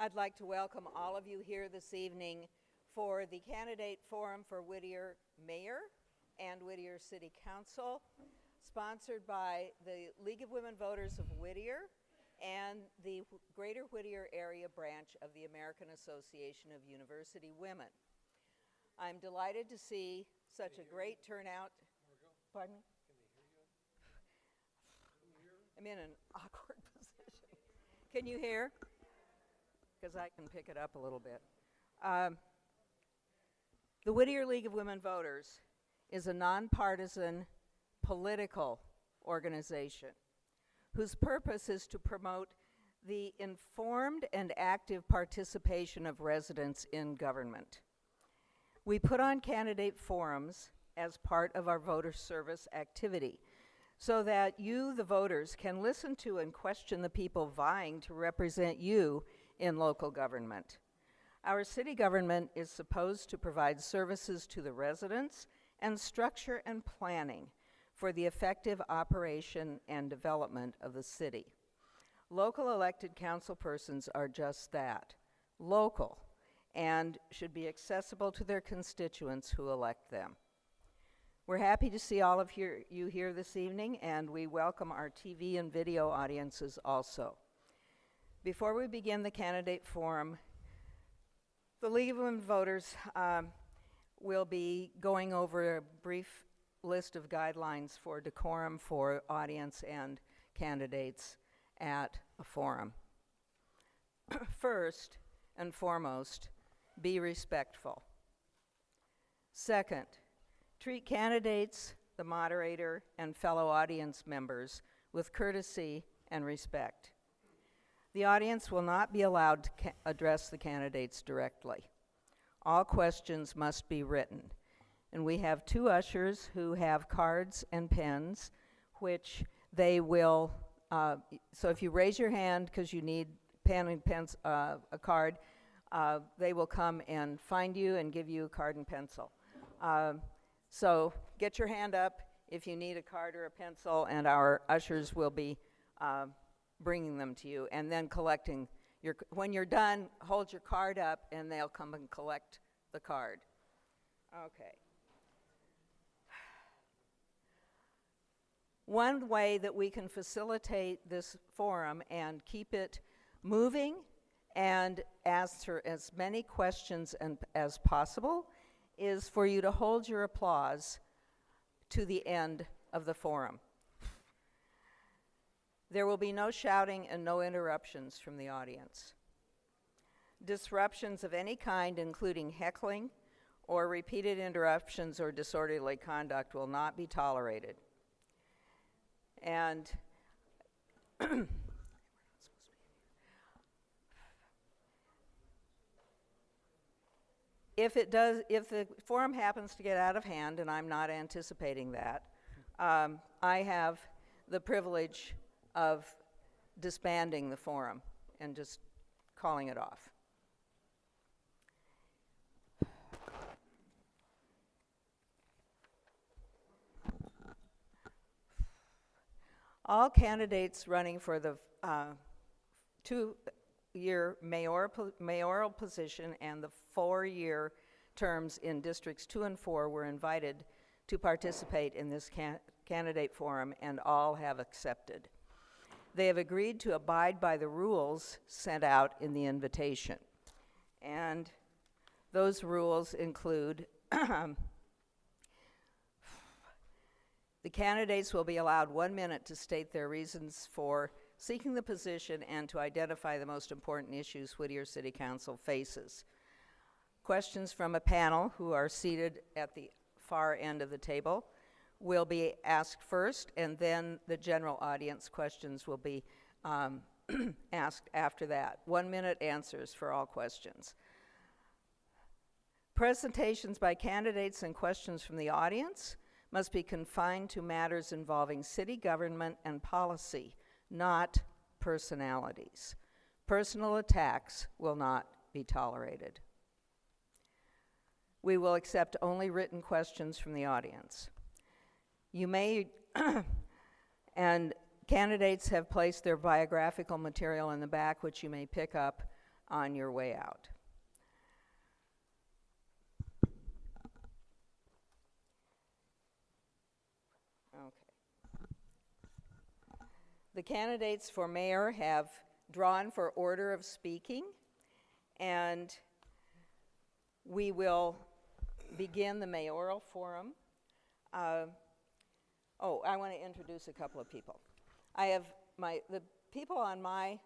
I'd like to welcome all of you here this evening for the Candidate Forum for Whittier Mayor and Whittier City Council, sponsored by the League of Women Voters of Whittier and the Greater Whittier Area Branch of the American Association of University Women. I'm delighted to see such a great turnout. Pardon me? I'm in an awkward position. Can you hear? Because I can pick it up a little bit. The Whittier League of Women Voters is a nonpartisan political organization whose purpose is to promote the informed and active participation of residents in government. We put on candidate forums as part of our voter service activity so that you, the voters, can listen to and question the people vying to represent you in local government. Our city government is supposed to provide services to the residents and structure and planning for the effective operation and development of the city. Local elected councilpersons are just that, local, and should be accessible to their constituents who elect them. We're happy to see all of you here this evening, and we welcome our TV and video audiences also. Before we begin the candidate forum, the League of Women Voters will be going over a brief list of guidelines for decorum for audience and candidates at a forum. First and foremost, be respectful. Second, treat candidates, the moderator, and fellow audience members with courtesy and respect. The audience will not be allowed to address the candidates directly. All questions must be written. And we have two ushers who have cards and pens, which they will, so if you raise your hand because you need pen and a card, they will come and find you and give you a card and pencil. So get your hand up if you need a card or a pencil, and our ushers will be bringing them to you, and then collecting your, when you're done, hold your card up and they'll come and collect the card. Okay. One way that we can facilitate this forum and keep it moving and answer as many questions as possible is for you to hold your applause to the end of the forum. There will be no shouting and no interruptions from the audience. Disruptions of any kind, including heckling or repeated interruptions or disorderly conduct, will not be tolerated. And if the forum happens to get out of hand, and I'm not anticipating that, I have the privilege of disbanding the forum and just calling it off. All candidates running for the two-year mayoral position and the 4-year terms in Districts 2 and 4 were invited to participate in this candidate forum, and all have accepted. They have agreed to abide by the rules sent out in the invitation. And those rules include the candidates will be allowed 1 minute to state their reasons for seeking the position and to identify the most important issues Whittier City Council faces. Questions from a panel who are seated at the far end of the table will be asked first, and then the general audience questions will be asked after that. 1 minute answers for all questions. Presentations by candidates and questions from the audience must be confined to matters involving city government and policy, not personalities. Personal attacks will not be tolerated. We will accept only written questions from the audience. You may, and candidates have placed their biographical material in the back, which you may pick up on your way out. Okay. The candidates for mayor have drawn for order of speaking, and we will begin the mayoral forum. I want to introduce a couple of people. I have the people on my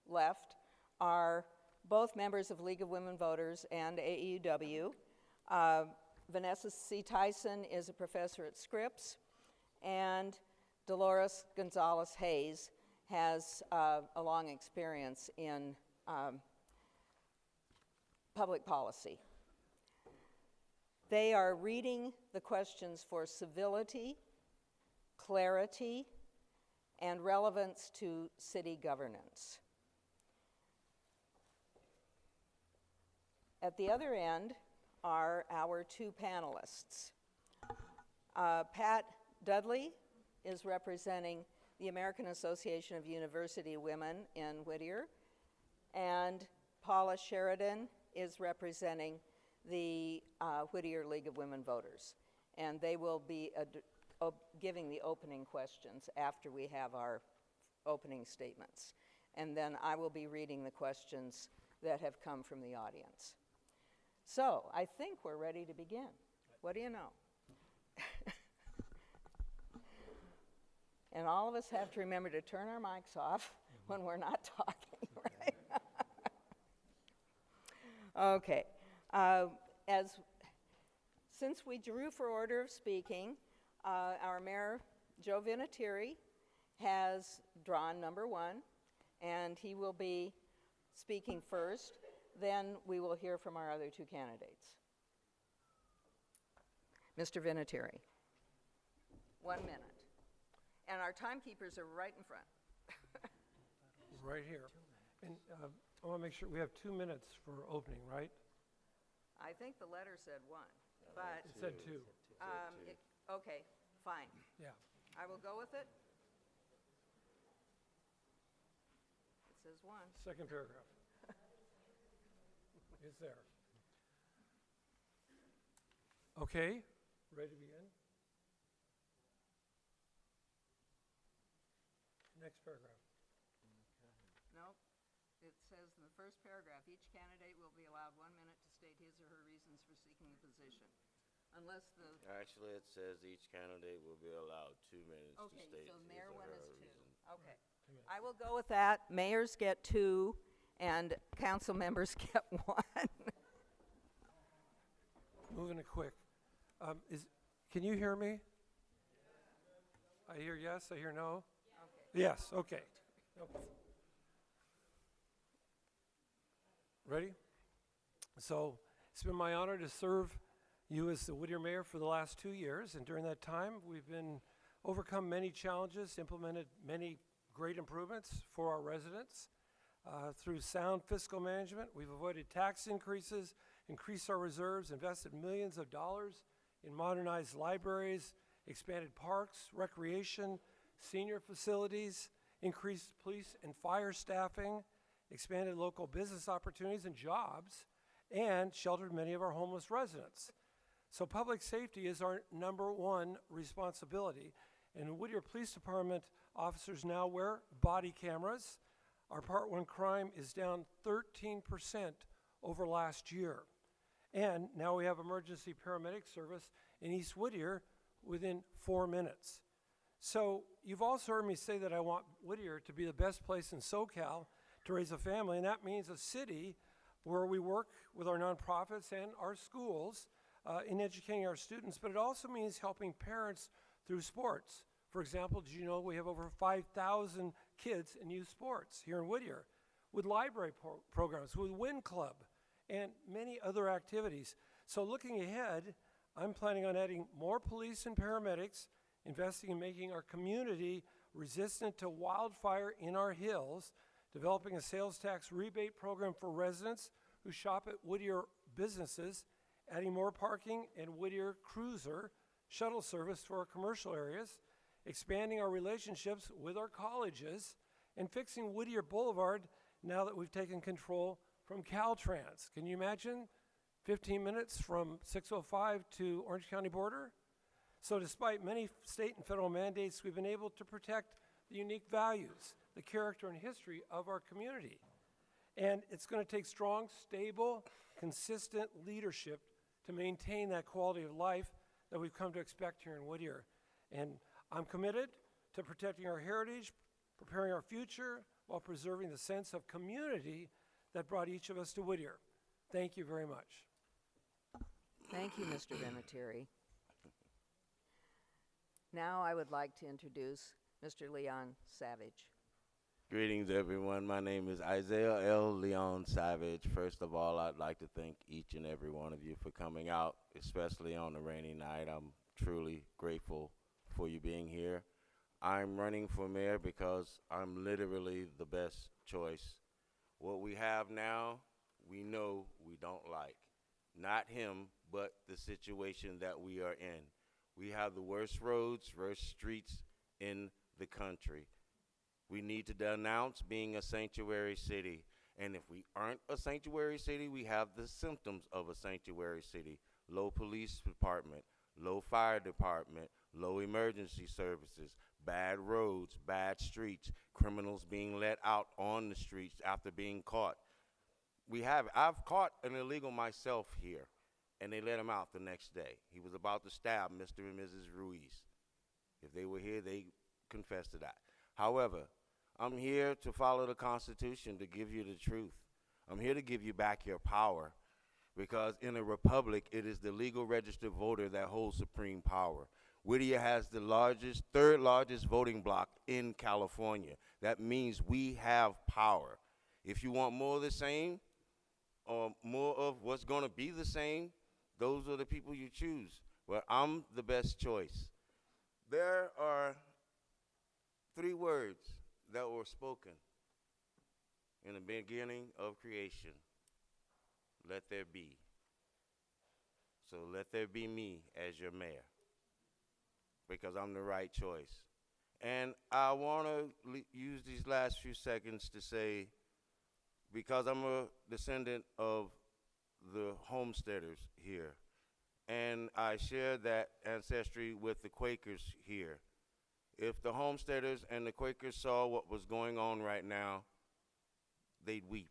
left are both members of League of Women Voters and AEW. Vanessa C. Tyson is a professor at Scripps, and Dolores Gonzalez Hayes has a long experience in public policy. They are reading the questions for civility, clarity, and relevance to city governance. At the other end are our two panelists. Pat Dudley is representing the American Association of University Women in Whittier, and Paula Sheridan is representing the Whittier League of Women Voters. And they will be giving the opening questions after we have our opening statements. And then I will be reading the questions that have come from the audience. So I think we're ready to begin. What do you know? And all of us have to remember to turn our mics off when we're not talking, right? Okay. Since we drew for order of speaking, our Mayor, Joe Vinatieri, has drawn number one, and he will be speaking first. Then we will hear from our other two candidates. Mr. Vinatieri, 1 minute. And our timekeepers are right in front. Right here. And I want to make sure we have 2 minutes for opening, right? I think the letter said one, but... It said two. Okay, fine. Yeah. I will go with it. It says one. Second paragraph. It's there. Okay, ready to begin? Next paragraph. Nope. It says in the first paragraph, each candidate will be allowed 1 minute to state his or her reasons for seeking the position. Unless the... Actually, it says each candidate will be allowed 2 minutes to state Okay, so mayor one is two. reason. Okay. I will go with that. Mayors get 2, and council members get 1. Moving it quick. Can you hear me? I hear yes, I hear no. Okay. Yes, okay. Ready? So it's been my honor to serve you as the Whittier mayor for the last 2 years, and during that time we've overcome many challenges, implemented many great improvements for our residents. Through sound fiscal management, we've avoided tax increases, increased our reserves, invested millions of dollars in modernized libraries, expanded parks, recreation, senior facilities, increased police and fire staffing, expanded local business opportunities and jobs, and sheltered many of our homeless residents. So public safety is our #1 responsibility, and Whittier Police Department officers now wear body cameras. Our Part 1 crime is down 13% over last year. And now we have emergency paramedic service in East Whittier within 4 minutes. So you've also heard me say that I want Whittier to be the best place in SoCal to raise a family, and that means a city where we work with our nonprofits and our schools in educating our students, but it also means helping parents through sports. For example, did you know we have over 5,000 kids in youth sports here in Whittier, with library programs, with Wind Club, and many other activities. So looking ahead, I'm planning on adding more police and paramedics, investing in making our community resistant to wildfire in our hills, developing a sales tax rebate program for residents who shop at Whittier businesses, adding more parking and Whittier Cruiser shuttle service to our commercial areas, expanding our relationships with our colleges, and fixing Whittier Boulevard now that we've taken control from Caltrans. Can you imagine? 15 minutes from 605 to Orange County border. So despite many state and federal mandates, we've been able to protect the unique values, the character and history of our community. And it's going to take strong, stable, consistent leadership to maintain that quality of life that we've come to expect here in Whittier. And I'm committed to protecting our heritage, preparing our future, while preserving the sense of community that brought each of us to Whittier. Thank you very much. Thank you, Mr. Vinatieri. Now I would like to introduce Mr. Leon Savage. Greetings, everyone. My name is Isaiah L. Leon Savage. First of all, I'd like to thank each and every one of you for coming out, especially on a rainy night. I'm truly grateful for you being here. I'm running for mayor because I'm literally the best choice. What we have now, we know we don't like. Not him, but the situation that we are in. We have the worst roads, worst streets in the country. We need to denounce being a sanctuary city. And if we aren't a sanctuary city, we have the symptoms of a sanctuary city. Low police department, low fire department, low emergency services, bad roads, bad streets, criminals being let out on the streets after being caught. I've caught an illegal myself here, and they let him out the next day. He was about to stab Mr. and Mrs. Ruiz. If they were here, they confessed to that. However, I'm here to follow the Constitution, to give you the truth. I'm here to give you back your power, because in a republic, it is the legal registered voter that holds supreme power. Whittier has the third largest voting block in California. That means we have power. If you want more of the same, or more of what's going to be the same, those are the people you choose. But I'm the best choice. There are 3 words that were spoken in the beginning of creation. Let there be. So let there be me as your mayor, because I'm the right choice. And I want to use these last few seconds to say, because I'm a descendant of the homesteaders here, and I share that ancestry with the Quakers here. If the homesteaders and the Quakers saw what was going on right now, they'd weep.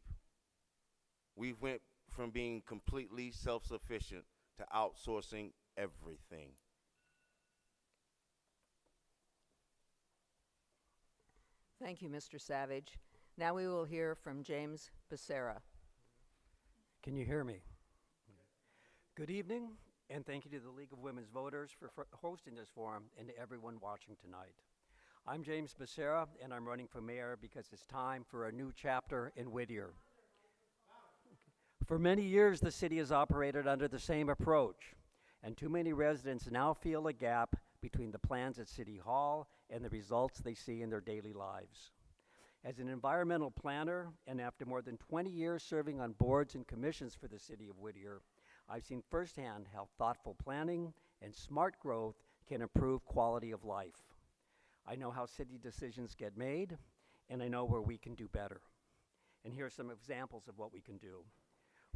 We went from being completely self-sufficient to outsourcing everything. Thank you, Mr. Savage. Now we will hear from James Becerra. Can you hear me? Good evening, and thank you to the League of Women's Voters for hosting this forum, and to everyone watching tonight. I'm James Becerra, and I'm running for mayor because it's time for a new chapter in Whittier. For many years, the city has operated under the same approach, and too many residents now feel a gap between the plans at City Hall and the results they see in their daily lives. As an environmental planner, and after more than 20 years serving on boards and commissions for the city of Whittier, I've seen firsthand how thoughtful planning and smart growth can improve quality of life. I know how city decisions get made, and I know where we can do better. And here are some examples of what we can do.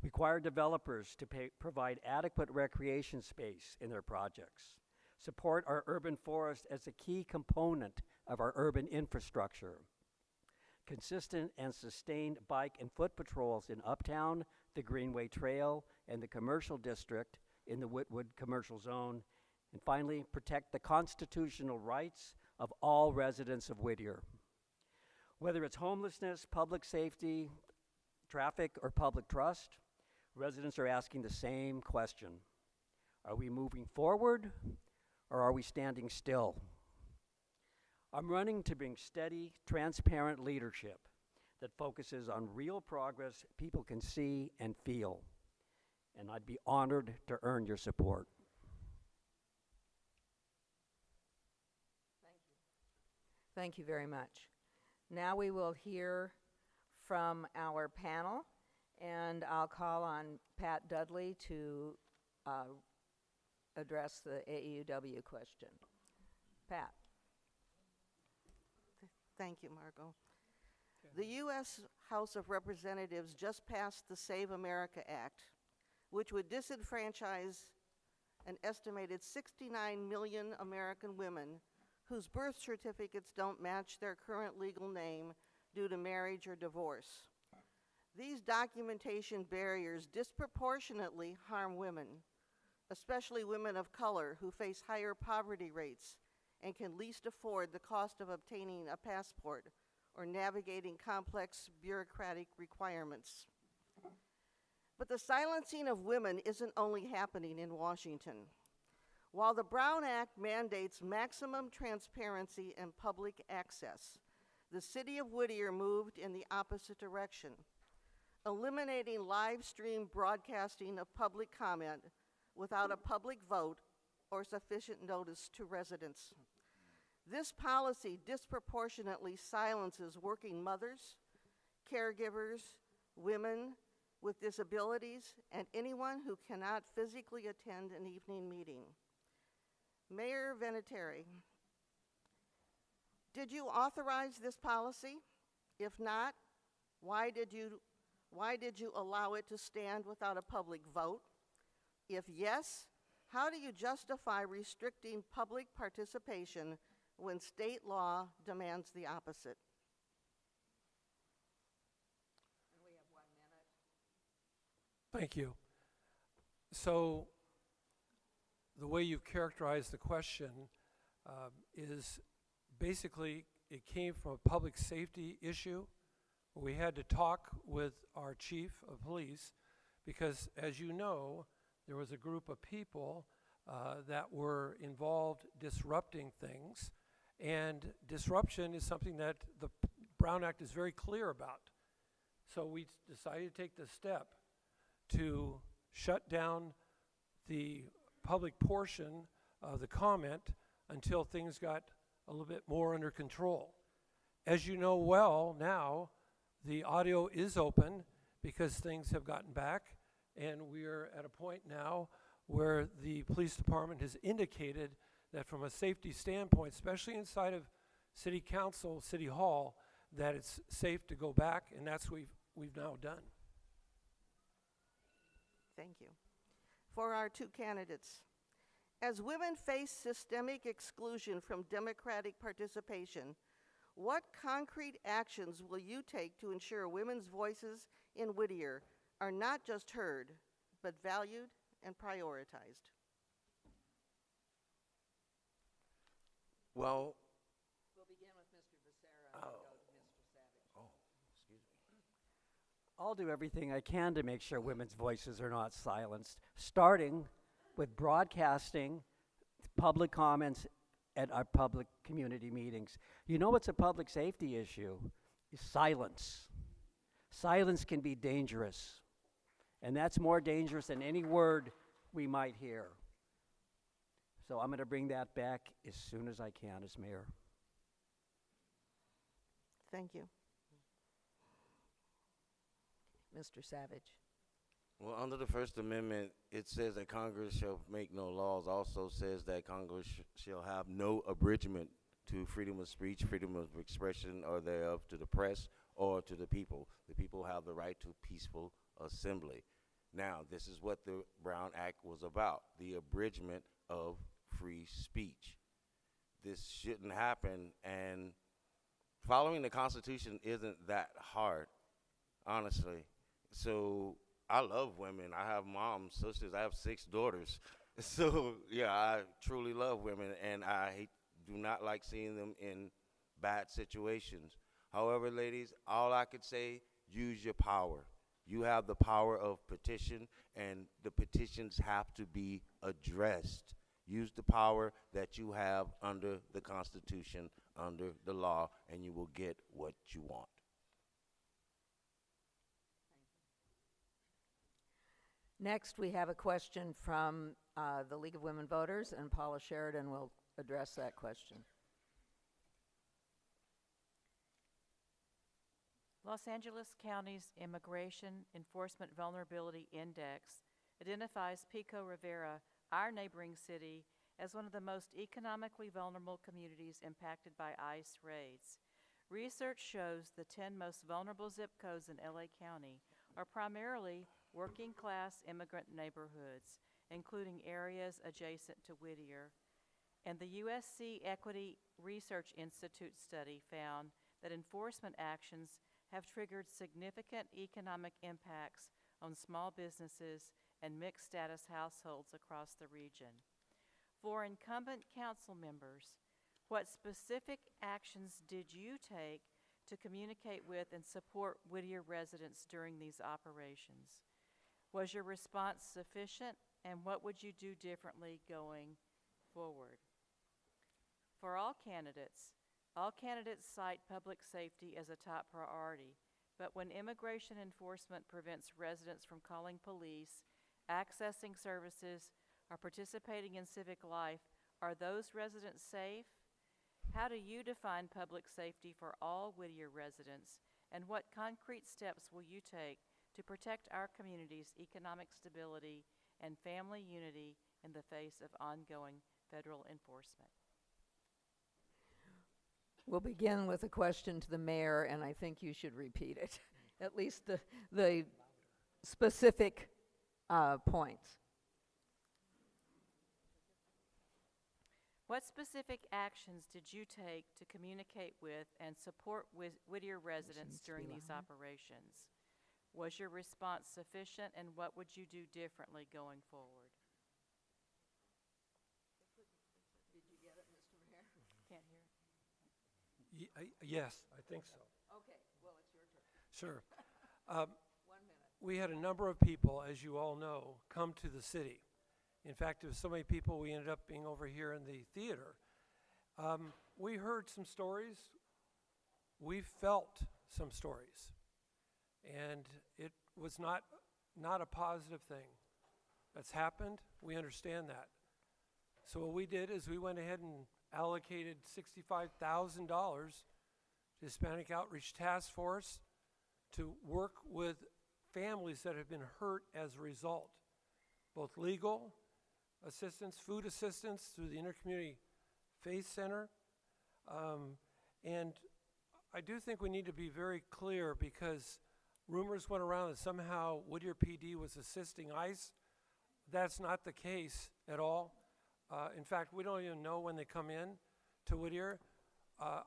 Require developers to provide adequate recreation space in their projects. Support our urban forest as a key component of our urban infrastructure. Consistent and sustained bike and foot patrols in Uptown, the Greenway Trail, and the commercial district in the Whitwood Commercial Zone. And finally, protect the constitutional rights of all residents of Whittier. Whether it's homelessness, public safety, traffic, or public trust, residents are asking the same question. Are we moving forward, or are we standing still? I'm running to bring steady, transparent leadership that focuses on real progress people can see and feel. And I'd be honored to earn your support. Thank you very much. Now we will hear from our panel, and I'll call on Pat Dudley to address the AEW question. Pat. Thank you, Margot. The U.S. House of Representatives just passed the Save America Act, which would disenfranchise an estimated 69 million American women whose birth certificates don't match their current legal name due to marriage or divorce. These documentation barriers disproportionately harm women, especially women of color who face higher poverty rates and can least afford the cost of obtaining a passport or navigating complex bureaucratic requirements. But the silencing of women isn't only happening in Washington. While the Brown Act mandates maximum transparency and public access, the city of Whittier moved in the opposite direction, eliminating live stream broadcasting of public comment without a public vote or sufficient notice to residents. This policy disproportionately silences working mothers, caregivers, women with disabilities, and anyone who cannot physically attend an evening meeting. Mayor Vinatieri, did you authorize this policy? If not, why did you allow it to stand without a public vote? If yes, how do you justify restricting public participation when state law demands the opposite? And we have 1 minute. Thank you. So the way you've characterized the question is basically it came from a public safety issue. We had to talk with our chief of police because, as you know, there was a group of people that were involved disrupting things, and disruption is something that the Brown Act is very clear about. So we decided to take the step to shut down the public portion of the comment until things got a little bit more under control. As you know well now, the audio is open because things have gotten back, and we are at a point now where the police department has indicated that from a safety standpoint, especially inside of City Council, City Hall, that it's safe to go back, and that's what we've now done. Thank you. For our two candidates, as women face systemic exclusion from democratic participation, what concrete actions will you take to ensure women's voices in Whittier are not just heard, but valued and prioritized? Well, We'll begin with Mr. Becerra and then go to Mr. Savage. excuse me. I'll do everything I can to make sure women's voices are not silenced, starting with broadcasting public comments at our public community meetings. You know what's a public safety issue? Is silence. Silence can be dangerous, and that's more dangerous than any word we might hear. So I'm going to bring that back as soon as I can as mayor. Thank you. Mr. Savage. Well, under the First Amendment, it says that Congress shall make no laws. Also says that Congress shall have no abridgment to freedom of speech, freedom of expression, or thereof to the press or to the people. The people have the right to peaceful assembly. Now, this is what the Brown Act was about, the abridgment of free speech. This shouldn't happen, and following the Constitution isn't that hard, honestly. So I love women. I have moms, sisters. I have 6 daughters. So, yeah, I truly love women, and I do not like seeing them in bad situations. However, ladies, all I could say, use your power. You have the power of petition, and the petitions have to be addressed. Use the power that you have under the Constitution, under the law, and you will get what you want. Next, we have a question from the League of Women Voters, and Paula Sheridan will address that question. Los Angeles County's Immigration Enforcement Vulnerability Index identifies Pico Rivera, our neighboring city, as one of the most economically vulnerable communities impacted by ICE raids. Research shows the 10 most vulnerable zip codes in LA County are primarily working-class immigrant neighborhoods, including areas adjacent to Whittier. And the USC Equity Research Institute study found that enforcement actions have triggered significant economic impacts on small businesses and mixed-status households across the region. For incumbent council members, what specific actions did you take to communicate with and support Whittier residents during these operations? Was your response sufficient, and what would you do differently going forward? For all candidates cite public safety as a top priority, but when immigration enforcement prevents residents from calling police, accessing services, or participating in civic life, are those residents safe? How do you define public safety for all Whittier residents, and what concrete steps will you take to protect our community's economic stability and family unity in the face of ongoing federal enforcement? We'll begin with a question to the mayor, and I think you should repeat it, at least the specific points. What specific actions did you take to communicate with and support Whittier residents during these operations? Was your response sufficient, and what would you do differently going forward? Did you get it, Mr. Mayor? Can't hear. Yes, I think so. Okay, well, it's your turn. Sure. 1 minute. We had a number of people, as you all know, come to the city. In fact, there was so many people, we ended up being over here in the theater. We heard some stories. We felt some stories. And it was not a positive thing that's happened. We understand that. So what we did is we went ahead and allocated $65,000 to Hispanic Outreach Task Force to work with families that have been hurt as a result, both legal assistance, food assistance through the Intercommunity Faith Center. And I do think we need to be very clear, because rumors went around that somehow Whittier PD was assisting ICE. That's not the case at all. In fact, we don't even know when they come in to Whittier.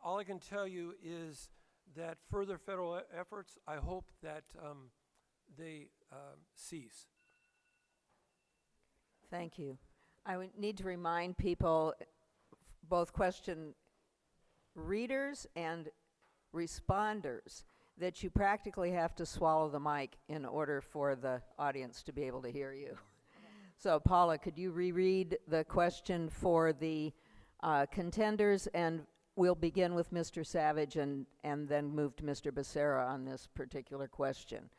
All I can tell you is that further federal efforts, I hope that they cease. Thank you. I would need to remind people, both question readers and responders, that you practically have to swallow the mic in order for the audience to be able to hear you. So Paula, could you reread the question for the contenders, and we'll begin with Mr. Savage and then move to Mr. Becerra on this particular question.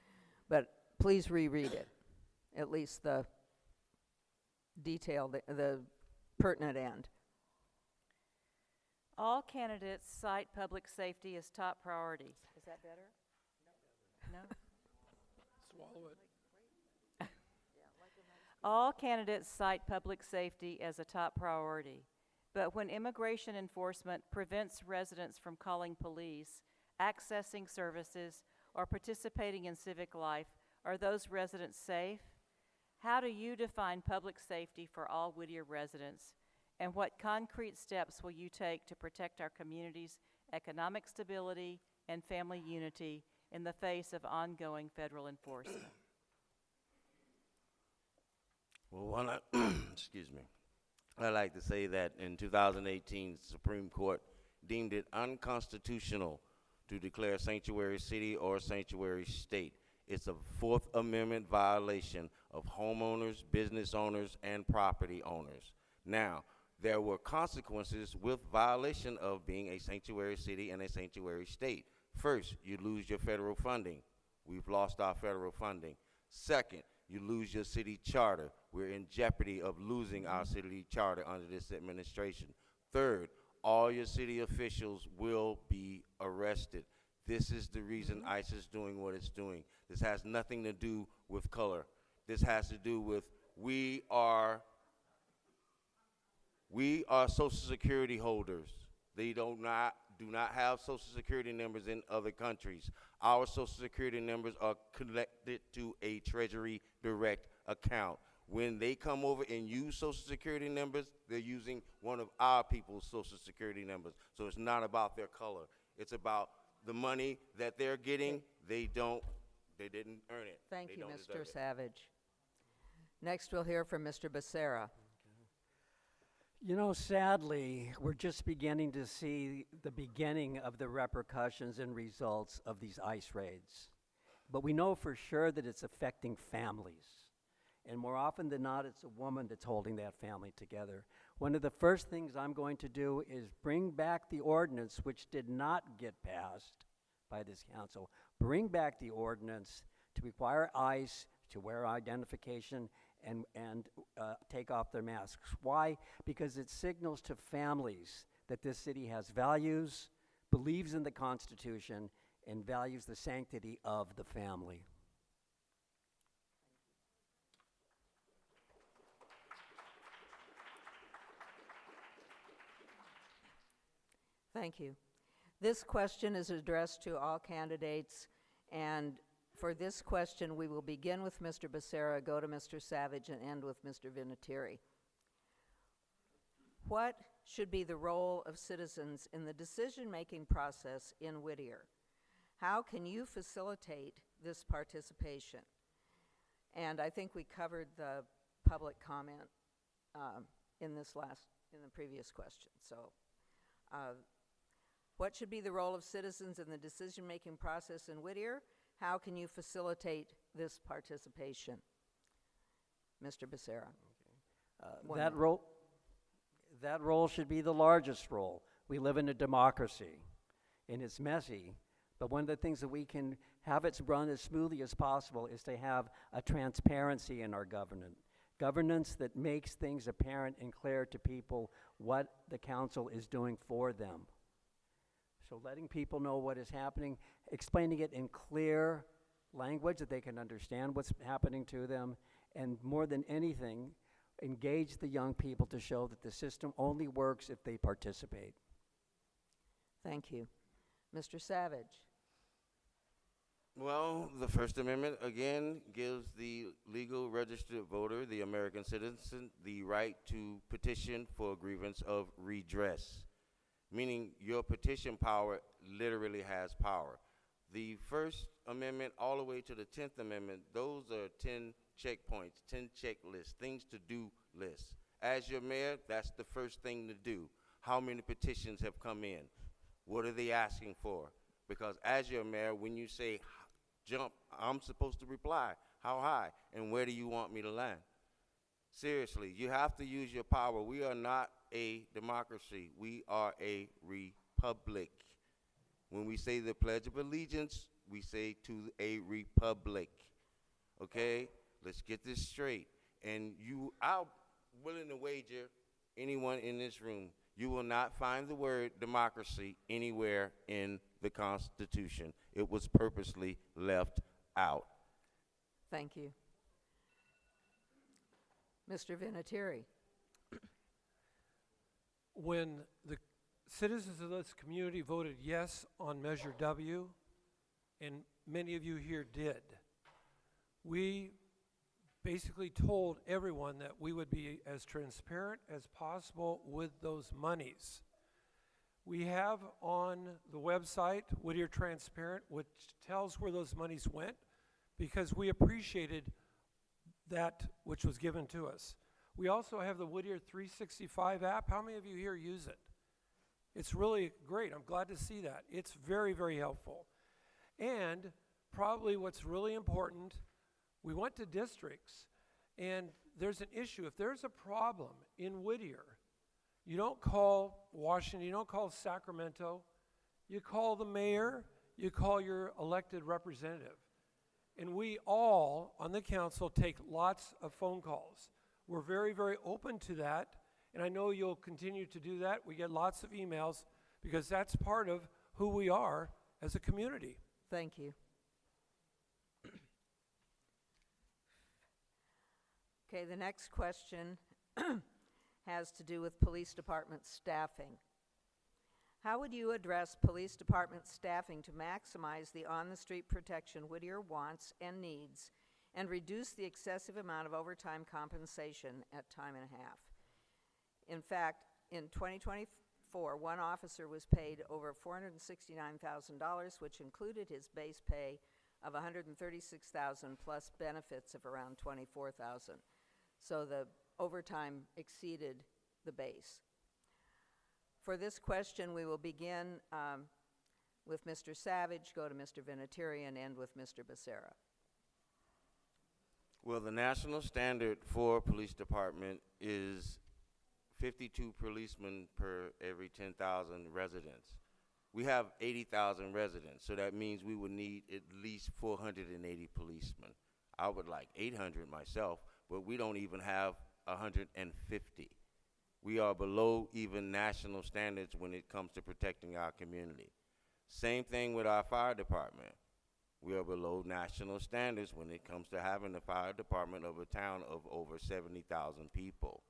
But please reread it, at least the detail, the pertinent end. All candidates cite public safety as top priority. Is that better? No? Swallow it. All candidates cite public safety as a top priority, but when immigration enforcement prevents residents from calling police, accessing services, or participating in civic life, are those residents safe? How do you define public safety for all Whittier residents, and what concrete steps will you take to protect our community's economic stability and family unity in the face of ongoing federal enforcement? Well, excuse me. I'd like to say that in 2018, the Supreme Court deemed it unconstitutional to declare sanctuary city or sanctuary state. It's a Fourth Amendment violation of homeowners, business owners, and property owners. Now, there were consequences with violation of being a sanctuary city and a sanctuary state. First, you lose your federal funding. We've lost our federal funding. Second, you lose your city charter. We're in jeopardy of losing our city charter under this administration. Third, all your city officials will be arrested. This is the reason ICE is doing what it's doing. This has nothing to do with color. This has to do with we are Social Security holders. They do not do not have Social Security numbers in other countries. Our Social Security numbers are connected to a Treasury Direct account. When they come over and use Social Security numbers, they're using one of our people's Social Security numbers. So it's not about their color. It's about the money that they're getting. They didn't earn it. Thank They you, don't Mr. deserve it. Savage. Next, we'll hear from Mr. Becerra. You know, sadly, we're just beginning to see the beginning of the repercussions and results of these ICE raids. But we know for sure that it's affecting families. And more often than not, it's a woman that's holding that family together. One of the first things I'm going to do is bring back the ordinance, which did not get passed by this council. Bring back the ordinance to require ICE to wear identification and take off their masks. Why? Because it signals to families that this city has values, believes in the Constitution, and values the sanctity of the family. Thank you. This question is addressed to all candidates, and for this question, we will begin with Mr. Becerra, go to Mr. Savage, and end with Mr. Vinatieri. What should be the role of citizens in the decision-making process in Whittier? How can you facilitate this participation? And I think we covered the public comment in the previous question. So, what should be the role of citizens in the decision-making process in Whittier? How can you facilitate this participation? Mr. Becerra. That role should be the largest role. We live in a democracy, and it's messy, but one of the things that we can have it run as smoothly as possible is to have a transparency in our governance that makes things apparent and clear to people what the council is doing for them. So letting people know what is happening, explaining it in clear language that they can understand what's happening to them, and more than anything, engage the young people to show that the system only works if they participate. Thank you. Mr. Savage. Well, the First Amendment, again, gives the legal registered voter, the American citizen, the right to petition for a grievance of redress, meaning your petition power literally has power. The First Amendment all the way to the 10th Amendment, those are 10 checkpoints, 10 checklists, things to do lists. As your mayor, that's the first thing to do. How many petitions have come in? What are they asking for? Because as your mayor, when you say jump, I'm supposed to reply, how high, and where do you want me to land? Seriously, you have to use your power. We are not a democracy. We are a republic. When we say the Pledge of Allegiance, we say to a republic. Okay? Let's get this straight. And I'm willing to wager anyone in this room, you will not find the word democracy anywhere in the Constitution. It was purposely left out. Thank you. Mr. Vinatieri. When the citizens of this community voted yes on Measure W, and many of you here did, we basically told everyone that we would be as transparent as possible with those monies. We have on the website Whittier Transparent, which tells where those monies went, because we appreciated that which was given to us. We also have the Whittier 365 app. How many of you here use it? It's really great. I'm glad to see that. It's very, very helpful. And probably what's really important, we went to districts, and there's an issue. If there's a problem in Whittier, you don't call Washington, you don't call Sacramento, you call the mayor, you call your elected representative. And we all on the council take lots of phone calls. We're very, very open to that, and I know you'll continue to do that. We get lots of emails because that's part of who we are as a community. Thank you. Okay, the next question has to do with police department staffing. How would you address police department staffing to maximize the on-the-street protection Whittier wants and needs and reduce the excessive amount of overtime compensation at time and a half? In fact, in 2024, one officer was paid over $469,000, which included his base pay of $136,000 plus benefits of around $24,000. So the overtime exceeded the base. For this question, we will begin with Mr. Savage, go to Mr. Vinatieri, and end with Mr. Becerra. Well, the national standard for police department is 52 policemen per every 10,000 residents. We have 80,000 residents, so that means we would need at least 480 policemen. I would like 800 myself, but we don't even have 150. We are below even national standards when it comes to protecting our community. Same thing with our fire department. We are below national standards when it comes to having a fire department of a town of over 70,000 people.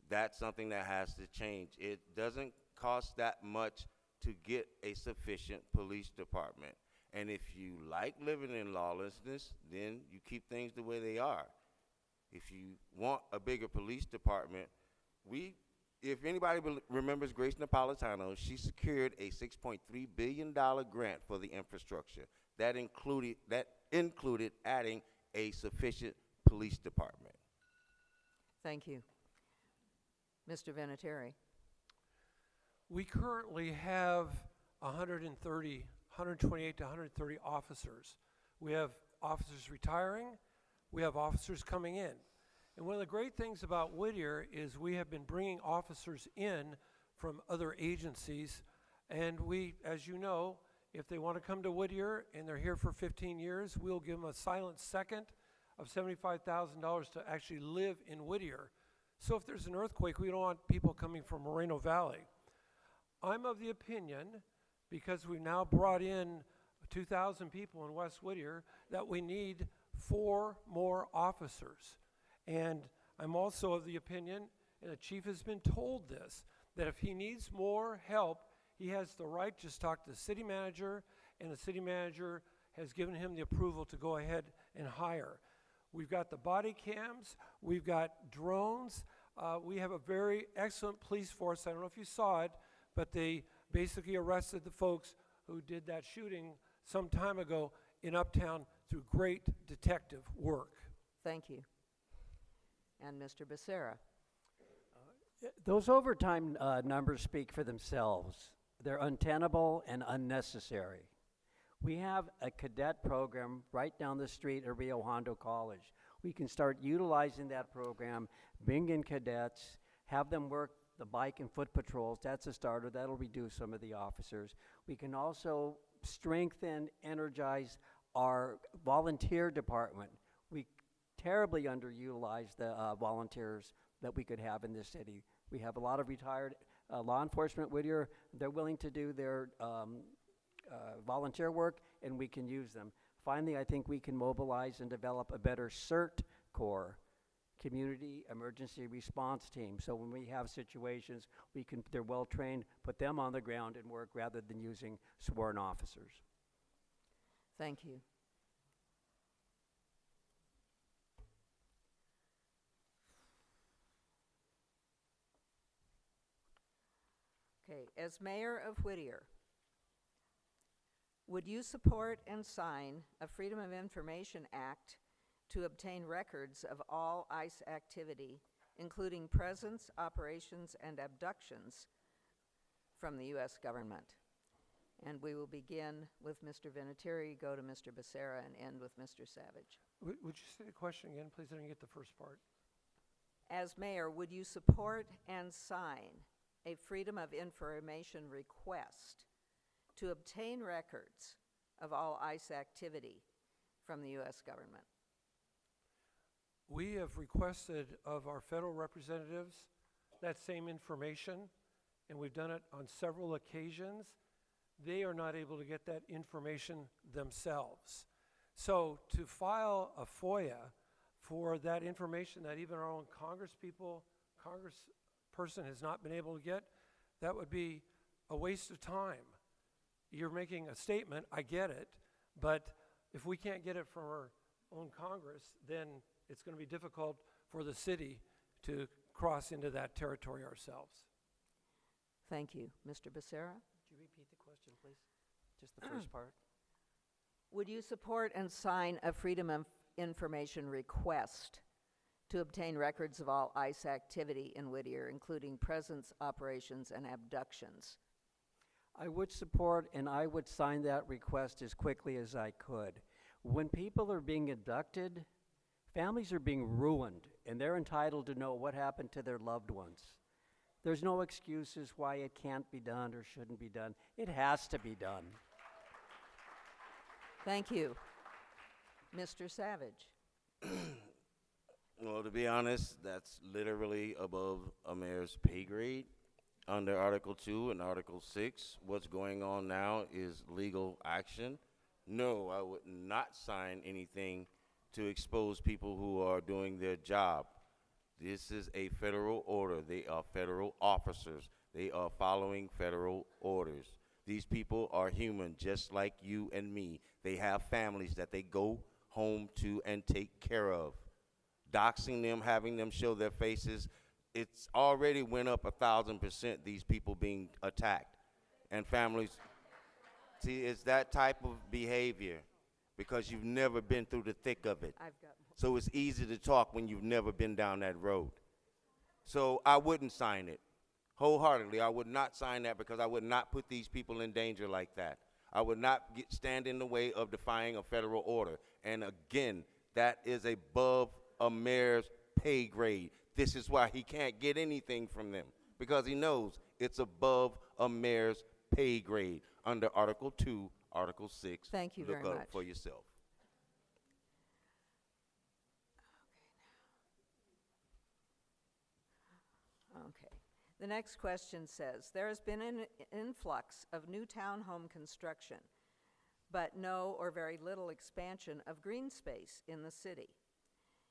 That's something that has to change. It doesn't cost that much to get a sufficient police department. And if you like living in lawlessness, then you keep things the way they are. If you want a bigger police department, if anybody remembers Grace Napolitano, she secured a $6.3 billion grant for the infrastructure. That included adding a sufficient police department. Thank you. Mr. Vinatieri. We currently have 128 to 130 officers. We have officers retiring. We have officers coming in. And one of the great things about Whittier is we have been bringing officers in from other agencies. And we, as you know, if they want to come to Whittier and they're here for 15 years, we'll give them a silent second of $75,000 to actually live in Whittier. So if there's an earthquake, we don't want people coming from Moreno Valley. I'm of the opinion, because we've now brought in 2,000 people in West Whittier, that we need 4 more officers. And I'm also of the opinion, and the chief has been told this, that if he needs more help, he has the right to just talk to the city manager, and the city manager has given him the approval to go ahead and hire. We've got the body cams, we've got drones, we have a very excellent police force. I don't know if you saw it, but they basically arrested the folks who did that shooting some time ago in Uptown through great detective work. Thank you. And Mr. Becerra. Those overtime numbers speak for themselves. They're untenable and unnecessary. We have a cadet program right down the street at Rio Hondo College. We can start utilizing that program, bring in cadets, have them work the bike and foot patrols. That's a starter. That'll reduce some of the officers. We can also strengthen, energize our volunteer department. We terribly underutilize the volunteers that we could have in this city. We have a lot of retired law enforcement at Whittier. They're willing to do their volunteer work, and we can use them. Finally, I think we can mobilize and develop a better CERT Corps, Community Emergency Response Team. So when we have situations, they're well trained, put them on the ground and work rather than using sworn officers. Thank you. Okay, as mayor of Whittier, would you support and sign a Freedom of Information Act to obtain records of all ICE activity, including presence, operations, and abductions from the U.S. government? And we will begin with Mr. Vinatieri, go to Mr. Becerra, and end with Mr. Savage. Would you say the question again, please? I didn't get the first part. As mayor, would you support and sign a Freedom of Information request to obtain records of all ICE activity from the U.S. government? We have requested of our federal representatives that same information, and we've done it on several occasions. They are not able to get that information themselves. So to file a FOIA for that information that even our own congressperson has not been able to get, that would be a waste of time. You're making a statement, I get it, but if we can't get it from our own Congress, then it's going to be difficult for the city to cross into that territory ourselves. Thank you. Mr. Becerra? Could you repeat the question, please? Just the first part. Would you support and sign a Freedom of Information request to obtain records of all ICE activity in Whittier, including presence, operations, and abductions? I would support and I would sign that request as quickly as I could. When people are being abducted, families are being ruined, and they're entitled to know what happened to their loved ones. There's no excuses why it can't be done or shouldn't be done. It has to be done. Thank you. Mr. Savage? Well, to be honest, that's literally above a mayor's pay grade. Under Article 2 and Article 6, what's going on now is legal action. No, I would not sign anything to expose people who are doing their job. This is a federal order. They are federal officers. They are following federal orders. These people are human, just like you and me. They have families that they go home to and take care of. Doxing them, having them show their faces, it's already went up 1,000%, these people being attacked. And families, see, it's that type of behavior because you've never been through the thick of it. So it's easy to talk when you've never been down that road. So I wouldn't sign it. Wholeheartedly, I would not sign that because I would not put these people in danger like that. I would not stand in the way of defying a federal order. And again, that is above a mayor's pay grade. This is why he can't get anything from them, because he knows it's above a mayor's pay grade under Article 2, Article 6. Thank you very Look up much. for yourself. Okay. The next question says, there has been an influx of new townhome construction, but no or very little expansion of green space in the city.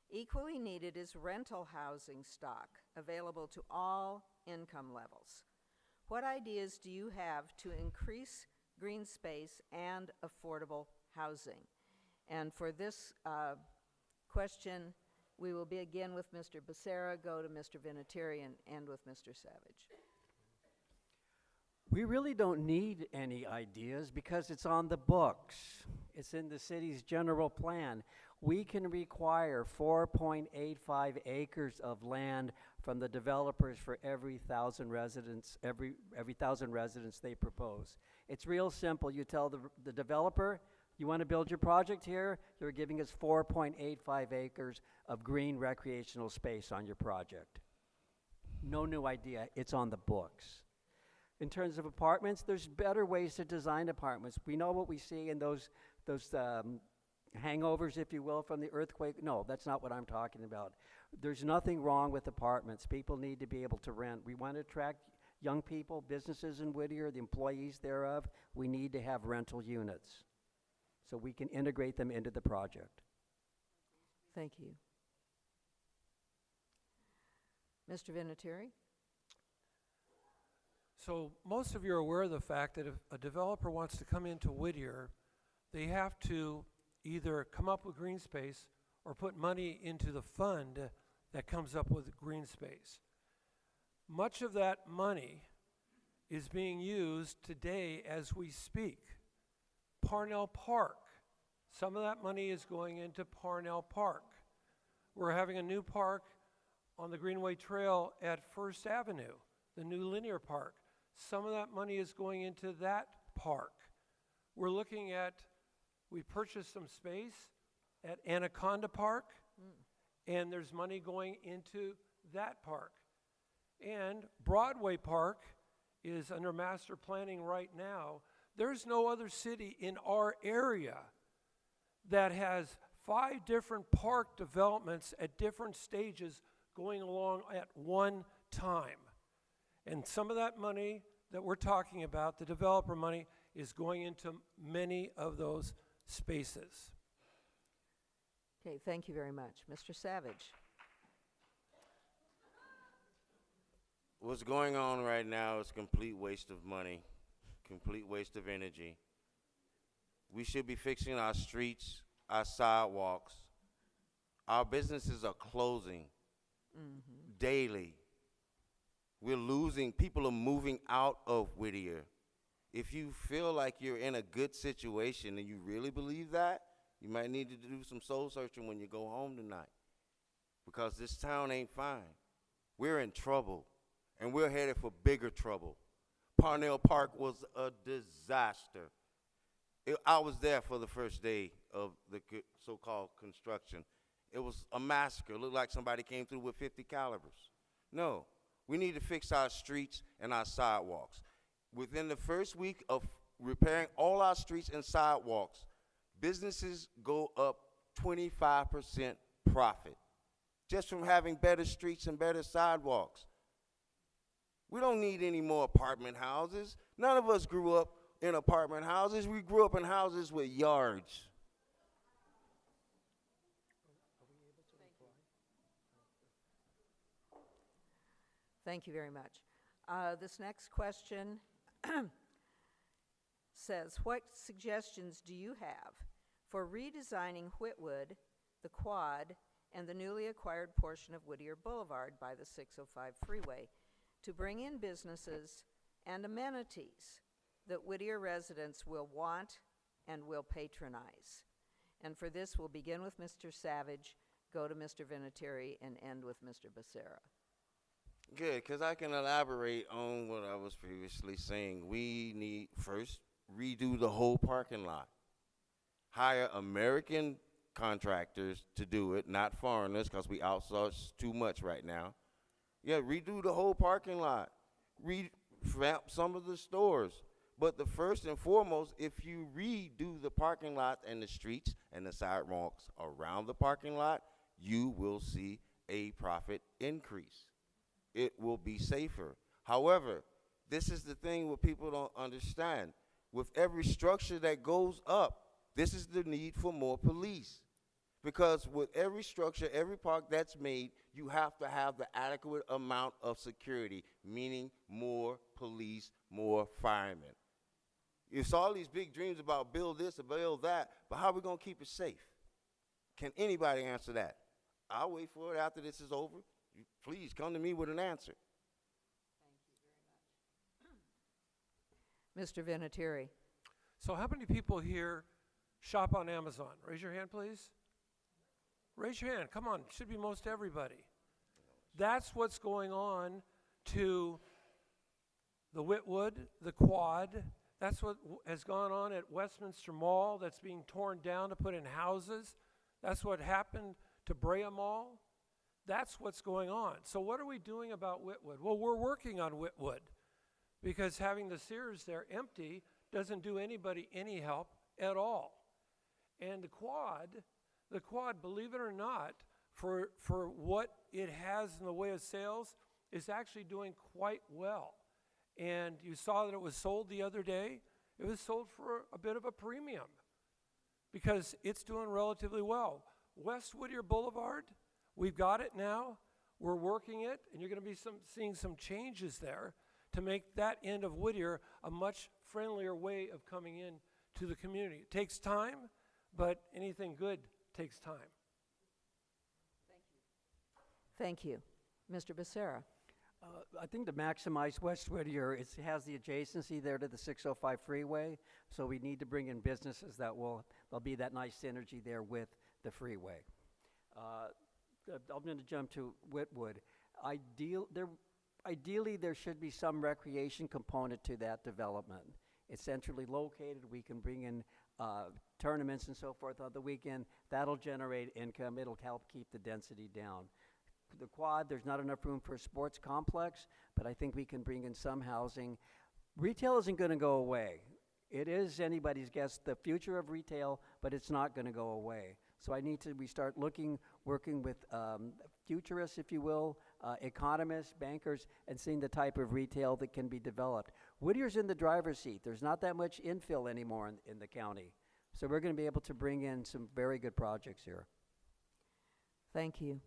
Equally needed is rental housing stock available to all income levels. What ideas do you have to increase green space and affordable housing? And for this question, we will begin with Mr. Becerra, go to Mr. Vinatieri, and end with Mr. Savage. We really don't need any ideas because it's on the books. It's in the city's general plan. We can require 4.85 acres of land from the developers for every 1,000 residents, every 1,000 residents they propose. It's real simple. You tell the developer, you want to build your project here, you're giving us 4.85 acres of green recreational space on your project. No new idea, it's on the books. In terms of apartments, there's better ways to design apartments. We know what we see in those hangovers, if you will, from the earthquake. No, that's not what I'm talking about. There's nothing wrong with apartments. People need to be able to rent. We want to attract young people, businesses in Whittier, the employees thereof. We need to have rental units so we can integrate them into the project. Thank you. Mr. Vinatieri? So most of you are aware of the fact that if a developer wants to come into Whittier, they have to either come up with green space or put money into the fund that comes up with green space. Much of that money is being used today as we speak. Parnell Park. Some of that money is going into Parnell Park. We're having a new park on the Greenway Trail at First Avenue, the new linear park. Some of that money is going into that park. We're looking at, we purchased some space at Anaconda Park, and there's money going into that park. And Broadway Park is under master planning right now. There's no other city in our area that has 5 different park developments at different stages going along at one time. And some of that money that we're talking about, the developer money, is going into many of those spaces. Okay, thank you very much. Mr. Savage? what's going on right now is complete waste of money, complete waste of energy. We should be fixing our streets, our sidewalks. Our businesses are closing daily. We're losing, people are moving out of Whittier. If you feel like you're in a good situation and you really believe that, you might need to do some soul searching when you go home tonight, because this town ain't fine. We're in trouble, and we're headed for bigger trouble. Parnell Park was a disaster. I was there for the first day of the so-called construction. It was a massacre. It looked like somebody came through with 50 calibers. No, we need to fix our streets and our sidewalks. Within the first week of repairing all our streets and sidewalks, businesses go up 25% profit just from having better streets and better sidewalks. We don't need any more apartment houses. None of us grew up in apartment houses. We grew up in houses with yards. Thank you very much. This next question says, what suggestions do you have for redesigning Whitwood, the quad, and the newly acquired portion of Whittier Boulevard by the 605 freeway to bring in businesses and amenities that Whittier residents will want and will patronize? And for this, we'll begin with Mr. Savage, go to Mr. Vinatieri, and end with Mr. Becerra. Good, because I can elaborate on what I was previously saying. We need, first, redo the whole parking lot. Hire American contractors to do it, not foreigners, because we outsource too much right now. Yeah, redo the whole parking lot. Revamp some of the stores. But the first and foremost, if you redo the parking lot and the streets and the sidewalks around the parking lot, you will see a profit increase. It will be safer. However, this is the thing what people don't understand. With every structure that goes up, this is the need for more police. Because with every structure, every park that's made, you have to have the adequate amount of security, meaning more police, more firemen. It's all these big dreams about build this or build that, but how are we going to keep it safe? Can anybody answer that? I'll wait for it after this is over. You please come to me with an answer. Thank you very much. Mr. Vinatieri. So how many people here shop on Amazon? Raise your hand, please. Raise your hand. Come on. It should be most everybody. That's what's going on to the Whitwood, the quad. That's what has gone on at Westminster Mall that's being torn down to put in houses. That's what happened to Brea Mall. That's what's going on. So what are we doing about Whitwood? Well, we're working on Whitwood, because having the Sears there empty doesn't do anybody any help at all. And the quad, believe it or not, for what it has in the way of sales, is actually doing quite well. And you saw that it was sold the other day. It was sold for a bit of a premium because it's doing relatively well. West Whittier Boulevard, we've got it now. We're working it, and you're going to be seeing some changes there to make that end of Whittier a much friendlier way of coming in to the community. It takes time, but anything good takes time. Thank you. Mr. Becerra. I think to maximize West Whittier, it has the adjacency there to the 605 freeway, so we need to bring in businesses there'll be that nice synergy there with the freeway. I'm going to jump to Whitwood. Ideally, there should be some recreation component to that development. It's centrally located. We can bring in tournaments and so forth on the weekend. That'll generate income. It'll help keep the density down. The quad, there's not enough room for a sports complex, but I think we can bring in some housing. Retail isn't going to go away. It is anybody's guess the future of retail, but it's not going to go away. So we start working with futurists, if you will, economists, bankers, and seeing the type of retail that can be developed. Whittier's in the driver's seat. There's not that much infill anymore in the county. So we're going to be able to bring in some very good projects here. Thank you.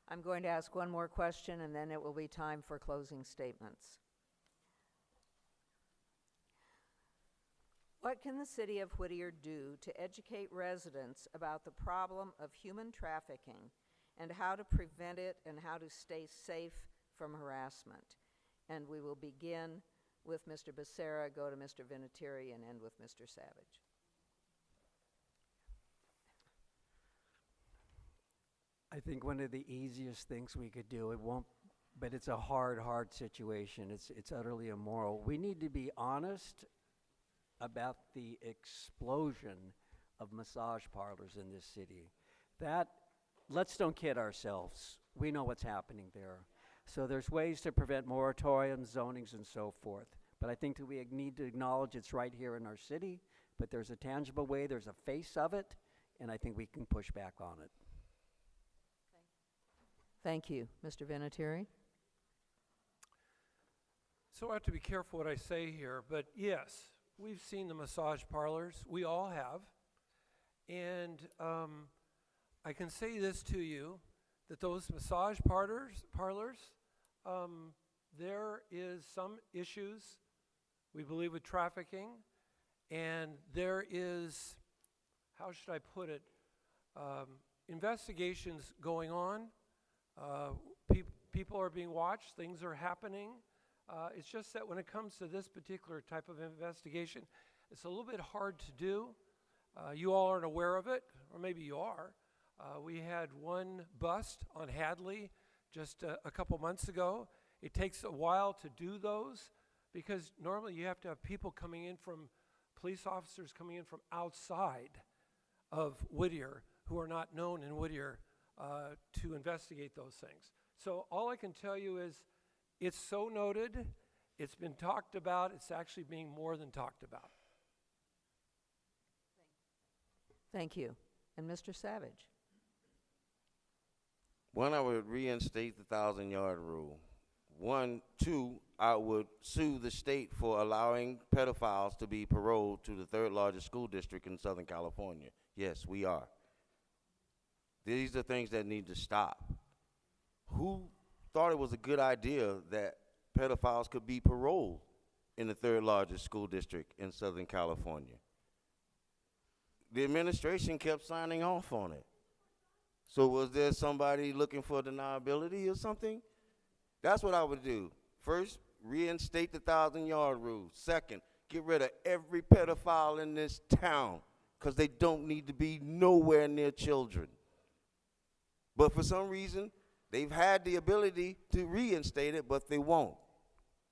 I'm going to ask one more question, and then it will be time for closing statements. What can the city of Whittier do to educate residents about the problem of human trafficking and how to prevent it and how to stay safe from harassment? And we will begin with Mr. Becerra, go to Mr. Vinatieri, and end with Mr. Savage. I think one of the easiest things we could do, but it's a hard situation. It's utterly immoral. We need to be honest about the explosion of massage parlors in this city. Let's don't kid ourselves. We know what's happening there. So there's ways to prevent moratoriums, zonings, and so forth. But I think that we need to acknowledge it's right here in our city, but there's a tangible way, there's a face of it, and I think we can push back on it. Thank you. Mr. Vinatieri? So I have to be careful what I say here, but yes, we've seen the massage parlors. We all have. And I can say this to you, that those massage parlors, there is some issues, we believe, with trafficking, and there is, how should I put it, investigations going on. People are being watched, things are happening. It's just that when it comes to this particular type of investigation, it's a little bit hard to do. You all aren't aware of it, or maybe you are. We had one bust on Hadley just a couple months ago. It takes a while to do those because normally you have to have people coming in from, police officers coming in from outside of Whittier who are not known in Whittier to investigate those things. So all I can tell you is it's so noted, it's been talked about, it's actually being more than talked about. Thank you. And Mr. Savage? One, I would reinstate the 1,000-yard rule. 1, 2, I would sue the state for allowing pedophiles to be paroled to the third largest school district in Southern California. Yes, we are. These are things that need to stop. Who thought it was a good idea that pedophiles could be paroled in the third largest school district in Southern California? The administration kept signing off on it. So was there somebody looking for deniability or something? That's what I would do. First, reinstate the 1,000-yard rule. Second, get rid of every pedophile in this town because they don't need to be nowhere near children. But for some reason, they've had the ability to reinstate it, but they won't.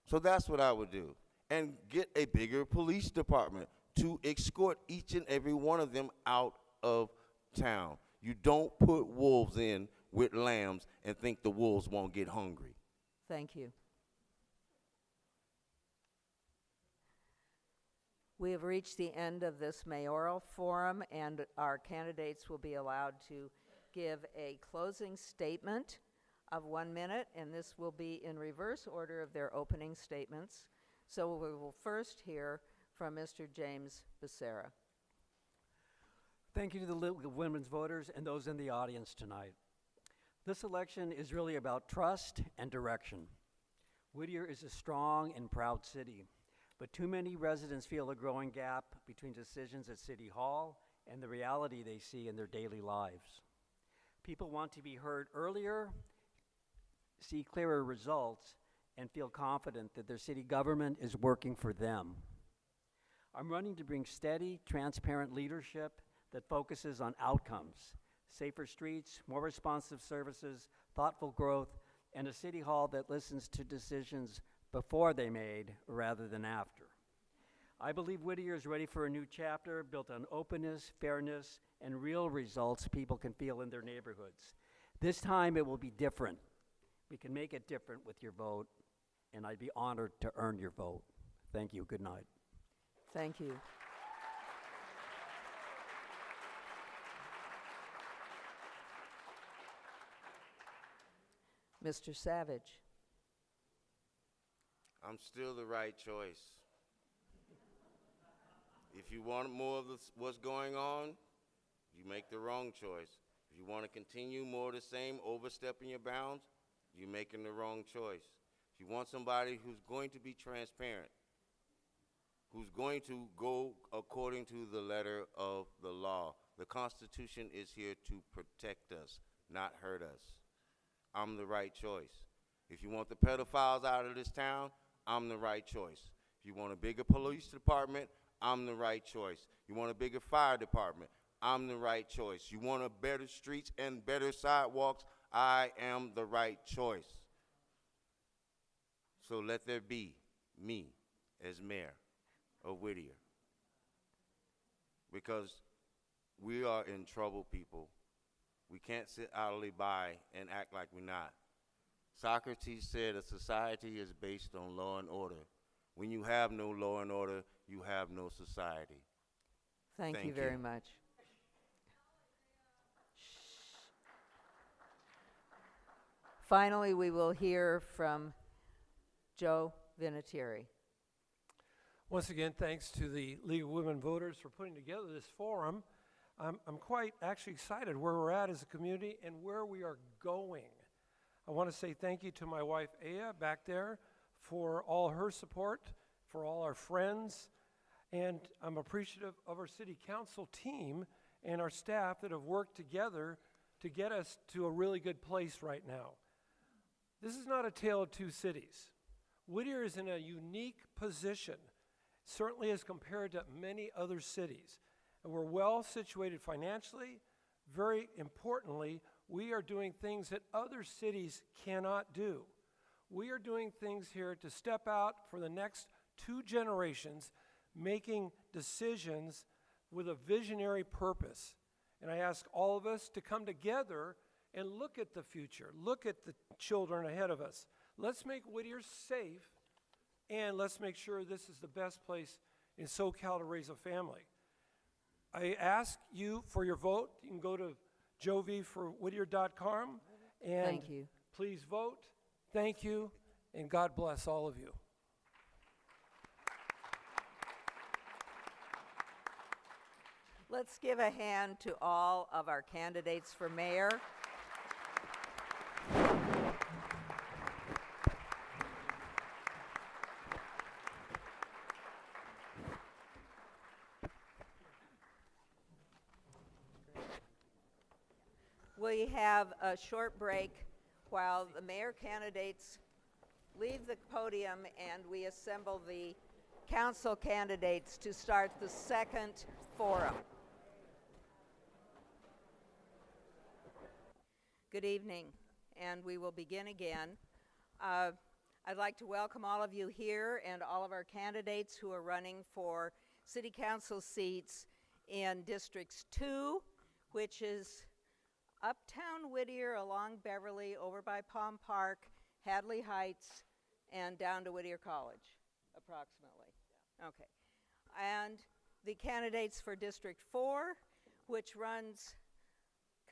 So that's what I would do. And get a bigger police department to escort each and every one of them out of town. You don't put wolves in with lambs and think the wolves won't get hungry. Thank you. We have reached the end of this mayoral forum, and our candidates will be allowed to give a closing statement of 1 minute, and this will be in reverse order of their opening statements. So we will first hear from Mr. James Becerra. Thank you to the League of Women's Voters and those in the audience tonight. This election is really about trust and direction. Whittier is a strong and proud city, but too many residents feel a growing gap between decisions at City Hall and the reality they see in their daily lives. People want to be heard earlier, see clearer results, and feel confident that their city government is working for them. I'm running to bring steady, transparent leadership that focuses on outcomes, safer streets, more responsive services, thoughtful growth, and a city hall that listens to decisions before they made rather than after. I believe Whittier is ready for a new chapter built on openness, fairness, and real results people can feel in their neighborhoods. This time it will be different. We can make it different with your vote, and I'd be honored to earn your vote. Thank you. Good night. Thank you. Mr. Savage. I'm still the right choice. If you want more of what's going on, you make the wrong choice. If you want to continue more of the same, overstepping your bounds, you're making the wrong choice. If you want somebody who's going to be transparent, who's going to go according to the letter of the law, the Constitution is here to protect us, not hurt us. I'm the right choice. If you want the pedophiles out of this town, I'm the right choice. If you want a bigger police department, I'm the right choice. You want a bigger fire department, I'm the right choice. You want a better streets and better sidewalks, I am the right choice. So let there be me as mayor of Whittier. Because we are in trouble, people. We can't sit idly by and act like we're not. Socrates said a society is based on law and order. When you have no law and order, you have no society. Thank you very much. Finally, we will hear from Joe Vinatieri. Once again, thanks to the League of Women Voters for putting together this forum. I'm quite actually excited where we're at as a community and where we are going. I want to say thank you to my wife, Aida, back there, for all her support, for all our friends, and I'm appreciative of our city council team and our staff that have worked together to get us to a really good place right now. This is not a tale of two cities. Whittier is in a unique position, certainly as compared to many other cities. And we're well situated financially. Very importantly, we are doing things that other cities cannot do. We are doing things here to step out for the next 2 generations, making decisions with a visionary purpose. And I ask all of us to come together and look at the future, look at the children ahead of us. Let's make Whittier safe, and let's make sure this is the best place in SoCal to raise a family. I ask you for your vote. You can go to joev4whittier.com and Thank you. Please vote. Thank you, and God bless all of you. Let's give a hand to all of our candidates for mayor. We have a short break while the mayor candidates leave the podium and we assemble the council candidates to start the second forum. Good evening, and we will begin again. I'd like to welcome all of you here and all of our candidates who are running for city council seats in Districts 2, which is uptown Whittier along Beverly, over by Palm Park, Hadley Heights, and down to Whittier College, approximately. Okay. And the candidates for District 4, which runs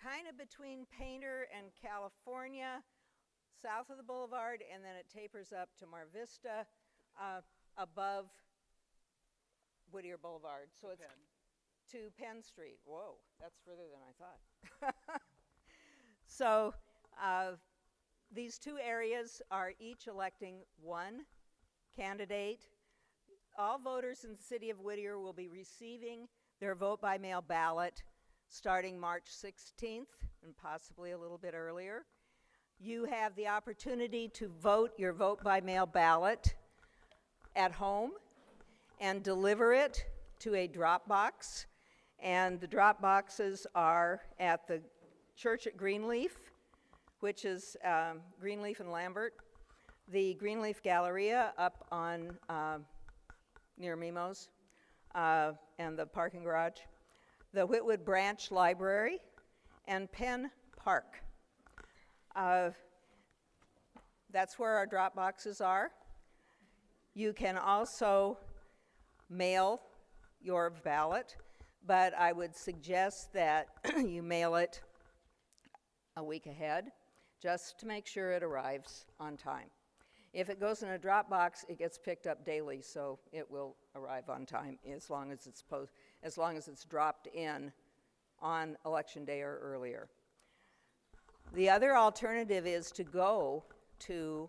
kind of between Painter and California, south of the boulevard, and then it tapers up to Mar Vista, above Whittier Boulevard. So it's to Penn Street. Whoa, that's further than I thought. So these two areas are each electing one candidate. All voters in the city of Whittier will be receiving their vote by mail ballot starting March 16th and possibly a little bit earlier. You have the opportunity to vote your vote by mail ballot at home and deliver it to a drop box. And the drop boxes are at the Church at Greenleaf, which is Greenleaf and Lambert, the Greenleaf Galleria up on near Mimo's and the parking garage, the Whitwood Branch Library, and Penn Park. That's where our drop boxes are. You can also mail your ballot, but I would suggest that you mail it a week ahead, just to make sure it arrives on time. If it goes in a drop box, it gets picked up daily, so it will arrive on time as long as it's dropped in on election day or earlier. The other alternative is to go to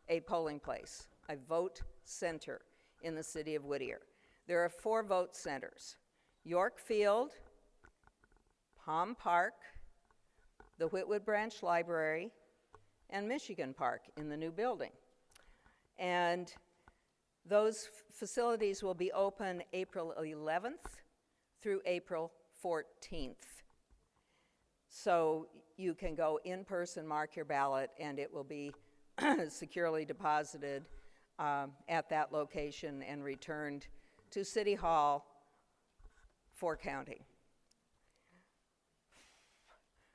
a polling place, a vote center in the city of Whittier. There are 4 vote centers: York Field, Palm Park, the Whitwood Branch Library, and Michigan Park in the new building. And those facilities will be open April 11th through April 14th. So you can go in person, mark your ballot, and it will be securely deposited at that location and returned to City Hall for counting.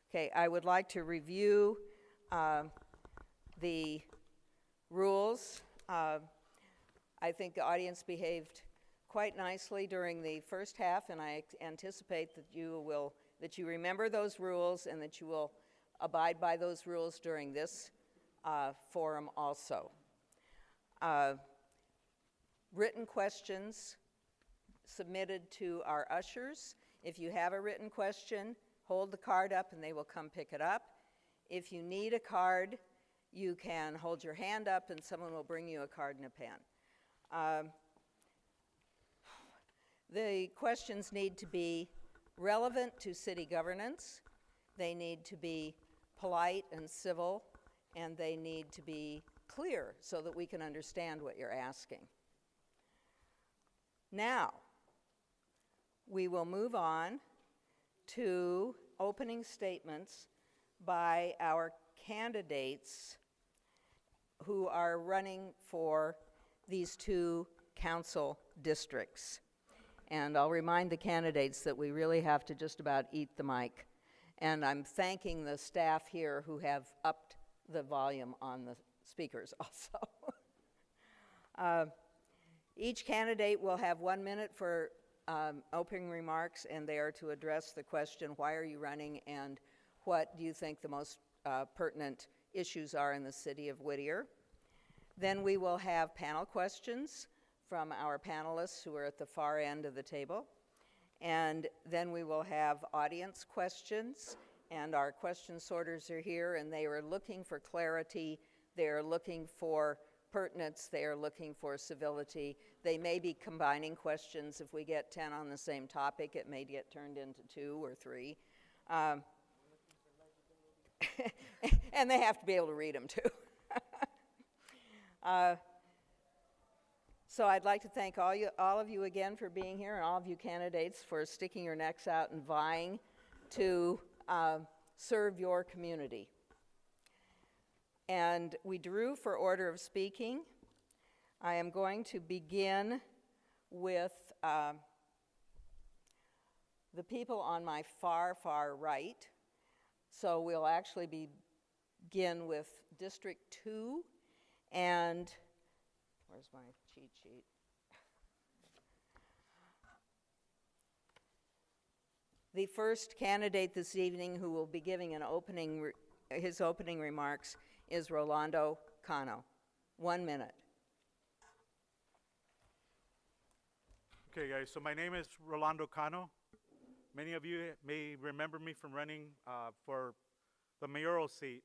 Okay, I would like to review the rules. I think the audience behaved quite nicely during the first half, and I anticipate that you remember those rules and that you will abide by those rules during this forum also. Written questions submitted to our ushers. If you have a written question, hold the card up and they will come pick it up. If you need a card, you can hold your hand up and someone will bring you a card and a pen. The questions need to be relevant to city governance, they need to be polite and civil, and they need to be clear so that we can understand what you're asking. Now, we will move on to opening statements by our candidates who are running for these 2 council districts. And I'll remind the candidates that we really have to just about eat the mic. And I'm thanking the staff here who have upped the volume on the speakers also. Each candidate will have 1 minute for opening remarks, and they are to address the question, why are you running, and what do you think the most pertinent issues are in the city of Whittier. Then we will have panel questions from our panelists who are at the far end of the table. And then we will have audience questions, and our question sorters are here, and they are looking for clarity, they are looking for pertinence, they are looking for civility. They may be combining questions. If we get 10 on the same topic, it may get turned into 2 or 3. And they have to be able to read them too. So I'd like to thank all of you again for being here, and all of you candidates for sticking your necks out and vying to serve your community. And we drew for order of speaking. I am going to begin with the people on my far, far right. So we'll actually begin with District 2, and where's my cheat sheet? The first candidate this evening who will be giving his opening remarks is Rolando Cano. 1 minute. Okay, guys, so my name is Rolando Cano. Many of you may remember me from running for the mayoral seat,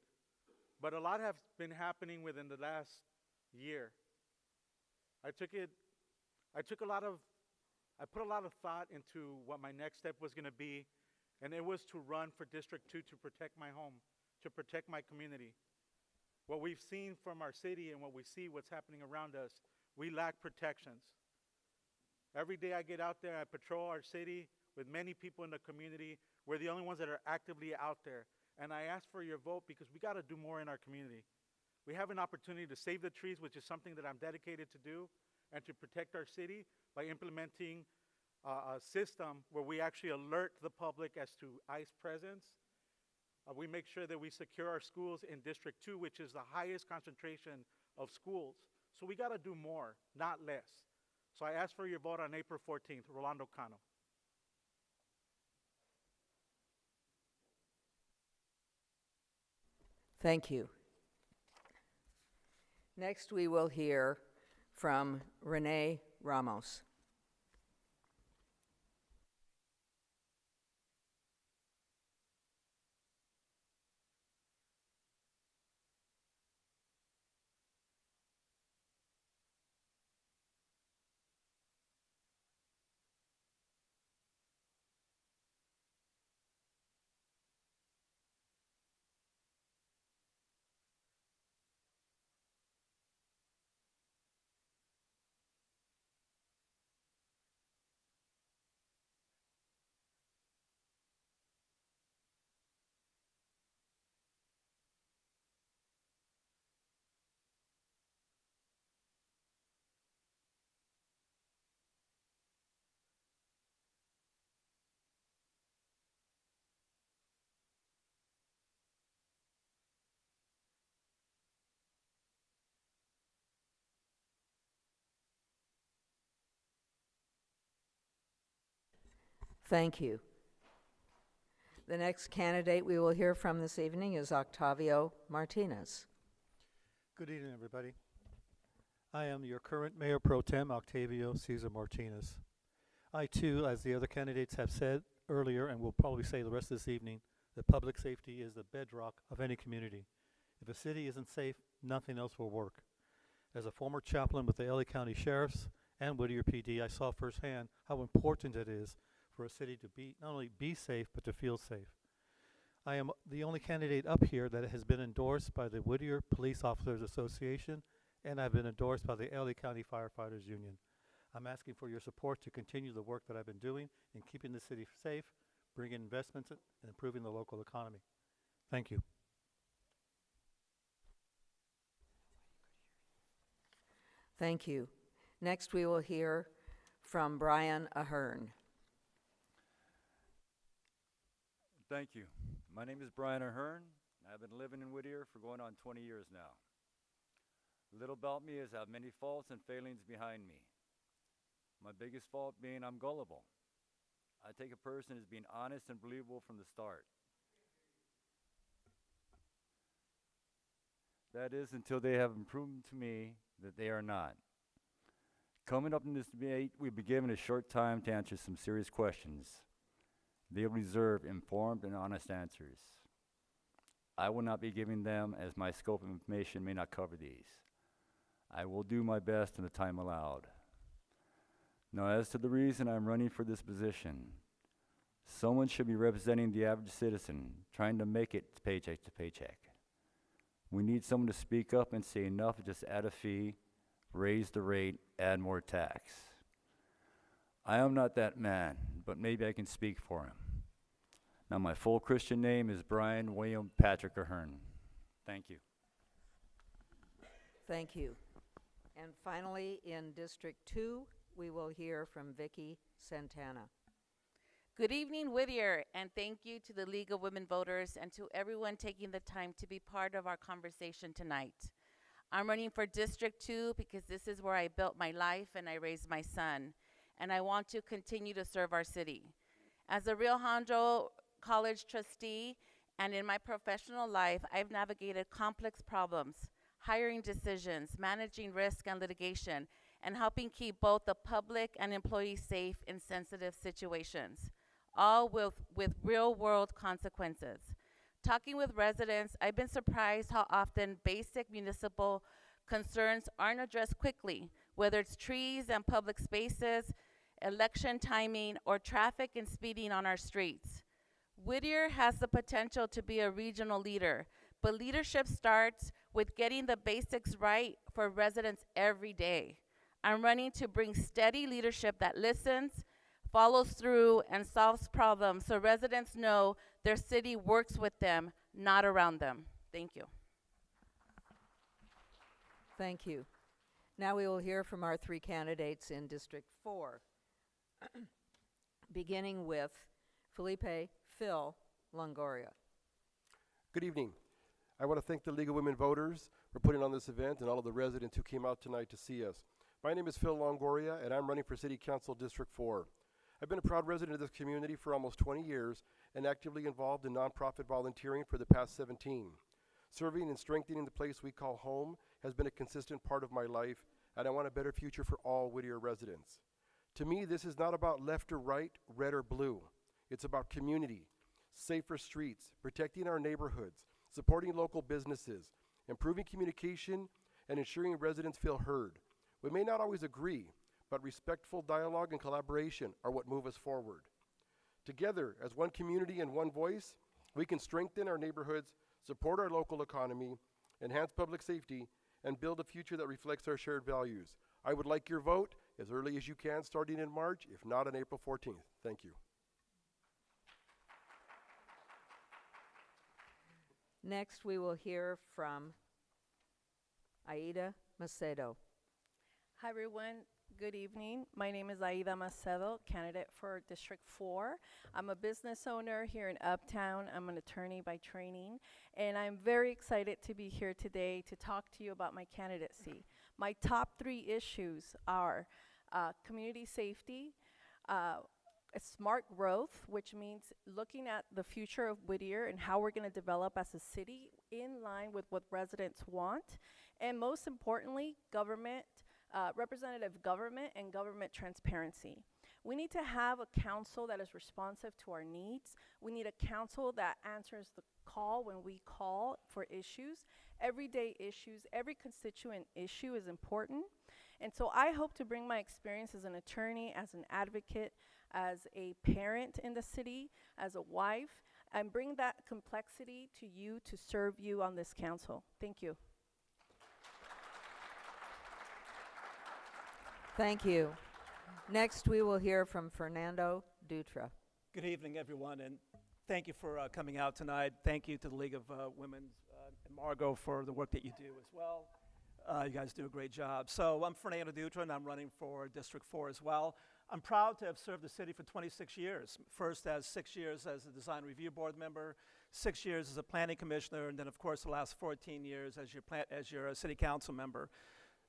but a lot has been happening within the last year. I put a lot of thought into what my next step was going to be, and it was to run for District 2 to protect my home, to protect my community. What we've seen from our city and what we see what's happening around us, we lack protections. Every day I get out there, I patrol our city with many people in the community. We're the only ones that are actively out there. And I ask for your vote because we got to do more in our community. We have an opportunity to save the trees, which is something that I'm dedicated to do, and to protect our city by implementing a system where we actually alert the public as to ICE presence. We make sure that we secure our schools in District 2, which is the highest concentration of schools. So we got to do more, not less. So I ask for your vote on April 14th, Rolando Cano. Thank you. Next, we will hear from Rene Ramos. Thank you. The next candidate we will hear from this evening is Octavio Martinez. Good evening, everybody. I am your current Mayor Pro Tem, Octavio Cesar Martinez. I too, as the other candidates have said earlier and will probably say the rest of this evening, that public safety is the bedrock of any community. If a city isn't safe, nothing else will work. As a former chaplain with the LA County Sheriffs and Whittier PD, I saw firsthand how important it is for a city to be not only be safe, but to feel safe. I am the only candidate up here that has been endorsed by the Whittier Police Officers Association, and I've been endorsed by the LA County Firefighters Union. I'm asking for your support to continue the work that I've been doing in keeping the city safe, bringing investments and improving the local economy. Thank you. Thank you. Next, we will hear from Brian Ahern. Thank you. My name is Brian Ahern. I've been living in Whittier for going on 20 years now. Little about me is I have many faults and failings behind me. My biggest fault being I'm gullible. I take a person as being honest and believable from the start. That is until they have proven to me that they are not. Coming up in this debate, we'll be given a short time to answer some serious questions. They will deserve informed and honest answers. I will not be giving them as my scope of information may not cover these. I will do my best in the time allowed. Now, as to the reason I'm running for this position, someone should be representing the average citizen, trying to make it paycheck to paycheck. We need someone to speak up and say enough, just add a fee, raise the rate, add more tax. I am not that man, but maybe I can speak for him. Now, my full Christian name is Brian William Patrick Ahern. Thank you. Thank you. And finally, in District 2, we will hear from Vicky Santana. Good evening, Whittier, and thank you to the League of Women Voters and to everyone taking the time to be part of our conversation tonight. I'm running for District 2 because this is where I built my life and I raised my son, and I want to continue to serve our city. As a Rio Hondo College trustee and in my professional life, I've navigated complex problems, hiring decisions, managing risk and litigation, and helping keep both the public and employees safe in sensitive situations, all with real-world consequences. Talking with residents, I've been surprised how often basic municipal concerns aren't addressed quickly, whether it's trees and public spaces, election timing, or traffic and speeding on our streets. Whittier has the potential to be a regional leader, but leadership starts with getting the basics right for residents every day. I'm running to bring steady leadership that listens, follows through, and solves problems so residents know their city works with them, not around them. Thank you. Thank you. Now we will hear from our three candidates in District 4, beginning with Felipe Phil Longoria. Good evening. I want to thank the League of Women Voters for putting on this event and all of the residents who came out tonight to see us. My name is Phil Longoria, and I'm running for City Council District 4. I've been a proud resident of this community for almost 20 years and actively involved in nonprofit volunteering for the past 17. Serving and strengthening the place we call home has been a consistent part of my life, and I want a better future for all Whittier residents. To me, this is not about left or right, red or blue. It's about community, safer streets, protecting our neighborhoods, supporting local businesses, improving communication, and ensuring residents feel heard. We may not always agree, but respectful dialogue and collaboration are what move us forward. Together, as one community and one voice, we can strengthen our neighborhoods, support our local economy, enhance public safety, and build a future that reflects our shared values. I would like your vote as early as you can, starting in March, if not on April 14th. Thank you. Next, we will hear from Aida Macedo. Hi, everyone. Good evening. My name is Aida Macedo, candidate for District 4. I'm a business owner here in Uptown. I'm an attorney by training, and I'm very excited to be here today to talk to you about my candidacy. My top 3 issues are community safety, a smart growth, which means looking at the future of Whittier and how we're going to develop as a city in line with what residents want, and most importantly, government, representative government and government transparency. We need to have a council that is responsive to our needs. We need a council that answers the call when we call for issues. Everyday issues, every constituent issue is important. And so I hope to bring my experience as an attorney, as an advocate, as a parent in the city, as a wife, and bring that complexity to you to serve you on this council. Thank you. Thank you. Next, we will hear from Fernando Dutra. Good evening, everyone, and thank you for coming out tonight. Thank you to the League of Women and Margot for the work that you do as well. You guys do a great job. So I'm Fernando Dutra, and I'm running for District 4 as well. I'm proud to have served the city for 26 years. First as 6 years as a Design Review Board member, 6 years as a Planning Commissioner, and then, of course, the last 14 years as your City Council member.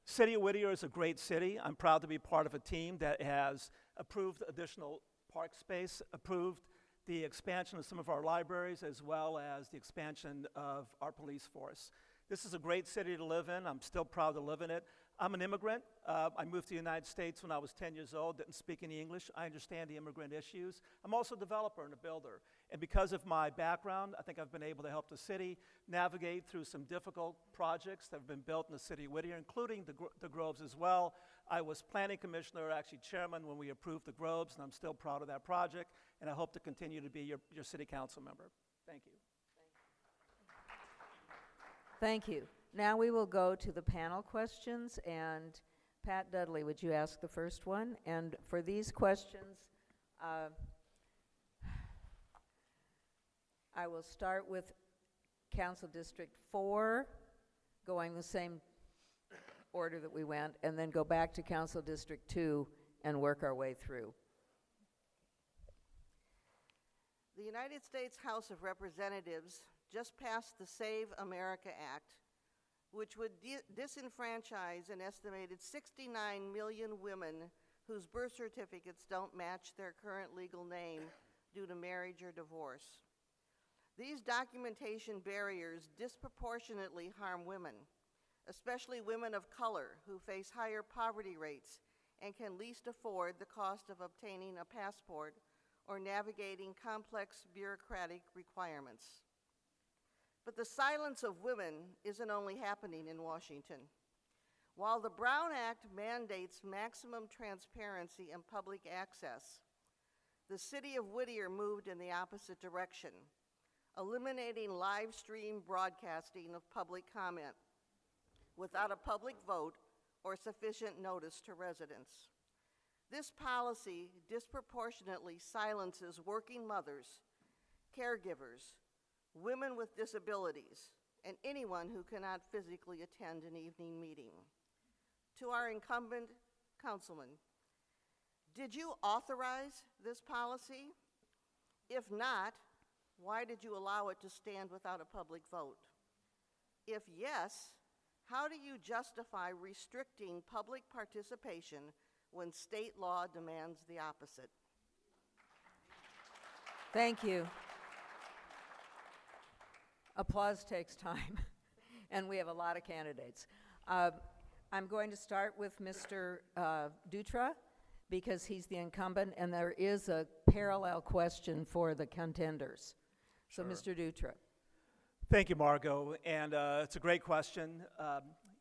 City of Whittier is a great city. I'm proud to be part of a team that has approved additional park space, approved the expansion of some of our libraries, as well as the expansion of our police force. This is a great city to live in. I'm still proud to live in it. I'm an immigrant. I moved to the United States when I was 10 years old, didn't speak any English. I understand the immigrant issues. I'm also a developer and a builder. And because of my background, I think I've been able to help the city navigate through some difficult projects that have been built in the city of Whittier, including the Groves as well. I was planning commissioner, actually chairman, when we approved the Groves, and I'm still proud of that project, and I hope to continue to be your city council member. Thank you. Thank you. Now we will go to the panel questions, and Pat Dudley, would you ask the first one? And for these questions, I will start with Council District 4, going the same order that we went, and then go back to Council District 2 and work our way through. The United States House of Representatives just passed the Save America Act, which would disenfranchise an estimated 69 million women whose birth certificates don't match their current legal name due to marriage or divorce. These documentation barriers disproportionately harm women, especially women of color who face higher poverty rates and can least afford the cost of obtaining a passport or navigating complex bureaucratic requirements. But the silence of women isn't only happening in Washington. While the Brown Act mandates maximum transparency and public access, the city of Whittier moved in the opposite direction, eliminating live stream broadcasting of public comment without a public vote or sufficient notice to residents. This policy disproportionately silences working mothers, caregivers, women with disabilities, and anyone who cannot physically attend an evening meeting. To our incumbent councilman, did you authorize this policy? If not, why did you allow it to stand without a public vote? If yes, how do you justify restricting public participation when state law demands the opposite? Thank you. Applause takes time, and we have a lot of candidates. I'm going to start with Mr. Dutra, because he's the incumbent, and there is a parallel question for the contenders. So, Mr. Dutra. Thank you, Margot, and it's a great question.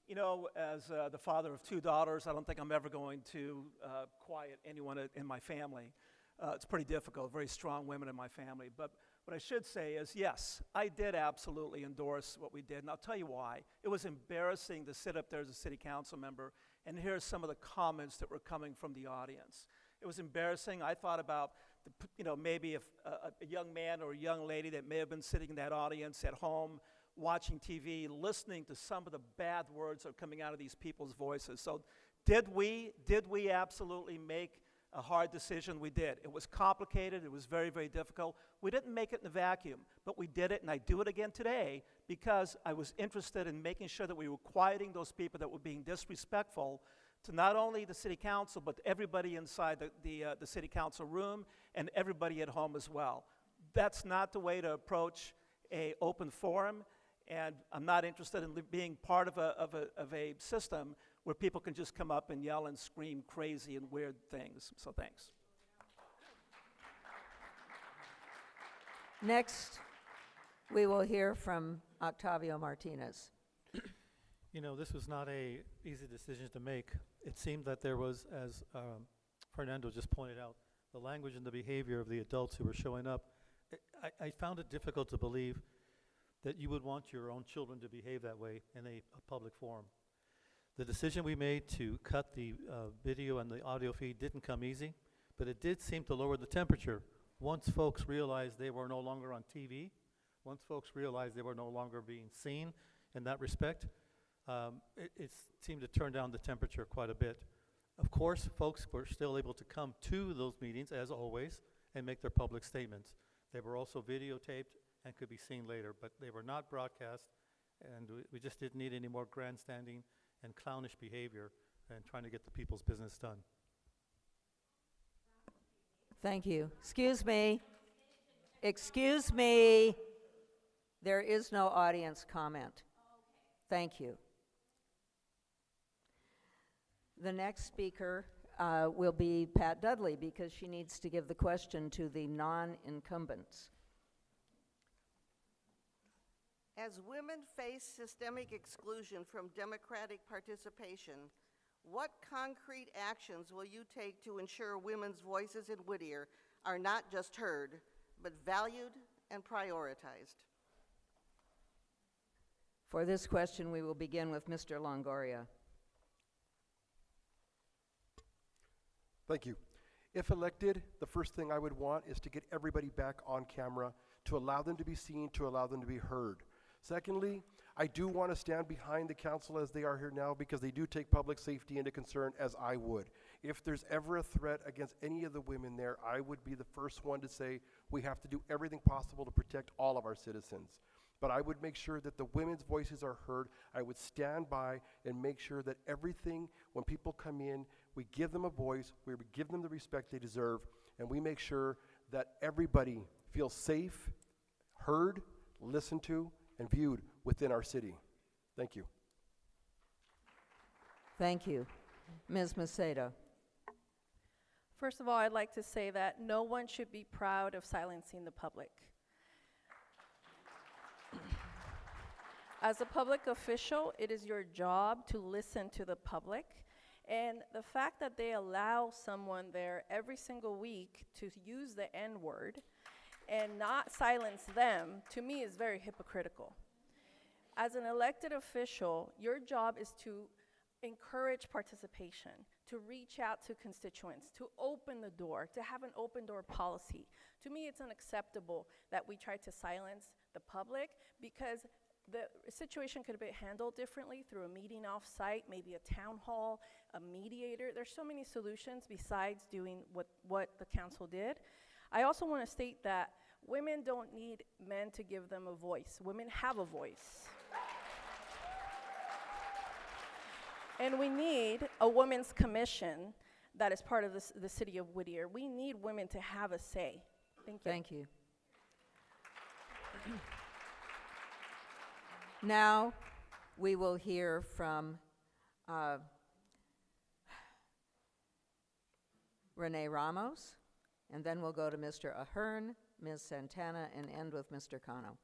You know, as the father of 2 daughters, I don't think I'm ever going to quiet anyone in my family. It's pretty difficult, very strong women in my family. But what I should say is, yes, I did absolutely endorse what we did, and I'll tell you why. It was embarrassing to sit up there as a city council member and hear some of the comments that were coming from the audience. It was embarrassing. I thought about, maybe if a young man or a young lady that may have been sitting in that audience at home watching TV, listening to some of the bad words that are coming out of these people's voices. So did we absolutely make a hard decision? We did. It was complicated. It was very, very difficult. We didn't make it in a vacuum, but we did it, and I do it again today because I was interested in making sure that we were quieting those people that were being disrespectful to not only the city council, but everybody inside the city council room and everybody at home as well. That's not the way to approach a open forum, and I'm not interested in being part of a system where people can just come up and yell and scream crazy and weird things. So thanks. Next, we will hear from Octavio Martinez. You know, this was not a easy decision to make. It seemed that there was, as Fernando just pointed out, the language and the behavior of the adults who were showing up. I found it difficult to believe that you would want your own children to behave that way in a public forum. The decision we made to cut the video and the audio feed didn't come easy, but it did seem to lower the temperature. Once folks realized they were no longer on TV, once folks realized they were no longer being seen in that respect, it seemed to turn down the temperature quite a bit. Of course, folks were still able to come to those meetings, as always, and make their public statements. They were also videotaped and could be seen later, but they were not broadcast, and we just didn't need any more grandstanding and clownish behavior and trying to get the people's business done. Thank you. Excuse me. Excuse me. There is no audience comment. Thank you. The next speaker will be Pat Dudley, because she needs to give the question to the non-incumbents. As women face systemic exclusion from democratic participation, what concrete actions will you take to ensure women's voices in Whittier are not just heard, but valued and prioritized? For this question, we will begin with Mr. Longoria. Thank you. If elected, the first thing I would want is to get everybody back on camera, to allow them to be seen, to allow them to be heard. Secondly, I do want to stand behind the council as they are here now, because they do take public safety into concern, as I would. If there's ever a threat against any of the women there, I would be the first one to say we have to do everything possible to protect all of our citizens. But I would make sure that the women's voices are heard. I would stand by and make sure that everything, when people come in, we give them a voice, we give them the respect they deserve, and we make sure that everybody feels safe, heard, listened to, and viewed within our city. Thank you. Thank you. Ms. Macedo. First of all, I'd like to say that no one should be proud of silencing the public. As a public official, it is your job to listen to the public, and the fact that they allow someone there every single week to use the N-word and not silence them, to me, is very hypocritical. As an elected official, your job is to encourage participation, to reach out to constituents, to open the door, to have an open door policy. To me, it's unacceptable that we try to silence the public, because the situation could have been handled differently through a meeting off-site, maybe a town hall, a mediator. There's so many solutions besides doing what the council did. I also want to state that women don't need men to give them a voice. Women have a voice. And we need a women's commission that is part of the city of Whittier. We need women to have a say. Thank you. Thank you. Now we will hear from Rene Ramos, and then we'll go to Mr. Ahern, Ms. Santana, and end with Mr. Cano.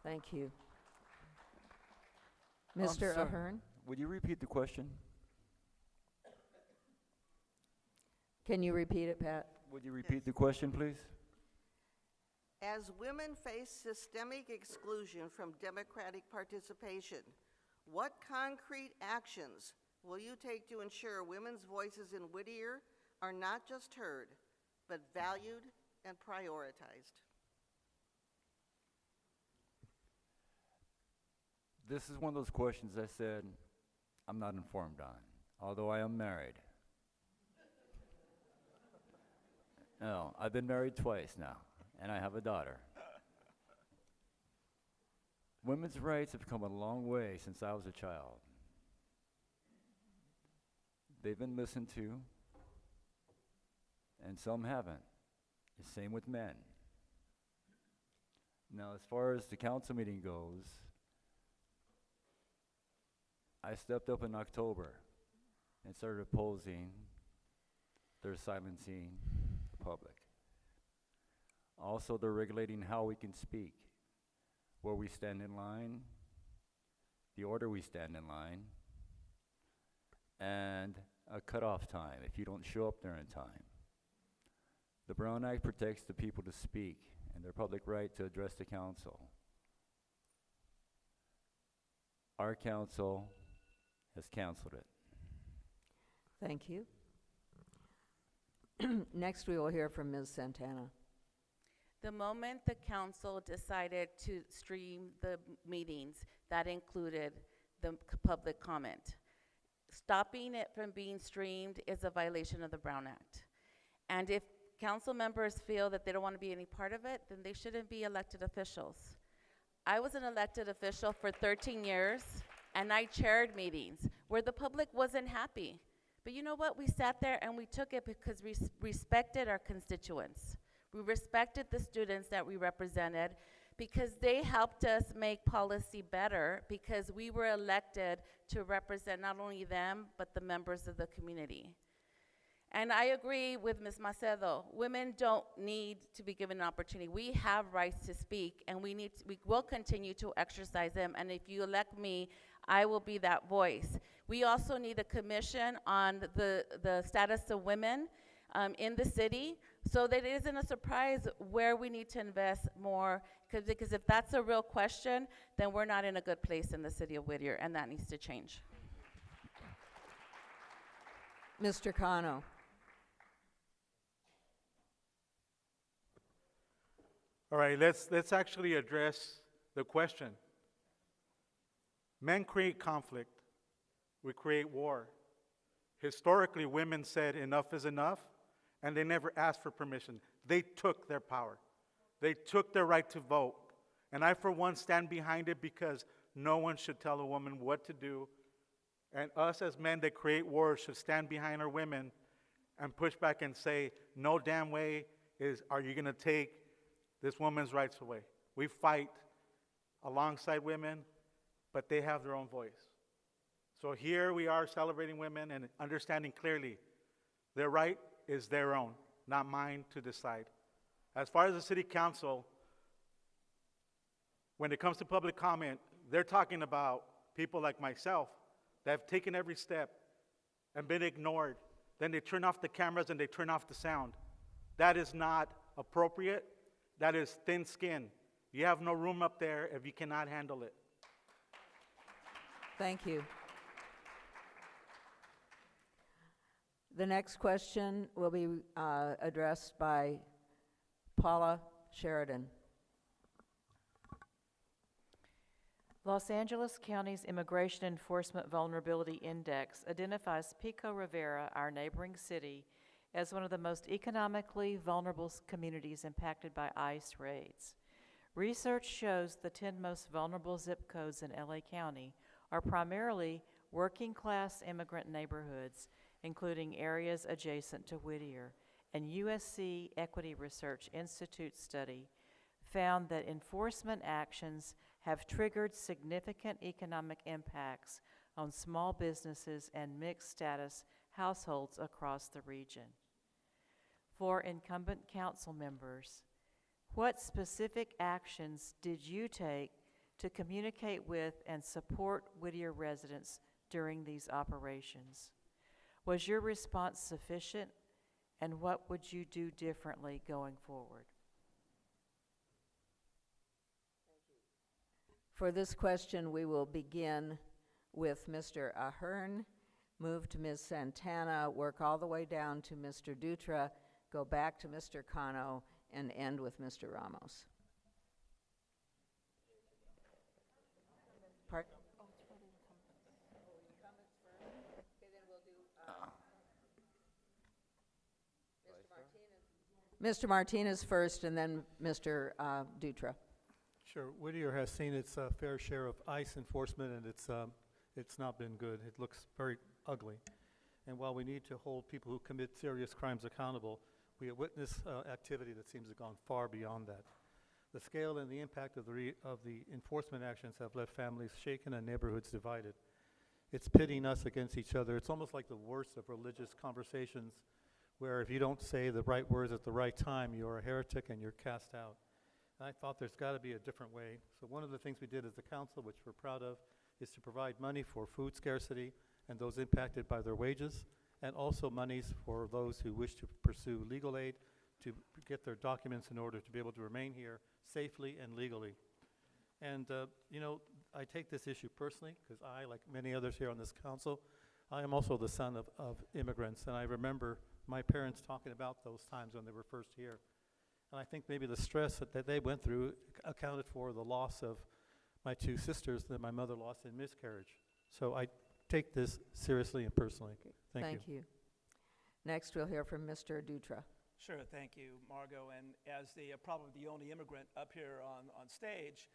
Thank you. Mr. Ahern? Would you repeat the question? Can you repeat it, Pat? Would you repeat the question, please? As women face systemic exclusion from democratic participation, what concrete actions will you take to ensure women's voices in Whittier are not just heard, but valued and prioritized? This is one of those questions I said I'm not informed on, although I am married. No, I've been married twice now, and I have a daughter. Women's rights have come a long way since I was a child. They've been listened to, and some haven't. The same with men. Now, as far as the council meeting goes, I stepped up in October and started opposing their silencing the public. Also, they're regulating how we can speak, where we stand in line, the order we stand in line, and a cutoff time if you don't show up there in time. The Brown Act protects the people to speak and their public right to address the council. Our council has canceled it. Thank you. Next, we will hear from Ms. Santana. The moment the council decided to stream the meetings, that included the public comment. Stopping it from being streamed is a violation of the Brown Act. And if council members feel that they don't want to be any part of it, then they shouldn't be elected officials. I was an elected official for 13 years, and I chaired meetings where the public wasn't happy. But you know what? We sat there and we took it because we respected our constituents. We respected the students that we represented because they helped us make policy better because we were elected to represent not only them, but the members of the community. And I agree with Ms. Macedo. Women don't need to be given an opportunity. We have rights to speak, and we will continue to exercise them. And if you elect me, I will be that voice. We also need a commission on the status of women in the city, so that it isn't a surprise where we need to invest more, because if that's a real question, then we're not in a good place in the city of Whittier, and that needs to change. Mr. Cano. All right, let's actually address the question. Men create conflict. We create war. Historically, women said enough is enough, and they never asked for permission. They took their power. They took their right to vote. And I, for one, stand behind it because no one should tell a woman what to do. And us as men that create wars should stand behind our women and push back and say, no damn way are you going to take this woman's rights away. We fight alongside women, but they have their own voice. So here we are celebrating women and understanding clearly their right is their own, not mine to decide. As far as the city council, when it comes to public comment, they're talking about people like myself that have taken every step and been ignored. Then they turn off the cameras and they turn off the sound. That is not appropriate. That is thin skin. You have no room up there if you cannot handle it. Thank you. The next question will be addressed by Paula Sheridan. Los Angeles County's Immigration Enforcement Vulnerability Index identifies Pico Rivera, our neighboring city, as one of the most economically vulnerable communities impacted by ICE raids. Research shows the 10 most vulnerable zip codes in LA County are primarily working-class immigrant neighborhoods, including areas adjacent to Whittier. And USC Equity Research Institute study found that enforcement actions have triggered significant economic impacts on small businesses and mixed-status households across the region. For incumbent council members, what specific actions did you take to communicate with and support Whittier residents during these operations? Was your response sufficient, And what would you do differently going forward? For this question, we will begin with Mr. Ahern, move to Ms. Santana, work all the way down to Mr. Dutra, go back to Mr. Cano, and end with Mr. Ramos. Pardon? Mr. Martinez first, and then Mr. Dutra. Sure. Whittier has seen its fair share of ICE enforcement, and it's not been good. It looks very ugly. And while we need to hold people who commit serious crimes accountable, we have witnessed activity that seems to have gone far beyond that. The scale and the impact of the enforcement actions have left families shaken and neighborhoods divided. It's pitting us against each other. It's almost like the worst of religious conversations, where if you don't say the right words at the right time, you're a heretic and you're cast out. And I thought there's got to be a different way. So one of the things we did as a council, which we're proud of, is to provide money for food scarcity and those impacted by their wages, and also monies for those who wish to pursue legal aid to get their documents in order to be able to remain here safely and legally. And you know, I take this issue personally because I, like many others here on this council, I am also the son of immigrants, and I remember my parents talking about those times when they were first here. And I think maybe the stress that they went through accounted for the loss of my two sisters that my mother lost in miscarriage. So I take this seriously and personally. Okay. Thank you. Next, we'll hear from Mr. Dutra. Sure, thank you, Margot. And as probably the only immigrant up here on stage,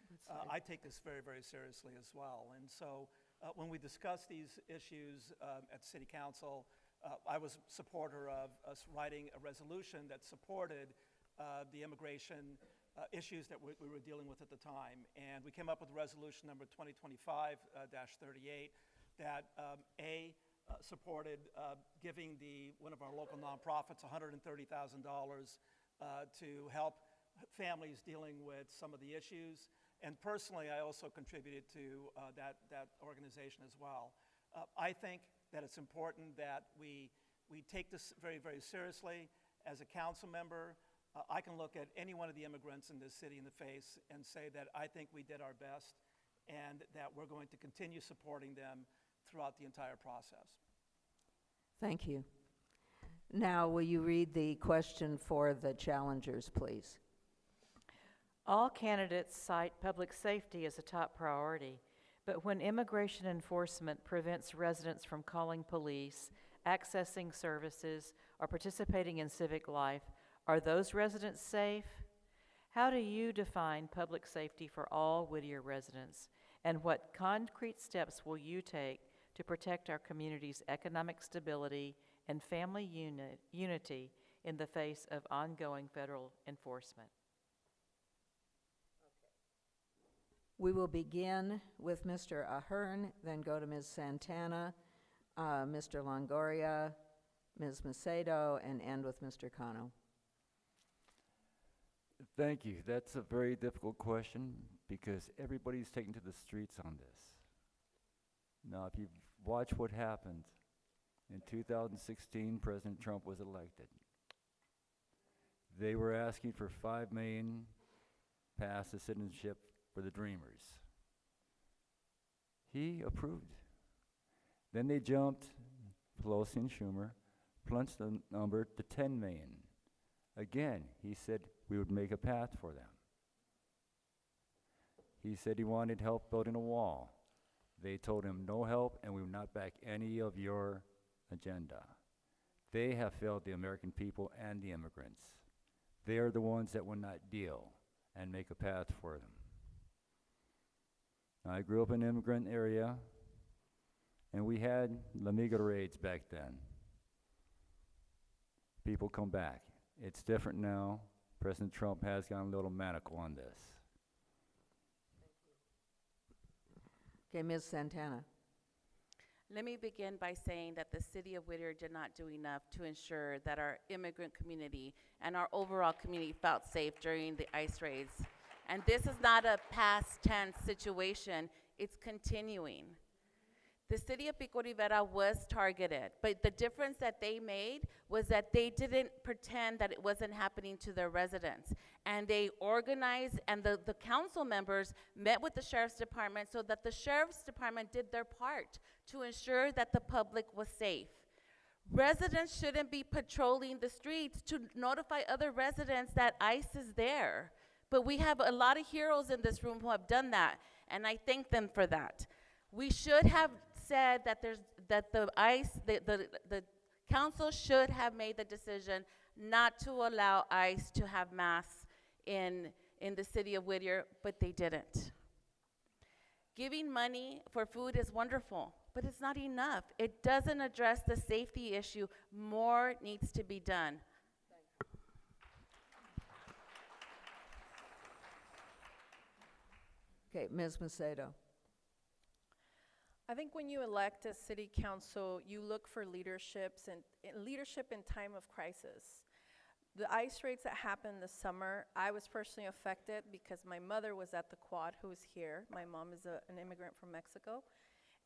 I take this very, very seriously as well. And so when we discuss these issues at City Council, I was a supporter of us writing a resolution that supported the immigration issues that we were dealing with at the time. And we came up with resolution number 2025-38 that supported giving one of our local nonprofits $130,000 to help families dealing with some of the issues. And personally, I also contributed to that organization as well. I think that it's important that we take this very, very seriously. As a council member, I can look at any one of the immigrants in this city in the face and say that I think we did our best and that we're going to continue supporting them throughout the entire process. Thank you. Now, will you read the question for the challengers, please? All candidates cite public safety as a top priority, but when immigration enforcement prevents residents from calling police, accessing services, or participating in civic life, are those residents safe? How do you define public safety for all Whittier residents? And what concrete steps will you take to protect our community's economic stability and family unity in the face of ongoing federal enforcement? We will begin with Mr. Ahern, then go to Ms. Santana, Mr. Longoria, Ms. Macedo, and end with Mr. Cano. Thank you. That's a very difficult question because everybody's taken to the streets on this. Now, if you watch what happened in 2016, President Trump was elected. They were asking for 5 million pass to citizenship for the Dreamers. He approved. Then they jumped, Pelosi and Schumer, plunged the number to 10 million. Again, he said we would make a path for them. He said he wanted help building a wall. They told him no help and we would not back any of your agenda. They have failed the American people and the immigrants. They are the ones that will not deal and make a path for them. I grew up in an immigrant area, and we had La Migra raids back then. People come back. It's different now. President Trump has gone a little maniacal on this. Okay, Ms. Santana. Let me begin by saying that the city of Whittier did not do enough to ensure that our immigrant community and our overall community felt safe during the ICE raids. And this is not a past tense situation, it's continuing. The city of Pico Rivera was targeted, but the difference that they made was that they didn't pretend that it wasn't happening to their residents. And they organized, and the council members met with the sheriff's department so that the sheriff's department did their part to ensure that the public was safe. Residents shouldn't be patrolling the streets to notify other residents that ICE is there. But we have a lot of heroes in this room who have done that, and I thank them for that. We should have said that the council should have made the decision not to allow ICE to have masks in the city of Whittier, but they didn't. Giving money for food is wonderful, but it's not enough. It doesn't address the safety issue. More needs to be done. Okay, Ms. Macedo. I think when you elect a city council, you look for leadership in time of crisis. The ice raids that happened this summer, I was personally affected because my mother was at the quad, who is here. My mom is an immigrant from Mexico.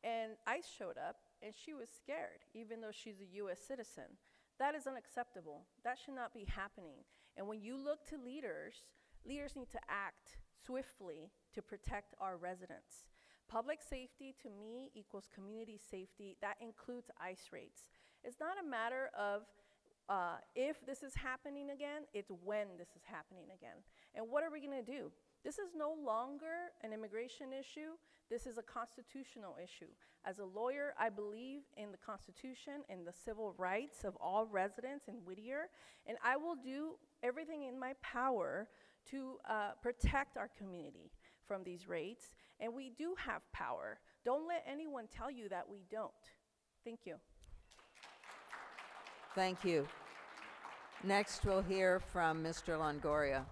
And ICE showed up, and she was scared, even though she's a U.S. citizen. That is unacceptable. That should not be happening. And when you look to leaders, leaders need to act swiftly to protect our residents. Public safety, to me, equals community safety. That includes ICE raids. It's not a matter of if this is happening again, it's when this is happening again. And what are we gonna do? This is no longer an immigration issue. This is a constitutional issue. As a lawyer, I believe in the Constitution and the civil rights of all residents in Whittier, and I will do everything in my power to protect our community from these raids. And we do have power. Don't let anyone tell you that we don't. Thank you. Thank you. Next, we'll hear from Mr. Longoria.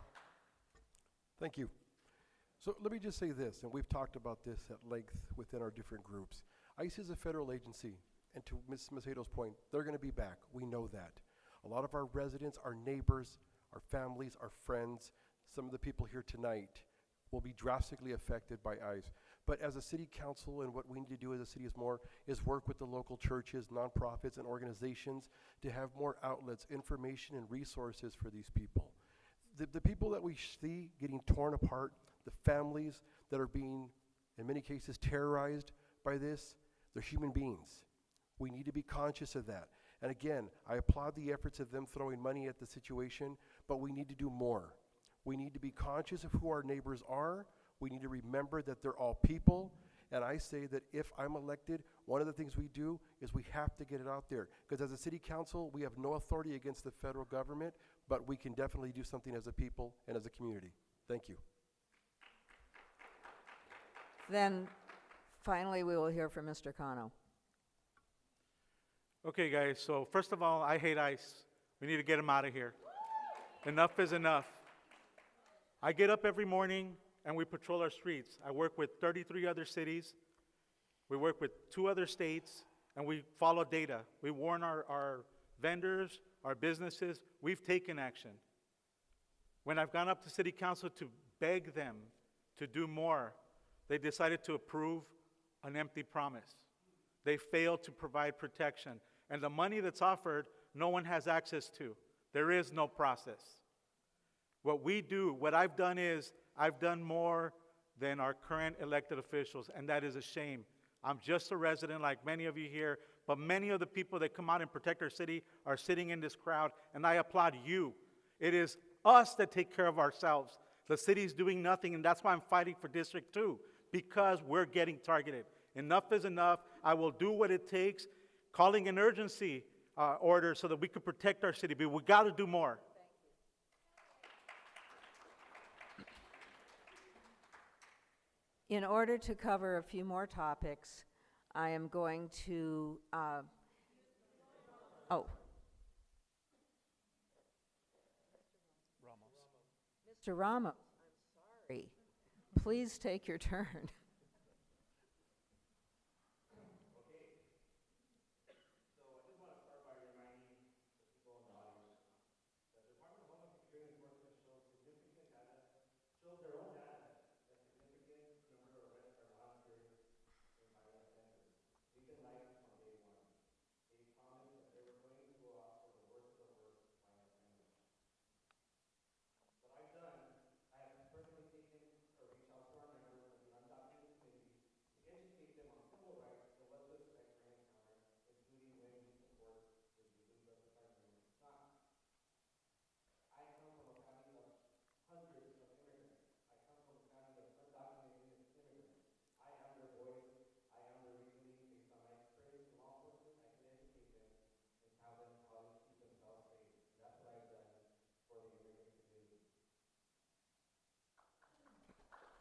Thank you. So let me just say this, and we've talked about this at length within our different groups. ICE is a federal agency, and to Ms. Macedo's point, they're going to be back. We know that. A lot of our residents, our neighbors, our families, our friends, some of the people here tonight will be drastically affected by ICE. But as a city council, and what we need to do as a city is work with the local churches, nonprofits, and organizations to have more outlets, information, and resources for these people. The people that we see getting torn apart, the families that are being, in many cases, terrorized by this, they're human beings. We need to be conscious of that. And again, I applaud the efforts of them throwing money at the situation, but we need to do more. We need to be conscious of who our neighbors are. We need to remember that they're all people. And I say that if I'm elected, one of the things we do is we have to get it out there. Because as a city council, we have no authority against the federal government, but we can definitely do something as a people and as a community. Thank you. Then, finally, we will hear from Mr. Cano. Okay, guys, so first of all, I hate ICE. We need to get them out of here. Enough is enough. I get up every morning and we patrol our streets. I work with 33 other cities. We work with 2 other states, and we follow data. We warn our vendors, our businesses. We've taken action. When I've gone up to city council to beg them to do more, they decided to approve an empty promise. They failed to provide protection. And the money that's offered, no one has access to. There is no process. What we do, what I've done is, I've done more than our current elected officials, and that is a shame. I'm just a resident like many of you here, but many of the people that come out and protect our city are sitting in this crowd, and I applaud you. It is us that take care of ourselves. The city's doing nothing, and that's why I'm fighting for District 2, because we're getting targeted. Enough is enough. I will do what it takes, calling an urgency order so that we can protect our city, but we got to do more. In order to cover a few more topics, I am going to, Mr. Ramos, I'm sorry. Please take your turn.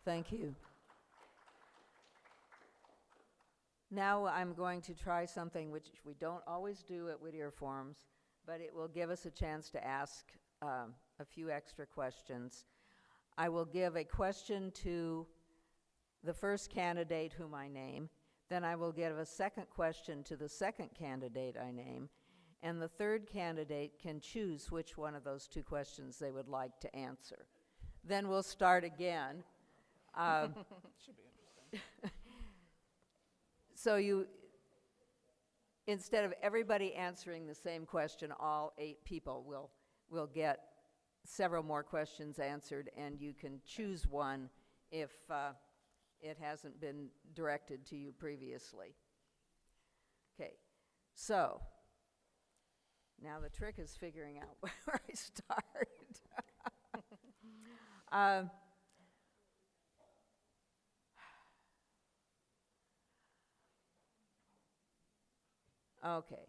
Thank you. Now I'm going to try something which we don't always do at Whittier Forums, but it will give us a chance to ask a few extra questions. I will give a question to the first candidate whom I name, then I will give a second question to the second candidate I name, and the third candidate can choose which one of those two questions they would like to answer. Then we'll start again. Should be interesting. So instead of everybody answering the same question, all 8 people will get several more questions answered, and you can choose one if it hasn't been directed to you previously. Okay, so now the trick is figuring out where I start. Okay.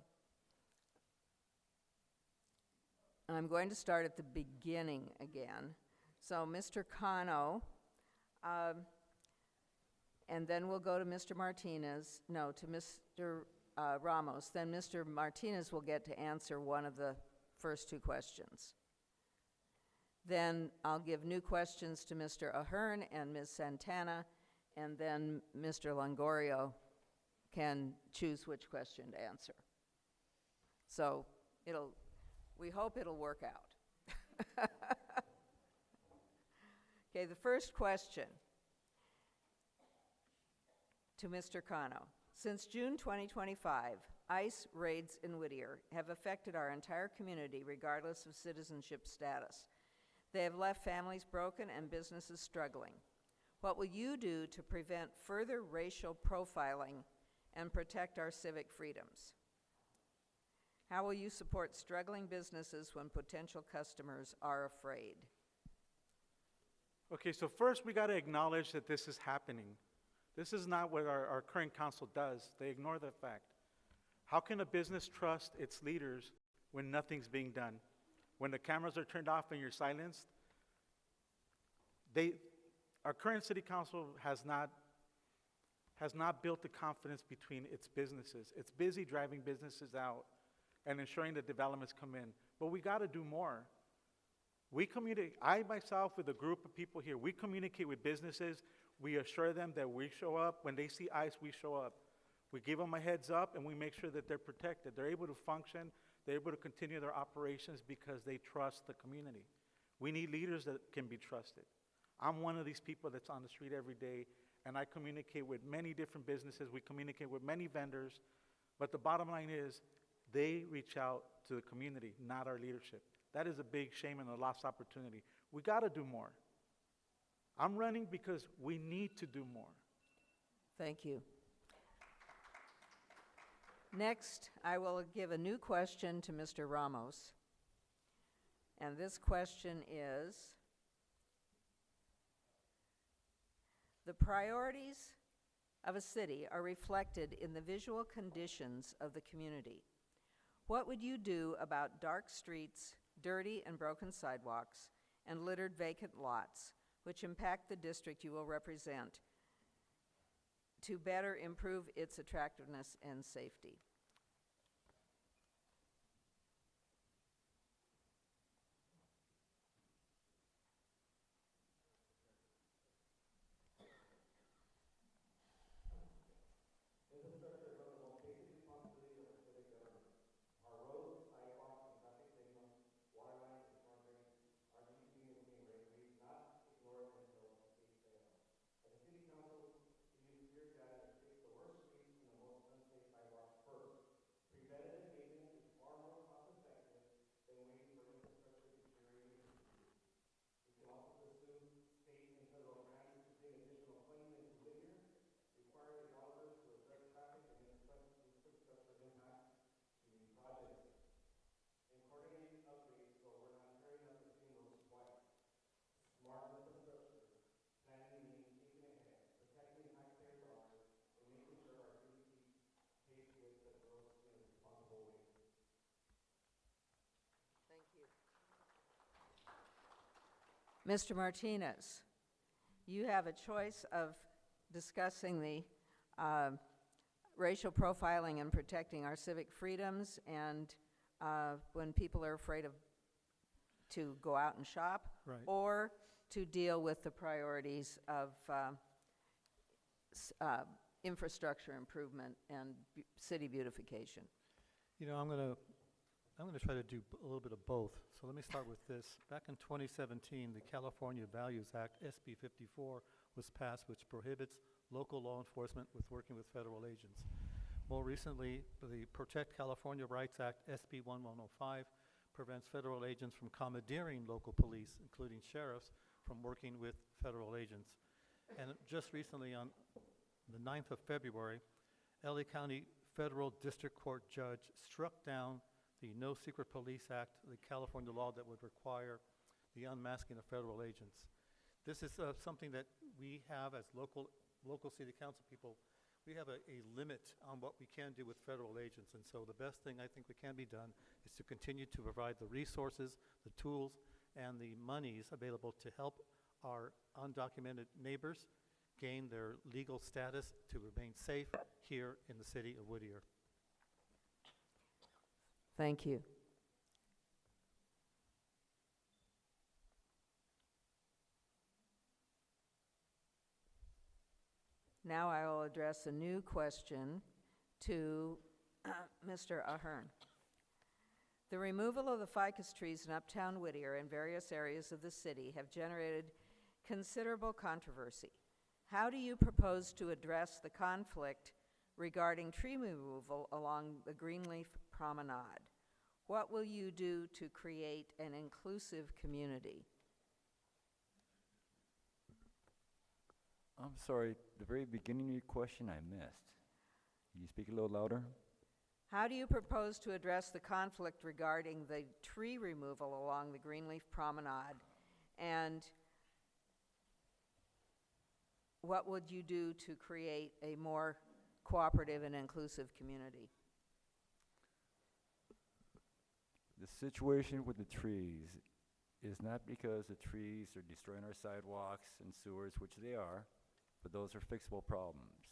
I'm going to start at the beginning again. So Mr. Cano, and then we'll go to Mr. Martinez, no, to Mr. Ramos. Then Mr. Martinez will get to answer one of the first 2 questions. Then I'll give new questions to Mr. Ahern and Ms. Santana, and then Mr. Longoria can choose which question to answer. So we hope it'll work out. Okay, the first question to Mr. Cano. Since June 2025, ICE raids in Whittier have affected our entire community regardless of citizenship status. They have left families broken and businesses struggling. What will you do to prevent further racial profiling and protect our civic freedoms? How will you support struggling businesses when potential customers are afraid? Okay, so first we got to acknowledge that this is happening. This is not what our current council does. They ignore the fact. How can a business trust its leaders when nothing's being done? When the cameras are turned off and you're silenced? Our current city council has not built the confidence between its businesses. It's busy driving businesses out and ensuring that developments come in. But we got to do more. We communicate, I myself with a group of people here, we communicate with businesses. We assure them that we show up. When they see ICE, we show up. We give them a heads up, and we make sure that they're protected. They're able to function. They're able to continue their operations because they trust the community. We need leaders that can be trusted. I'm one of these people that's on the street every day, and I communicate with many different businesses. We communicate with many vendors. But the bottom line is they reach out to the community, not our leadership. That is a big shame and a lost opportunity. We got to do more. I'm running because we need to do more. Thank you. Next, I will give a new question to Mr. Ramos. And this question is, the priorities of a city are reflected in the visual conditions of the community. What would you do about dark streets, dirty and broken sidewalks, and littered vacant lots, which impact the district you will represent, to better improve its attractiveness and safety? Mr. Martinez, You have a choice of discussing the racial profiling and protecting our civic freedoms, and when people are afraid to go out and shop, Right. or to deal with the priorities of infrastructure improvement and city beautification. You know, I'm gonna try to do a little bit of both. So let me start with this. Back in 2017, the California Values Act, SB 54, was passed, which prohibits local law enforcement with working with federal agents. More recently, the Protect California Rights Act, SB 1105, prevents federal agents from commandeering local police, including sheriffs, from working with federal agents. And just recently, on the 9th of February, LA County Federal District Court judge struck down the No Secret Police Act, the California law that would require the unmasking of federal agents. This is something that we have as local city council people. We have a limit on what we can do with federal agents, and so the best thing I think that can be done is to continue to provide the resources, the tools, and the monies available to help our undocumented neighbors gain their legal status to remain safe here in the city of Whittier. Thank you. Now I will address a new question to Mr. Ahern. The removal of the ficus trees in uptown Whittier and various areas of the city have generated considerable controversy. How do you propose to address the conflict regarding tree removal along the Greenleaf Promenade? What will you do to create an inclusive community? I'm sorry, the very beginning of your question I missed. Can you speak a little louder? How do you propose to address the conflict regarding the tree removal along the Greenleaf Promenade? And what would you do to create a more cooperative and inclusive community? The situation with the trees is not because the trees are destroying our sidewalks and sewers, which they are, but those are fixable problems.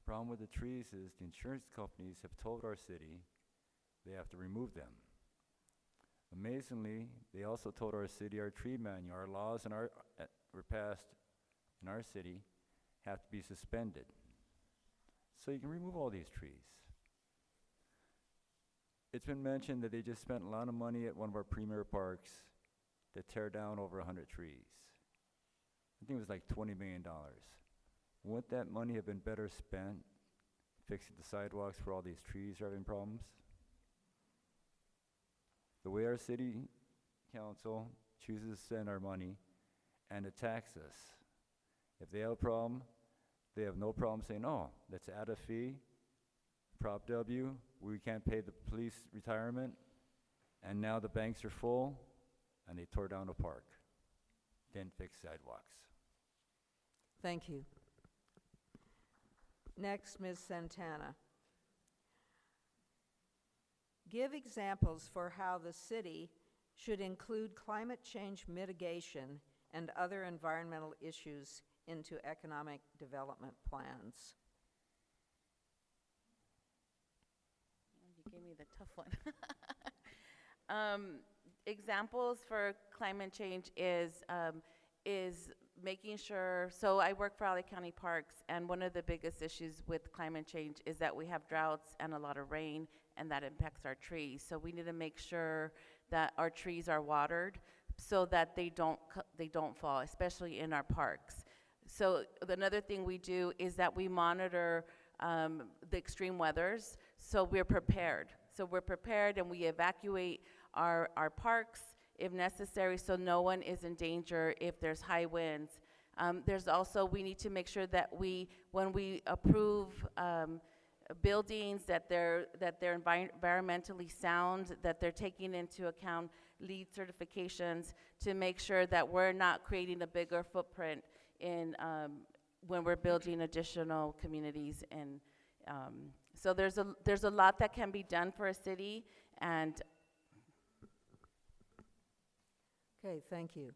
Problem with the trees is the insurance companies have told our city they have to remove them. Amazingly, they also told our city our tree manual, our laws and were passed in our city have to be suspended. So you can remove all these trees. It's been mentioned that they just spent a lot of money at one of our premier parks to tear down over 100 trees. I think it was like $20 million. Wouldn't that money have been better spent fixing the sidewalks for all these trees are having problems? The way our city council chooses to spend our money and to tax us, if they have a problem, they have no problem saying, oh, let's add a fee, Prop W, we can't pay the police retirement, and now the banks are full, and they tore down a park. Didn't fix sidewalks. Thank you. Next, Ms. Santana. Give examples for how the city should include climate change mitigation and other environmental issues into economic development plans. You gave me the tough one. Examples for climate change is making sure, so I work for LA County Parks, and one of the biggest issues with climate change is that we have droughts and a lot of rain, and that impacts our trees. So we need to make sure that our trees are watered so that they don't fall, especially in our parks. So another thing we do is that we monitor the extreme weathers, so we're prepared. So we're prepared and we evacuate our parks if necessary, so no one is in danger if there's high winds. There's also, we need to make sure that when we approve buildings, that they're environmentally sound, that they're taking into account LEED certifications to make sure that we're not creating a bigger footprint in when we're building additional communities. And so there's a lot that can be done for a city. And okay, thank you.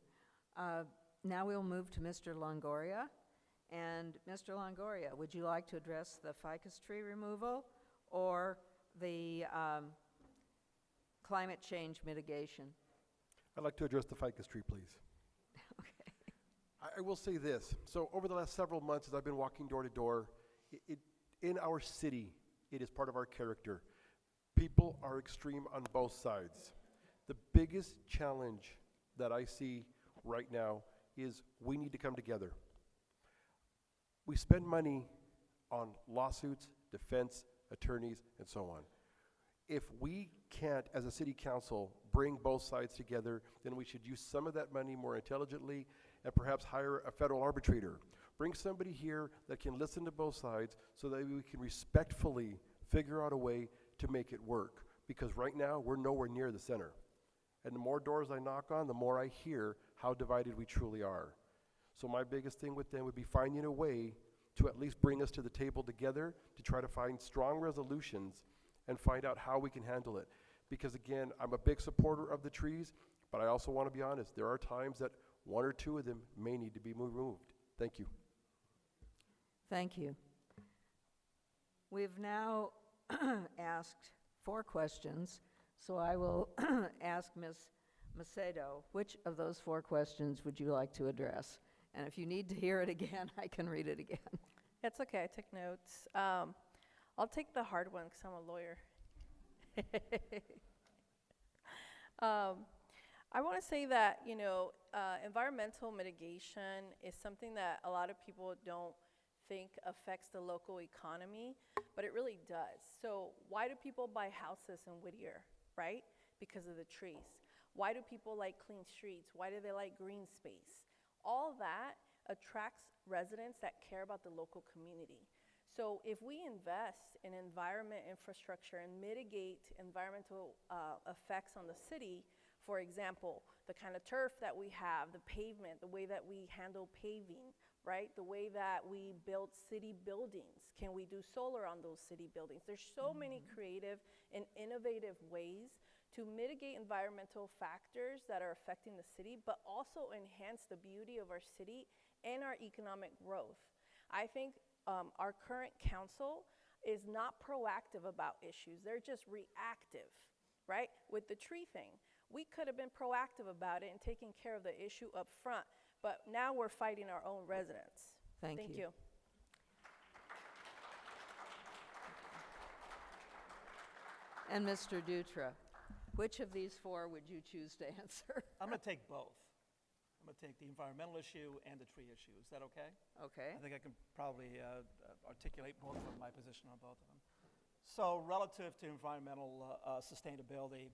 Now we'll move to Mr. Longoria. And Mr. Longoria, would you like to address the ficus tree removal or the climate change mitigation? I'd like to address the ficus tree, please. Okay. I will say this. So over the last several months, as I've been walking door to door, in our city, it is part of our character. People are extreme on both sides. The biggest challenge that I see right now is we need to come together. We spend money on lawsuits, defense, attorneys, and so on. If we can't, as a city council, bring both sides together, then we should use some of that money more intelligently and perhaps hire a federal arbitrator. Bring somebody here that can listen to both sides so that we can respectfully figure out a way to make it work. Because right now, we're nowhere near the center. And the more doors I knock on, the more I hear how divided we truly are. So my biggest thing with them would be finding a way to at least bring us to the table together to try to find strong resolutions and find out how we can handle it. Because again, I'm a big supporter of the trees, but I also want to be honest, there are times that one or two of them may need to be removed. Thank you. Thank you. We've now asked 4 questions, so I will ask Ms. Macedo, which of those 4 questions would you like to address? And if you need to hear it again, I can read it again. It's okay, I took notes. I'll take the hard one because I'm a lawyer. I want to say that, environmental mitigation is something that a lot of people don't think affects the local economy, but it really does. So why do people buy houses in Whittier, right? Because of the trees. Why do people like clean streets? Why do they like green space? All that attracts residents that care about the local community. So if we invest in environment infrastructure and mitigate environmental effects on the city, for example, the kind of turf that we have, the pavement, the way that we handle paving, right? The way that we build city buildings. Can we do solar on those city buildings? There's so many creative and innovative ways to mitigate environmental factors that are affecting the city, but also enhance the beauty of our city and our economic growth. I think our current council is not proactive about issues. They're just reactive, right? With the tree thing, we could have been proactive about it and taking care of the issue up front, but now we're fighting our own residents. Thank you. And Mr. Dutra, which of these 4 would you choose to answer? I'm going to take both. I'm going to take the environmental issue and the tree issue. Is that okay? Okay. I think I can probably articulate both of my position on both of them. So relative to environmental sustainability,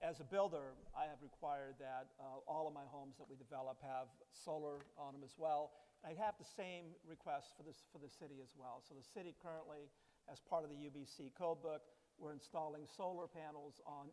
as a builder, I have required that all of my homes that we develop have solar on them as well. I have the same request for the city as well. So the city currently, as part of the UBC code book, we're installing solar panels on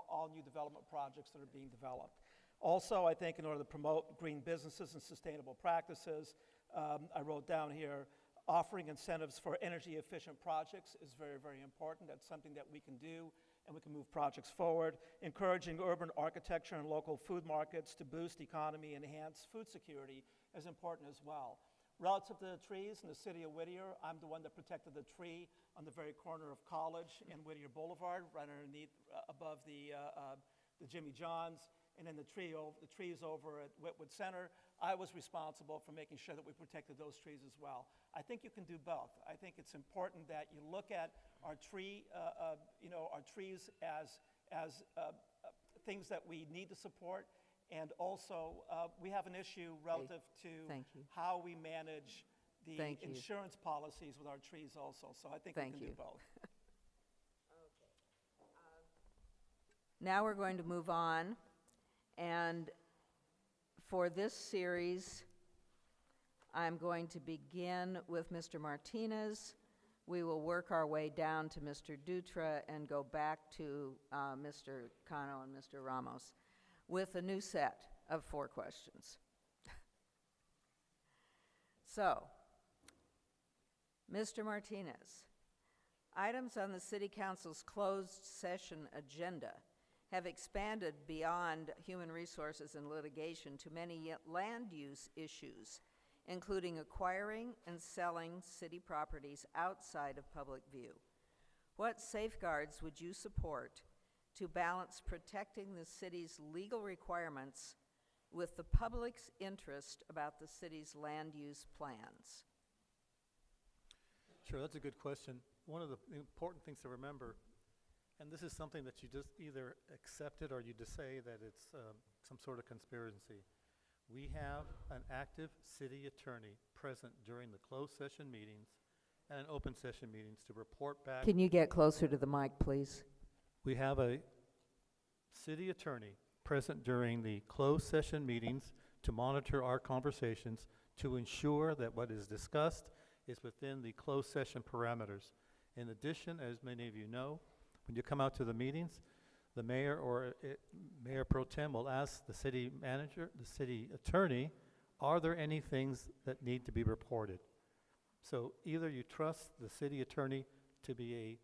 all new development projects that are being developed. Also, I think in order to promote green businesses and sustainable practices, I wrote down here, offering incentives for energy efficient projects is very, very important. That's something that we can do, and we can move projects forward. Encouraging urban architecture and local food markets to boost economy and enhance food security is important as well. Relative to the trees in the city of Whittier, I'm the one that protected the tree on the very corner of College and Whittier Boulevard, right underneath, above the Jimmy John's, and then the trees over at Whitwood Center. I was responsible for making sure that we protected those trees as well. I think you can do both. I think it's important that you look at our trees as things that we need to support. And also, we have an issue relative to how we manage the insurance policies with our trees also. So I think we can do both. Now we're going to move on. And for this series, I'm going to begin with Mr. Martinez. We will work our way down to Mr. Dutra and go back to Mr. Cano and Mr. Ramos with a new set of 4 questions. So, Mr. Martinez, items on the City Council's closed session agenda have expanded beyond human resources and litigation to many land use issues, including acquiring and selling city properties outside of public view. What safeguards would you support to balance protecting the city's legal requirements with the public's interest about the city's land use plans? Sure, that's a good question. One of the important things to remember, and this is something that you just either accept it or you just say that it's some sort of conspiracy. We have an active city attorney present during the closed session meetings and open session meetings to report back. Can you get closer to the mic, please? We have a city attorney present during the closed session meetings to monitor our conversations to ensure that what is discussed is within the closed session parameters. In addition, as many of you know, when you come out to the meetings, the mayor or mayor pro tem will ask the city manager, the city attorney, are there any things that need to be reported? So either you trust the city attorney to be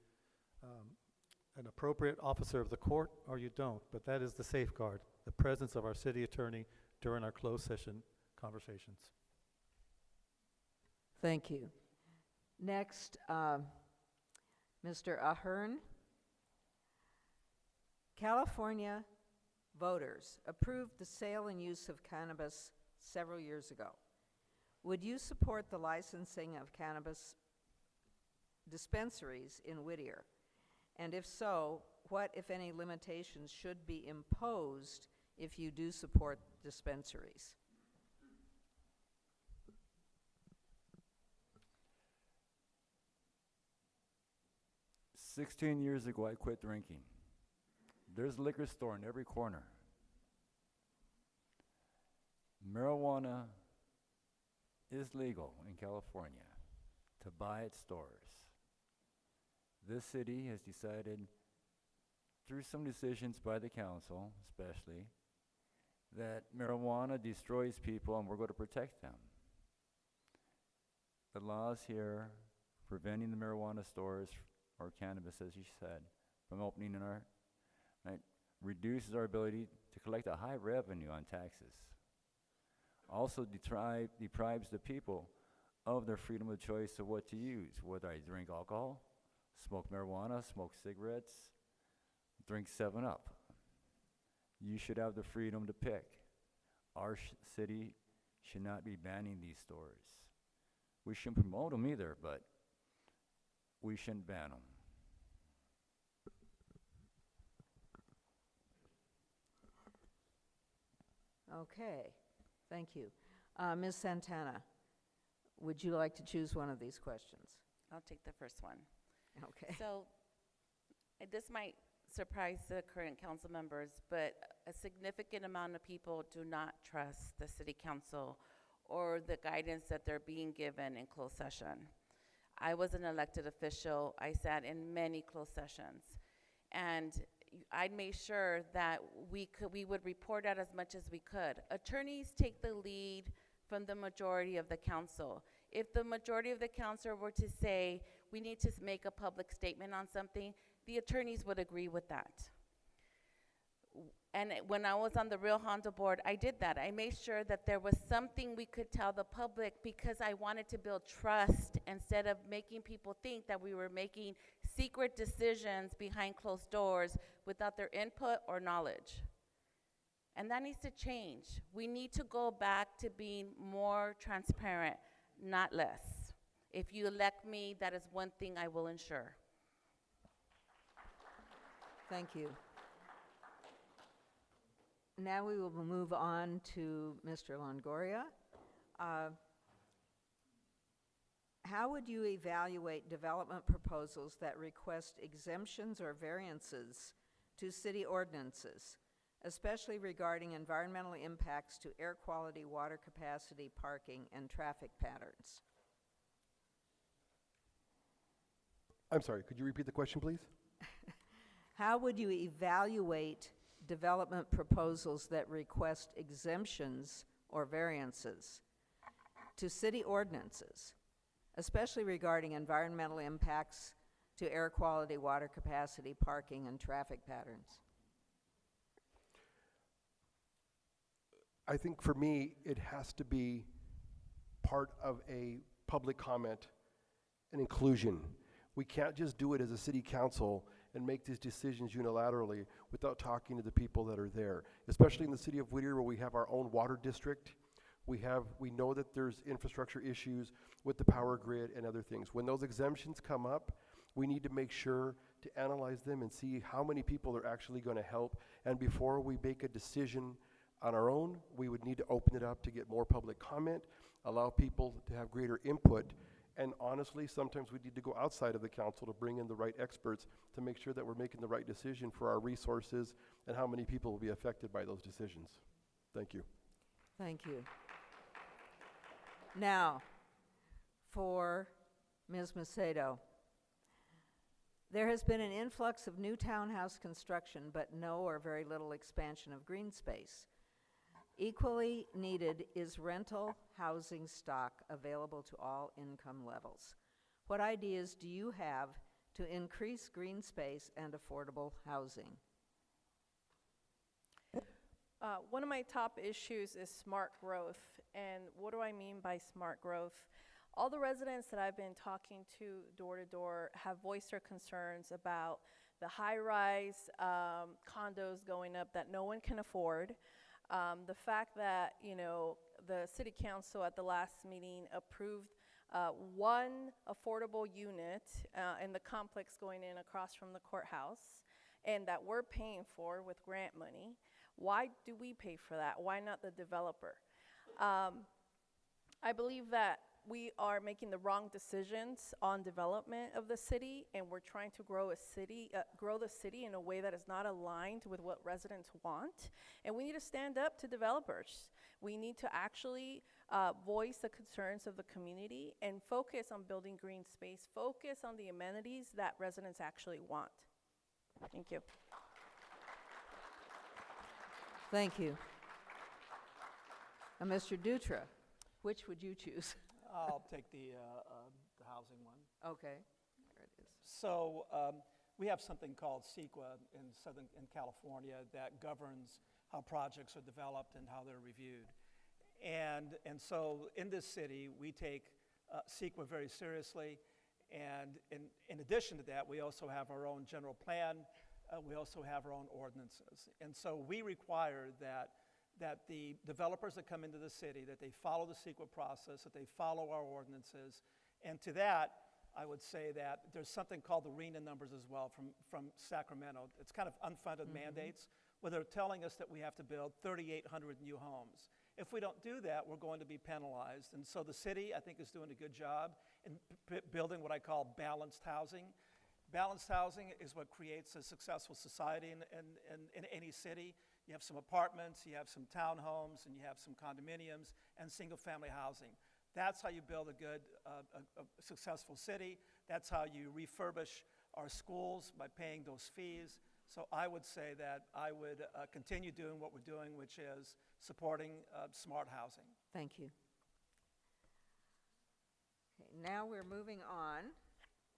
an appropriate officer of the court, or you don't. But that is the safeguard, the presence of our city attorney during our closed session conversations. Thank you. Next, Mr. Ahern. California voters approved the sale and use of cannabis several years ago. Would you support the licensing of cannabis dispensaries in Whittier? And if so, what, if any, limitations should be imposed if you do support dispensaries? "16 years ago, I quit drinking. There's a liquor store in every corner. Marijuana is legal in California to buy at stores. This city has decided, through some decisions by the council especially, that marijuana destroys people and we're going to protect them. The laws here preventing the marijuana stores or cannabis, as you said, from opening in our, right, reduces our ability to collect a high revenue on taxes. Also deprives the people of their freedom of choice of what to use, whether I drink alcohol, smoke marijuana, smoke cigarettes, drink 7-Up. You should have the freedom to pick. Our city should not be banning these stores. We shouldn't promote them either, but we shouldn't ban them. Okay, thank you. Ms. Santana, would you like to choose one of these questions? I'll take the first one. Okay. So this might surprise the current council members, but a significant amount of people do not trust the city council or the guidance that they're being given in closed session. I was an elected official. I sat in many closed sessions, and I made sure that we would report out as much as we could. Attorneys take the lead from the majority of the council. If the majority of the council were to say, we need to make a public statement on something, the attorneys would agree with that. And when I was on the Real Honda board, I did that. I made sure that there was something we could tell the public because I wanted to build trust instead of making people think that we were making secret decisions behind closed doors without their input or knowledge. And that needs to change. We need to go back to being more transparent, not less. If you elect me, that is one thing I will ensure. Thank you. Now we will move on to Mr. Longoria. How would you evaluate development proposals that request exemptions or variances to city ordinances, especially regarding environmental impacts to air quality, water capacity, parking, and traffic patterns? I'm sorry, could you repeat the question, please? How would you evaluate development proposals that request exemptions or variances to city ordinances, especially regarding environmental impacts to air quality, water capacity, parking, and traffic patterns? I think for me, it has to be part of a public comment and inclusion. We can't just do it as a city council and make these decisions unilaterally without talking to the people that are there. Especially in the city of Whittier, where we have our own water district. We know that there's infrastructure issues with the power grid and other things. When those exemptions come up, we need to make sure to analyze them and see how many people are actually going to help. And before we make a decision on our own, we would need to open it up to get more public comment, allow people to have greater input. And honestly, sometimes we need to go outside of the council to bring in the right experts to make sure that we're making the right decision for our resources and how many people will be affected by those decisions. Thank you. Thank you. Now, for Ms. Macedo. There has been an influx of new townhouse construction, but no or very little expansion of green space. Equally needed is rental housing stock available to all income levels. What ideas do you have to increase green space and affordable housing? One of my top issues is smart growth. And what do I mean by smart growth? All the residents that I've been talking to door have voiced their concerns about the high-rise condos going up that no one can afford. The fact that, you know, the city council at the last meeting approved one affordable unit in the complex going in across from the courthouse, and that we're paying for with grant money. Why do we pay for that? Why not the developer? I believe that we are making the wrong decisions on development of the city, and we're trying to grow the city in a way that is not aligned with what residents want. And we need to stand up to developers. We need to actually voice the concerns of the community and focus on building green space, focus on the amenities that residents actually want. Thank you. Thank you. Mr. Dutra, which would you choose? I'll take the housing one. Okay, there it is. So we have something called CEQA in California that governs how projects are developed and how they're reviewed. And so in this city, we take CEQA very seriously. And in addition to that, we also have our own general plan. We also have our own ordinances. And so we require that the developers that come into the city, that they follow the CEQA process, that they follow our ordinances. And to that, I would say that there's something called the RENA numbers as well from Sacramento. It's kind of unfunded mandates where they're telling us that we have to build 3,800 new homes. If we don't do that, we're going to be penalized. And so the city, I think, is doing a good job in building what I call balanced housing. Balanced housing is what creates a successful society in any city. You have some apartments, you have some townhomes, and you have some condominiums and single-family housing. That's how you build a good, successful city. That's how you refurbish our schools, by paying those fees. So I would say that I would continue doing what we're doing, which is supporting smart housing. Thank you. Okay, now we're moving on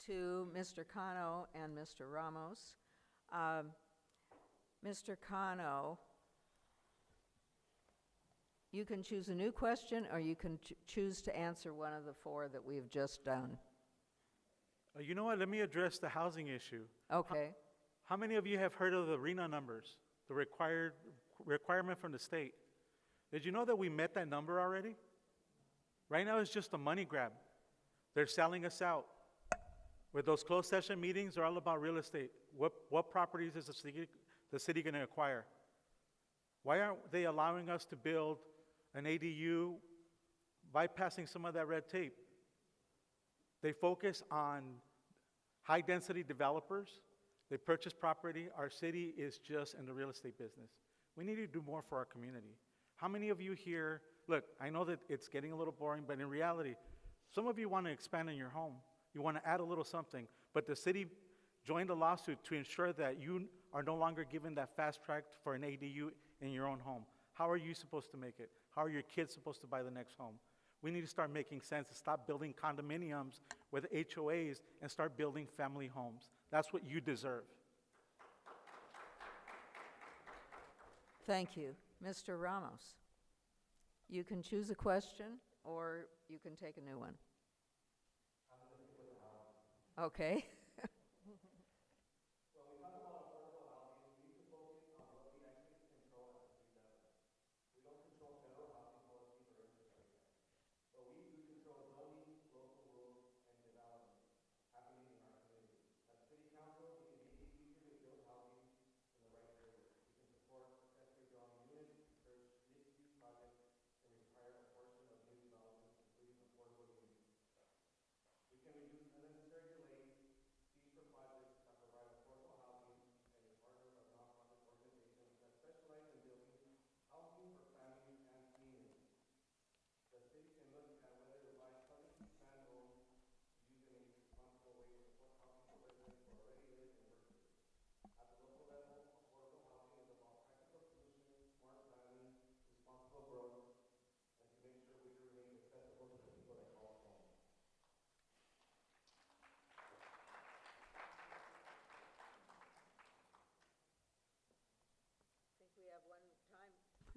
to Mr. Cano and Mr. Ramos. Mr. Cano, you can choose a new question, or you can choose to answer one of the four that we've just done. You know what? Let me address the housing issue. Okay. How many of you have heard of the RENA numbers, the requirement from the state? Did you know that we met that number already? Right now it's just a money grab. They're selling us out. With those closed session meetings, they're all about real estate. What properties is the city going to acquire? Why aren't they allowing us to build an ADU, bypassing some of that red tape? They focus on high-density developers. They purchase property. Our city is just in the real estate business. We need to do more for our community. How many of you here, look, I know that it's getting a little boring, but in reality, some of you want to expand in your home. You want to add a little something, but the city joined a lawsuit to ensure that you are no longer given that fast track for an ADU in your own home. How are you supposed to make it? How are your kids supposed to buy the next home? We need to start making sense and stop building condominiums with HOAs and start building family homes. That's what you deserve. Thank you. Mr. Ramos. You can choose a question, or you can take a new one. Okay.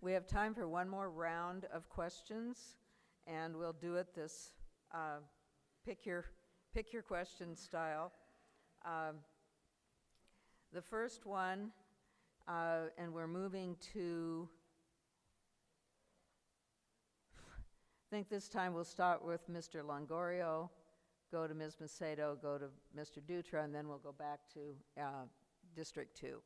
We have time for one more round of questions, and we'll do it this pick your question style. The first one, and we're moving to, I think this time we'll start with Mr. Longoria, go to Ms. Macedo, go to Mr. Dutra, and then we'll go back to District 2.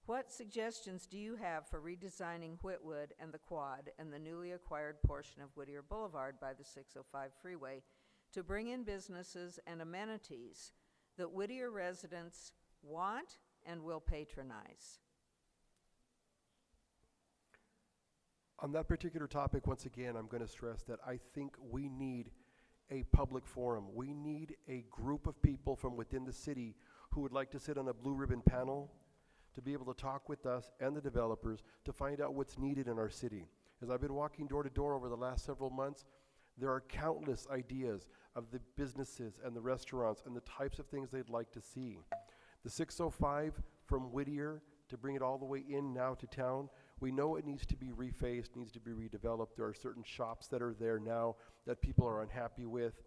What suggestions do you have for redesigning Whitwood and the Quad and the newly acquired portion of Whittier Boulevard by the 605 freeway to bring in businesses and amenities that Whittier residents want and will patronize? On that particular topic, once again, I'm going to stress that I think we need a public forum. We need a group of people from within the city who would like to sit on a blue ribbon panel to be able to talk with us and the developers to find out what's needed in our city. As I've been walking door to door over the last several months, there are countless ideas of the businesses and the restaurants and the types of things they'd like to see. The 605 from Whittier to bring it all the way in now to town, we know it needs to be refaced, needs to be redeveloped. There are certain shops that are there now that people are unhappy with.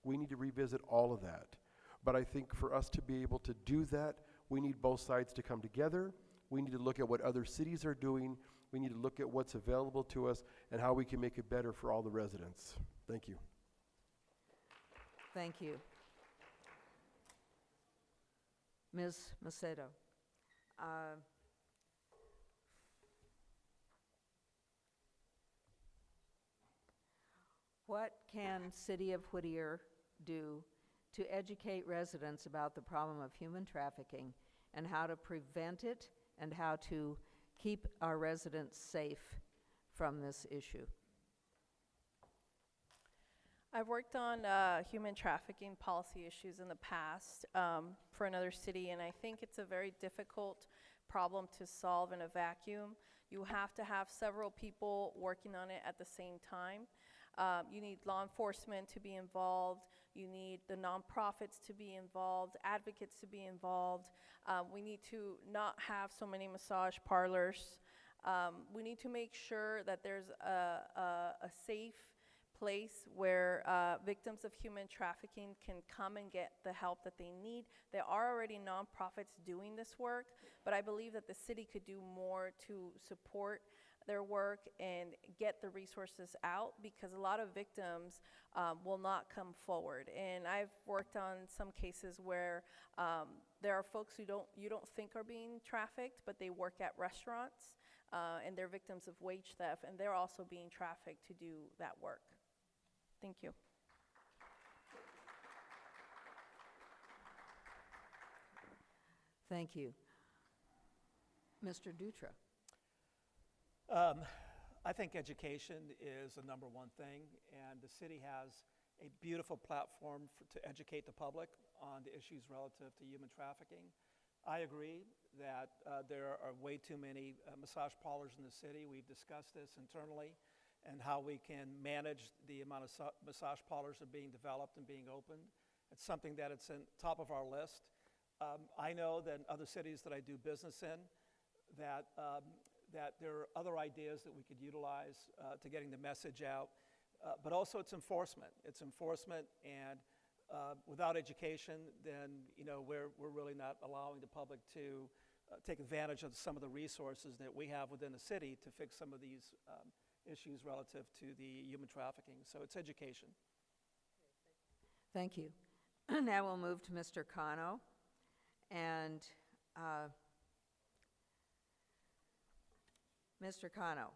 We need to revisit all of that. But I think for us to be able to do that, we need both sides to come together. We need to look at what other cities are doing. We need to look at what's available to us and how we can make it better for all the residents. Thank you. Thank you. Ms. Macedo. What can City of Whittier do to educate residents about the problem of human trafficking and how to prevent it and how to keep our residents safe from this issue? I've worked on human trafficking policy issues in the past for another city, and I think it's a very difficult problem to solve in a vacuum. You have to have several people working on it at the same time. You need law enforcement to be involved. You need the nonprofits to be involved, advocates to be involved. We need to not have so many massage parlors. We need to make sure that there's a safe place where victims of human trafficking can come and get the help that they need. There are already nonprofits doing this work, but I believe that the city could do more to support their work and get the resources out, because a lot of victims will not come forward. And I've worked on some cases where there are folks who you don't think are being trafficked, but they work at restaurants and they're victims of wage theft, and they're also being trafficked to do that work. Thank you. Thank you. Mr. Dutra. I think education is the number one thing, and the city has a beautiful platform to educate the public on the issues relative to human trafficking. I agree that there are way too many massage parlors in the city. We've discussed this internally and how we can manage the amount of massage parlors that are being developed and being opened. It's something that it's on top of our list. I know that in other cities that I do business in, that that there are other ideas that we could utilize to getting the message out. But also it's enforcement. It's enforcement, and without education, then we're really not allowing the public to take advantage of some of the resources that we have within the city to fix some of these issues relative to the human trafficking. So it's education. Thank you. Now we'll move to Mr. Cano. And Mr. Cano,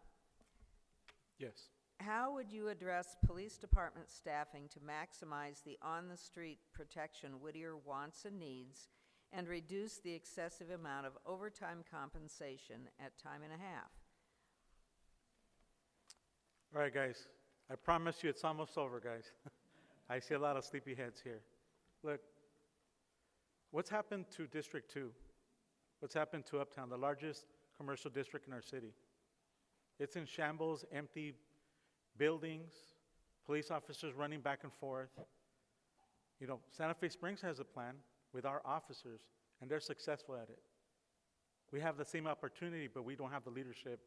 Yes. how would you address police department staffing to maximize the on-the-street protection Whittier wants and needs and reduce the excessive amount of overtime compensation at time and a half? All right, guys. I promise you it's almost over, guys. I see a lot of sleepy heads here. Look, what's happened to District 2? What's happened to Uptown, the largest commercial district in our city? It's in shambles, empty buildings, police officers running back and forth. Santa Fe Springs has a plan with our officers, and they're successful at it. We have the same opportunity, but we don't have the leadership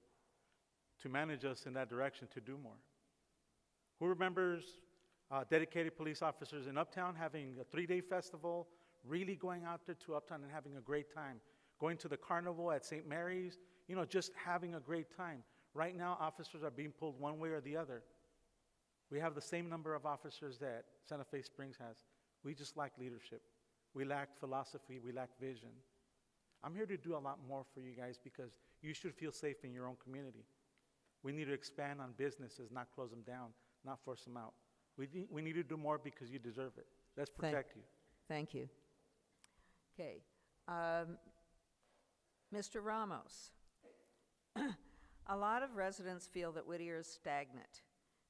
to manage us in that direction to do more. Who remembers dedicated police officers in Uptown having a 3-day festival, really going out there to Uptown and having a great time, going to the carnival at St. Mary's, just having a great time. Right now, officers are being pulled one way or the other. We have the same number of officers that Santa Fe Springs has. We just lack leadership. We lack philosophy. We lack vision. I'm here to do a lot more for you guys because you should feel safe in your own community. We need to expand on businesses, not close them down, not force them out. We need to do more because you deserve it. Let's protect you. Thank you. Okay. Mr. Ramos. A lot of residents feel that Whittier is stagnant.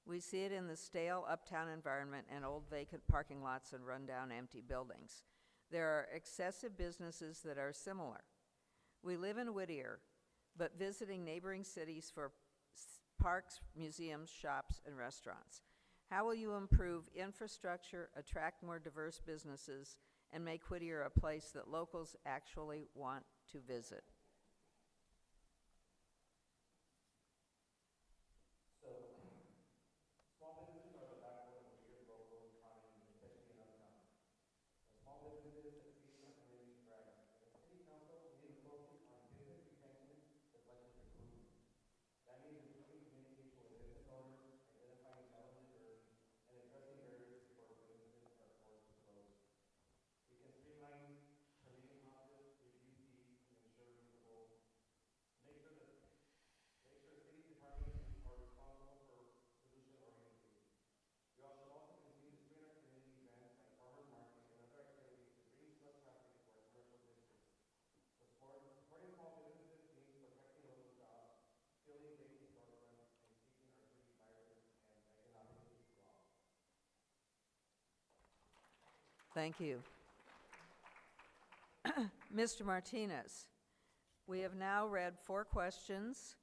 We see it in the stale uptown environment and old vacant parking lots and rundown empty buildings. There are excessive businesses that are similar. We live in Whittier, but visiting neighboring cities for parks, museums, shops, and restaurants. How will you improve infrastructure, attract more diverse businesses, and make Whittier a place that locals actually want to visit? Thank you. Mr. Martinez, we have now read 4 questions,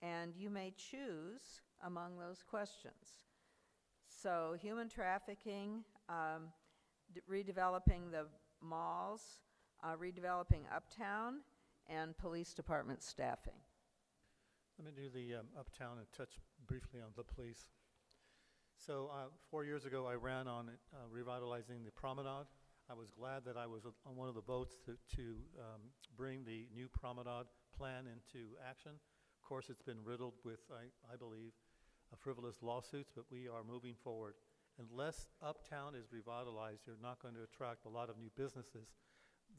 and you may choose among those questions. So, human trafficking, redeveloping the malls, redeveloping Uptown, and police department staffing. Let me do the Uptown and touch briefly on the police. So 4 years ago, I ran on revitalizing the promenade. I was glad that I was on one of the votes to bring the new promenade plan into action. Of course, it's been riddled with, I believe, frivolous lawsuits, but we are moving forward. Unless Uptown is revitalized, you're not going to attract a lot of new businesses.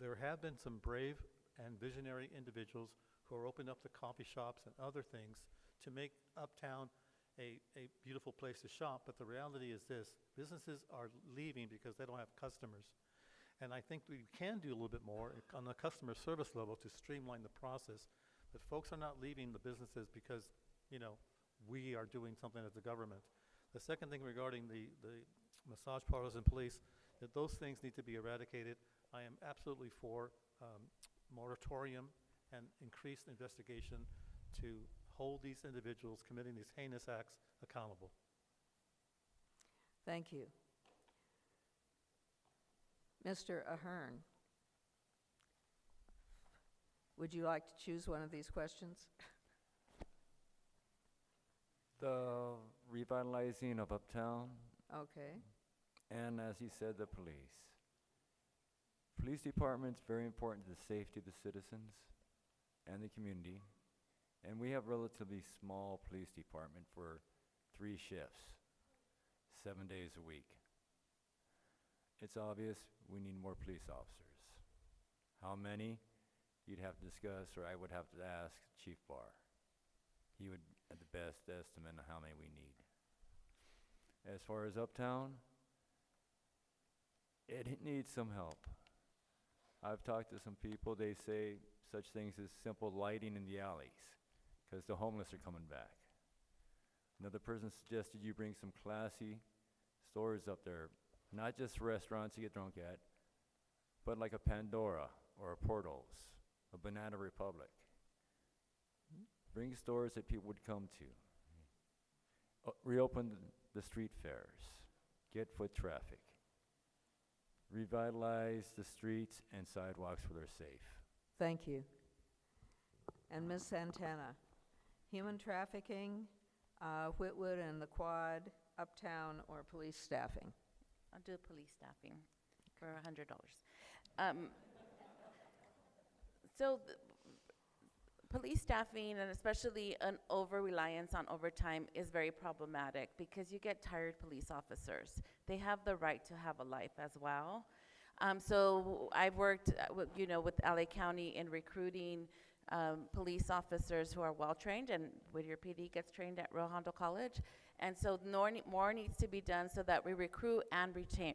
There have been some brave and visionary individuals who are opening up the coffee shops and other things to make Uptown a beautiful place to shop, but the reality is this: businesses are leaving because they don't have customers. And I think we can do a little bit more on the customer service level to streamline the process, but folks are not leaving the businesses because, we are doing something as a government. The second thing regarding the massage parlors and police, that those things need to be eradicated. I am absolutely for moratorium and increased investigation to hold these individuals committing these heinous acts accountable. Thank you. Mr. Ahern, would you like to choose one of these questions? The revitalizing of Uptown, Okay. and as he said, the police. Police department's very important to the safety of the citizens and the community. And we have relatively small police department for 3 shifts, 7 days a week. It's obvious we need more police officers. How many? You'd have to discuss, or I would have to ask Chief Barr. He would have the best estimate of how many we need. As far as Uptown, it needs some help. I've talked to some people, they say such things as simple lighting in the alleys, because the homeless are coming back. Another person suggested you bring some classy stores up there, not just restaurants you get drunk at, but like a Pandora or a Portals, a Banana Republic. Bring stores that people would come to. Reopen the street fairs, get foot traffic. Revitalize the streets and sidewalks where they're safe. Thank you. And Ms. Santana, human trafficking, Whitwood and the Quad, Uptown, or police staffing? I'll do police staffing for $100. So police staffing, and especially an over-reliance on overtime, is very problematic because you get tired police officers. They have the right to have a life as well. So I've worked with LA County in recruiting police officers who are well-trained, and Whittier PD gets trained at Rolando College. And so more needs to be done so that we recruit and retain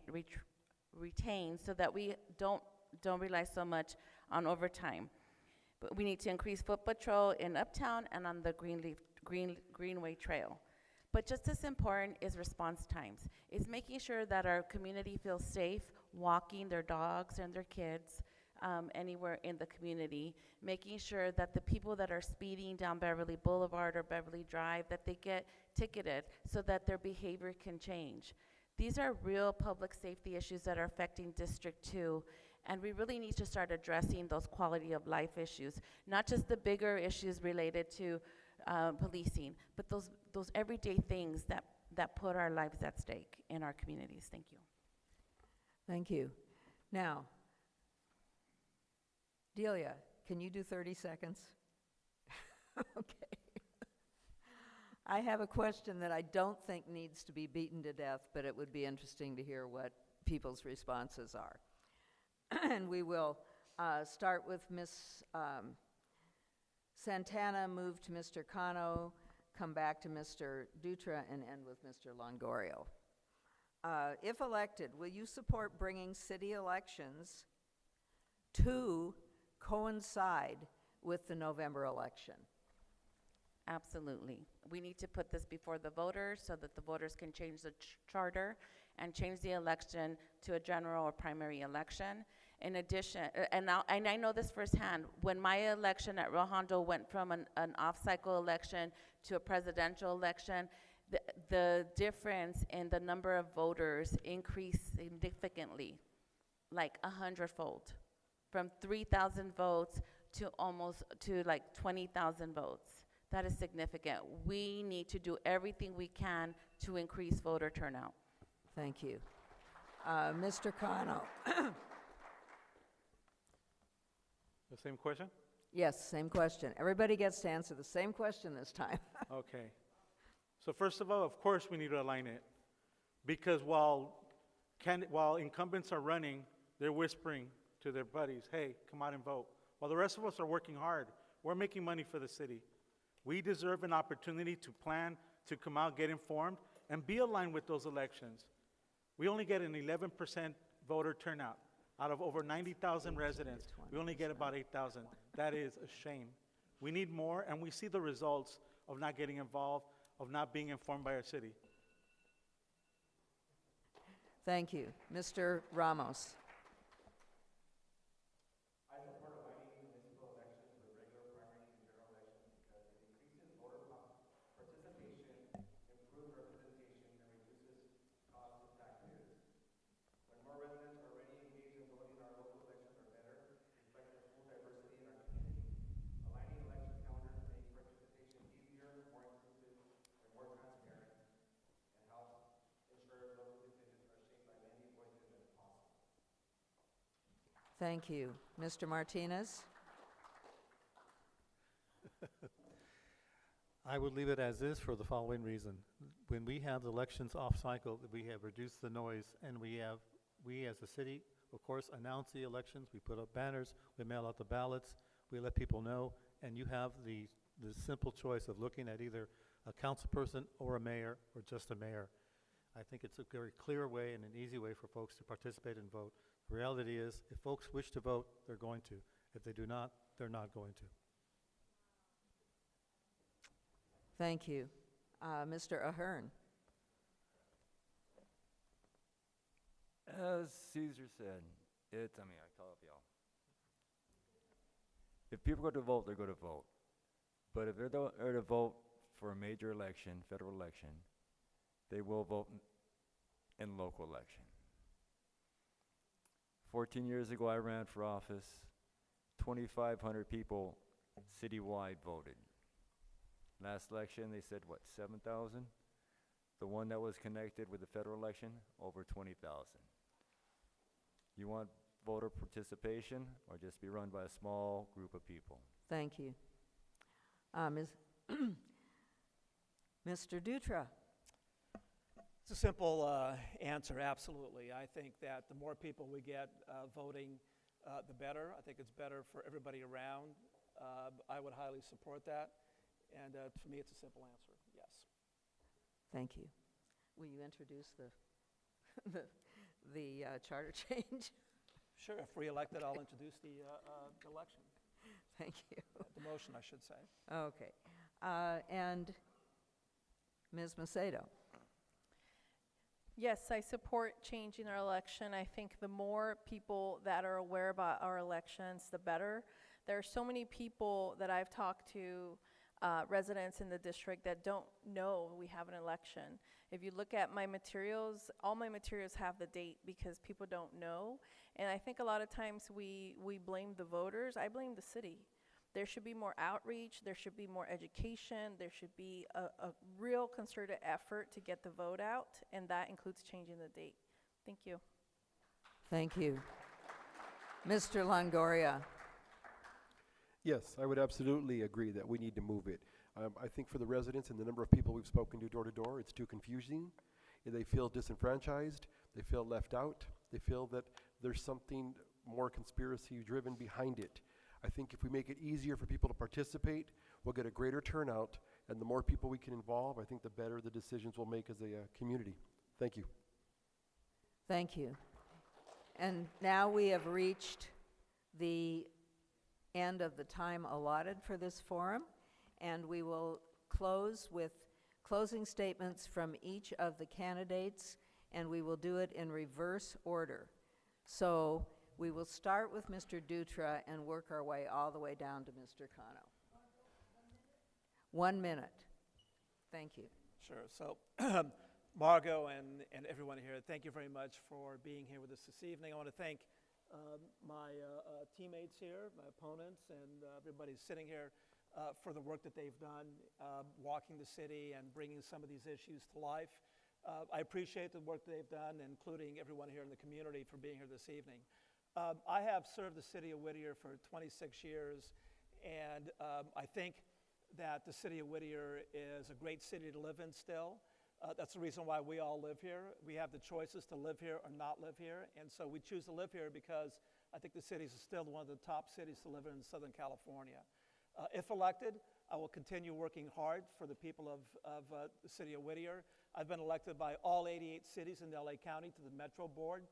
so that we don't rely so much on overtime. But we need to increase foot patrol in Uptown and on the Greenway Trail. But just as important is response times. It's making sure that our community feels safe walking their dogs and their kids anywhere in the community, making sure that the people that are speeding down Beverly Boulevard or Beverly Drive, that they get ticketed so that their behavior can change. These are real public safety issues that are affecting District 2, and we really need to start addressing those quality of life issues, not just the bigger issues related to policing, but those everyday things that put our lives at stake in our communities. Thank you. Thank you. Now, Delia, can you do 30 seconds? Okay. I have a question that I don't think needs to be beaten to death, but it would be interesting to hear what people's responses are. And we will start with Ms. Santana, move to Mr. Cano, come back to Mr. Dutra, and end with Mr. Longoria. If elected, will you support bringing city elections to coincide with the November election? Absolutely. We need to put this before the voters so that the voters can change the charter and change the election to a general or primary election. In addition, and I know this firsthand, when my election at Rolando went from an off-cycle election to a presidential election, the difference in the number of voters increased significantly, like 100-fold, from 3,000 votes to like 20,000 votes. That is significant. We need to do everything we can to increase voter turnout. Thank you. Mr. Cano. The same question? Yes, same question. Everybody gets to answer the same question this time. Okay. So first of all, of course, we need to align it. Because while incumbents are running, they're whispering to their buddies, hey, come out and vote. While the rest of us are working hard, we're making money for the city. We deserve an opportunity to plan, to come out, get informed, and be aligned with those elections. We only get an 11% voter turnout. Out of over 90,000 residents, we only get about 8,000. That is a shame. We need more, and we see the results of not getting involved, of not being informed by our city. Thank you. Mr. Ramos. I support aligning municipal elections with regular primaries and general elections because it increases voter participation, improves representation, and reduces costs to taxpayers. When more residents are already engaged in voting, our local elections are better, reflect the full diversity in our community. Aligning election calendars make participation easier, more inclusive, and more Thank you. Mr. Martinez? I would leave it as is for the following reason. When we have the elections off cycle, we have reduced the noise, and we as a city, of course, announce the elections, we put up banners, we mail out the ballots, we let people know, and you have the simple choice of looking at either a council person or a mayor or just a mayor. I think it's a very clear way and an easy way for folks to participate and vote. The reality is, if folks wish to vote, they're going to. If they do not, they're not going to. Thank you. Mr. Ahern? As Caesar said, I tell y'all. If people go to vote, they're going to vote. But if they're to vote for a major election, federal election, they will vote in local election. 14 years ago, I ran for office. 2,500 people citywide voted. Last election, they said, what, 7,000? The one that was connected with the federal election, over 20,000. You want voter participation or just be run by a small group of people? Thank you. Mr. Dutra? It's a simple answer, absolutely. I think that the more people we get voting, the better. I think it's better for everybody around. I would highly support that. And for me, it's a simple answer, yes. Thank you. Will you introduce the charter change? Sure, if re-elected, I'll introduce the election. Thank you. The motion, I should say. Okay. And Ms. Macedo? Yes, I support changing our election. I think the more people that are aware about our elections, the better. There are so many people that I've talked to, residents in the district, that don't know we have an election. If you look at my materials, all my materials have the date because people don't know. And I think a lot of times we blame the voters. I blame the city. There should be more outreach, there should be more education, there should be a real concerted effort to get the vote out, and that includes changing the date. Thank you. Thank you. Mr. Longoria? Yes, I would absolutely agree that we need to move it. I think for the residents and the number of people we've spoken to door to door, it's too confusing. They feel disenfranchised, they feel left out, they feel that there's something more conspiracy driven behind it. I think if we make it easier for people to participate, we'll get a greater turnout, and the more people we can involve, I think the better the decisions we'll make as a community. Thank you. Thank you. And now we have reached the end of the time allotted for this forum, and we will close with closing statements from each of the candidates, and we will do it in reverse order. So we will start with Mr. Dutra and work our way all the way down to Mr. Cano. 1 minute. Thank you. Sure. So, Margot and everyone here, thank you very much for being here with us this evening. I want to thank my teammates here, my opponents, and everybody sitting here for the work that they've done, walking the city and bringing some of these issues to life. I appreciate the work that they've done, including everyone here in the community for being here this evening. I have served the city of Whittier for 26 years, and I think that the city of Whittier is a great city to live in still. That's the reason why we all live here. We have the choices to live here or not live here, and so we choose to live here because I think the city is still one of the top cities to live in Southern California. If elected, I will continue working hard for the people of the city of Whittier. I've been elected by all 88 cities in the LA County to the Metro Board,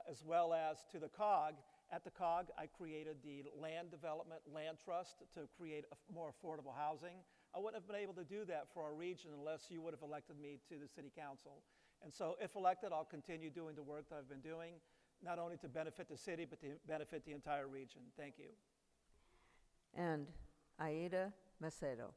as well as to the COG. At the COG, I created the Land Development Land Trust to create more affordable housing. I wouldn't have been able to do that for our region unless you would have elected me to the city council. And so if elected, I'll continue doing the work that I've been doing, not only to benefit the city, but to benefit the entire region. Thank you. And Aida Macedo.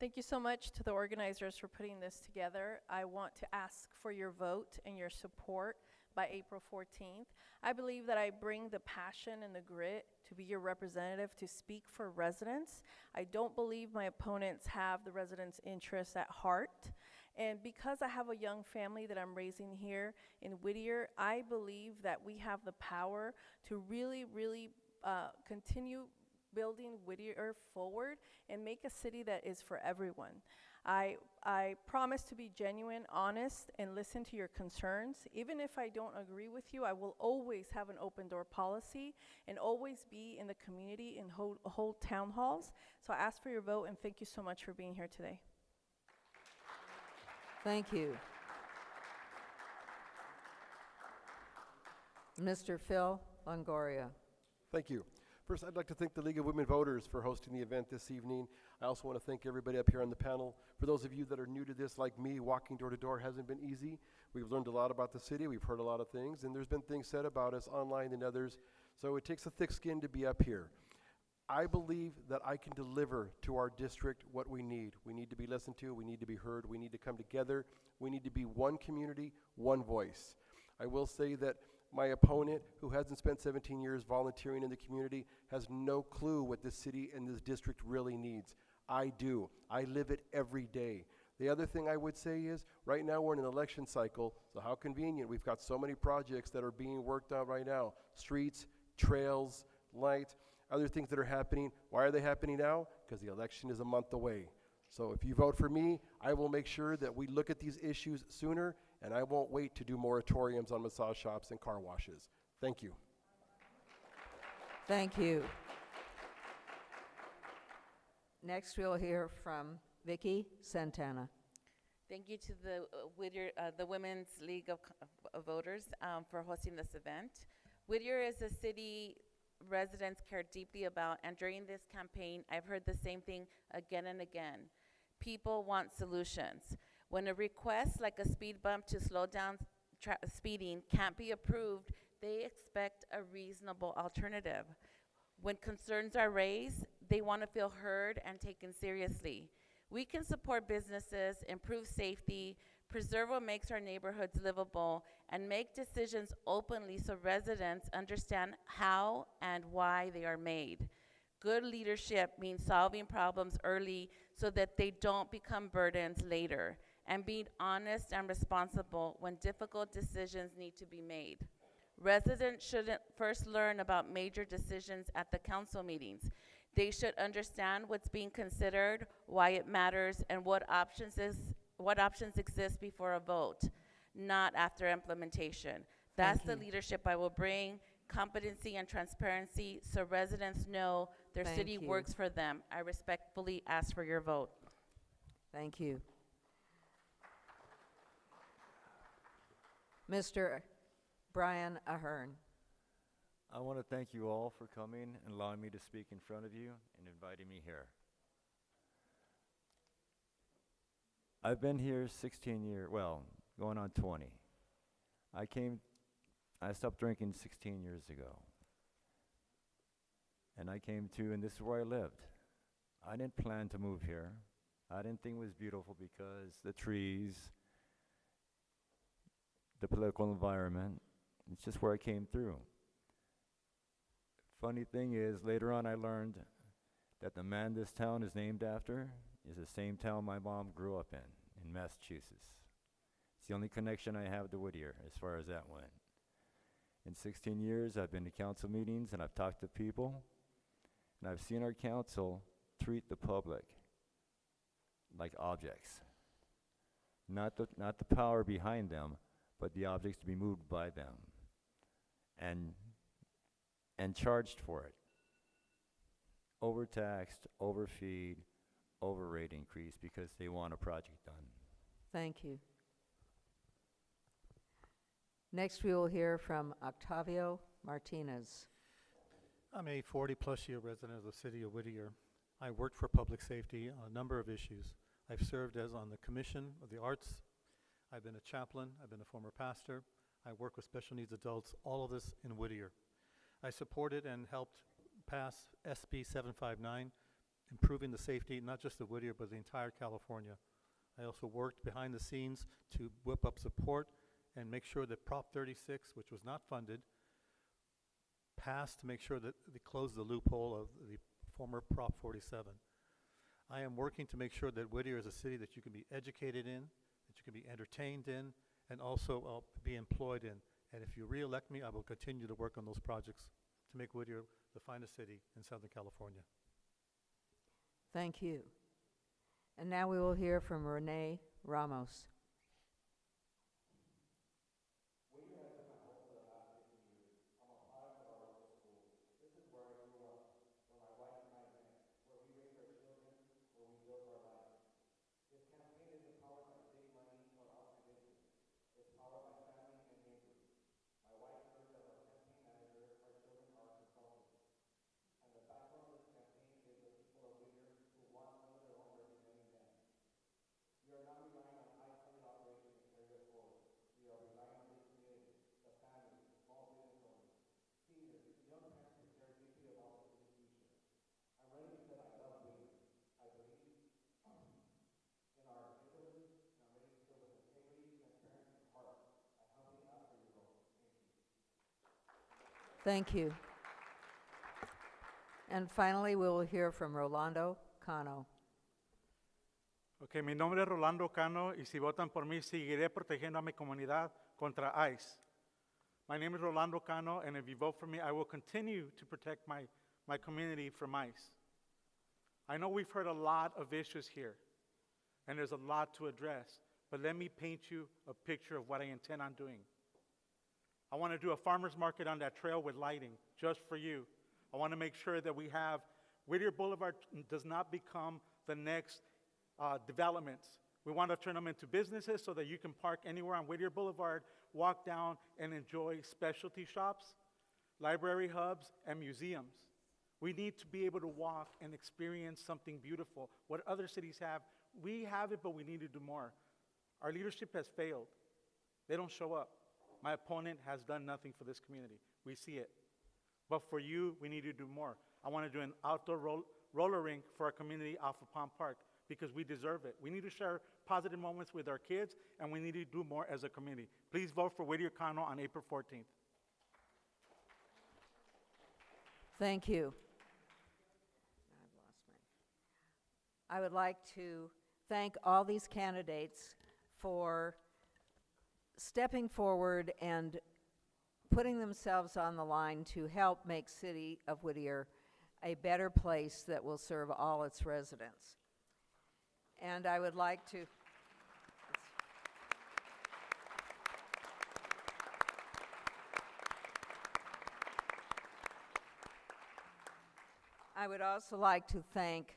Thank you so much to the organizers for putting this together. I want to ask for your vote and your support by April 14th. I believe that I bring the passion and the grit to be your representative to speak for residents. I don't believe my opponents have the residents' interests at heart, And because I have a young family that I'm raising here in Whittier, I believe that we have the power to really, really continue building Whittier forward and make a city that is for everyone. I promise to be genuine, honest, and listen to your concerns. Even if I don't agree with you, I will always have an open door policy and always be in the community and hold town halls. So I ask for your vote, and thank you so much for being here today. Thank you. Mr. Phil Longoria. Thank you. First, I'd like to thank the League of Women Voters for hosting the event this evening. I also want to thank everybody up here on the panel. For those of you that are new to this, like me, walking door to door hasn't been easy. We've learned a lot about the city. We've heard a lot of things, and there's been things said about us online and others. So it takes a thick skin to be up here. I believe that I can deliver to our district what we need. We need to be listened to. We need to be heard. We need to come together. We need to be one community, one voice. I will say that my opponent, who hasn't spent 17 years volunteering in the community, has no clue what this city and this district really needs. I do. I live it every day. The other thing I would say is, right now we're in an election cycle, so how convenient. We've got so many projects that are being worked on right now. Streets, trails, light, other things that are happening. Why are they happening now? Because the election is a month away. So if you vote for me, I will make sure that we look at these issues sooner, and I won't wait to do moratoriums on massage shops and car washes. Thank you. Thank you. Next, we'll hear from Vicky Santana. Thank you to the Whittier, the Women's League of Voters for hosting this event. Whittier is a city residents care deeply about, and during this campaign, I've heard the same thing again and again. People want solutions. When a request like a speed bump to slow down speeding can't be approved, they expect a reasonable alternative. When concerns are raised, they want to feel heard and taken seriously. We can support businesses, improve safety, preserve what makes our neighborhoods livable, and make decisions openly so residents understand how and why they are made. Good leadership means solving problems early so that they don't become burdens later, and being honest and responsible when difficult decisions need to be made. Residents shouldn't first learn about major decisions at the council meetings. They should understand what's being considered, why it matters, and what options exist before a vote, not after implementation. That's the leadership I will bring, competency and transparency, so residents know their city works for them. I respectfully ask for your vote. Thank you. Mr. Brian Ahern. I want to thank you all for coming and allowing me to speak in front of you and inviting me here. I've been here 16 years, well, going on 20. I stopped drinking 16 years ago. And I came to, and this is where I lived. I didn't plan to move here. I didn't think it was beautiful because the trees, the political environment, it's just where I came through. Funny thing is, later on I learned that the man this town is named after is the same town my mom grew up in Massachusetts. It's the only connection I have to Whittier as far as that went. In 16 years, I've been to council meetings and I've talked to people, and I've seen our council treat the public like objects. Not the power behind them, but the objects to be moved by them and charged for it. Overtaxed, overfeed, overrate increase because they want a project done. Thank you. Next, we will hear from Octavio Martinez. I'm a 40-plus year resident of the city of Whittier. I worked for public safety on a number of issues. I've served as on the Commission of the Arts. I've been a chaplain. I've been a former pastor. I work with special needs adults, all of this in Whittier. I supported and helped pass SB 759, improving the safety, not just of Whittier, but the entire California. I also worked behind the scenes to whip up support and make sure that Prop 36, which was not funded, passed to make sure that they closed the loophole of the former Prop 47. I am working to make sure that Whittier is a city that you can be educated in, that you can be entertained in, and also be employed in. And if you re-elect me, I will continue to work on those projects to make Whittier the finest city in Southern California. Thank you. And now we will hear from Rene Ramos. Whittier has been my home for the last 50 years. I'm a product of our local school. This is where I grew up, where my wife and I met, where we raised our children, where we built our lives. This campaign isn't powered by big money or outside interests. It's powered by family and neighbors. My wife serves as our campaign manager, our children are consultants. And the backbone of this campaign is the people of Whittier who want one of their own representing them. We are not relying on high-funded operations to carry us forward. We are relying on this community, the families, the small business owners, seniors, young parents who care deeply about the city's future. I'm running because I love Whittier. I believe in our neighborhoods, and I'm ready to serve with integrity, transparency, and heart. I humbly ask for your vote. Thank you. Thank you. And finally, we will hear from Rolando, Cano. Ok, mi nombre es Rolando Cano y si votan por mí, seguiré protegiendo a mi comunidad contra ICE. My name is Rolando Cano, and if you vote for me, I will continue to protect my community from ICE. I know we've heard a lot of issues here, and there's a lot to address, but let me paint you a picture of what I intend on doing. I want to do a farmer's market on that trail with lighting, just for you. I want to make sure that we have Whittier Boulevard does not become the next developments. We want to turn them into businesses so that you can park anywhere on Whittier Boulevard, walk down and enjoy specialty shops, library hubs, and museums. We need to be able to walk and experience something beautiful. What other cities have, we have it, but we need to do more. Our leadership has failed. They don't show up. My opponent has done nothing for this community. We see it. But for you, we need to do more. I want to do an outdoor roller rink for our community off of Palm Park, because we deserve it. We need to share positive moments with our kids, and we need to do more as a community. Please vote for Whittiercano on April 14th. Thank you. I would like to thank all these candidates for stepping forward and putting themselves on the line to help make City of Whittier a better place that will serve all its residents. And I would like to I would also like to thank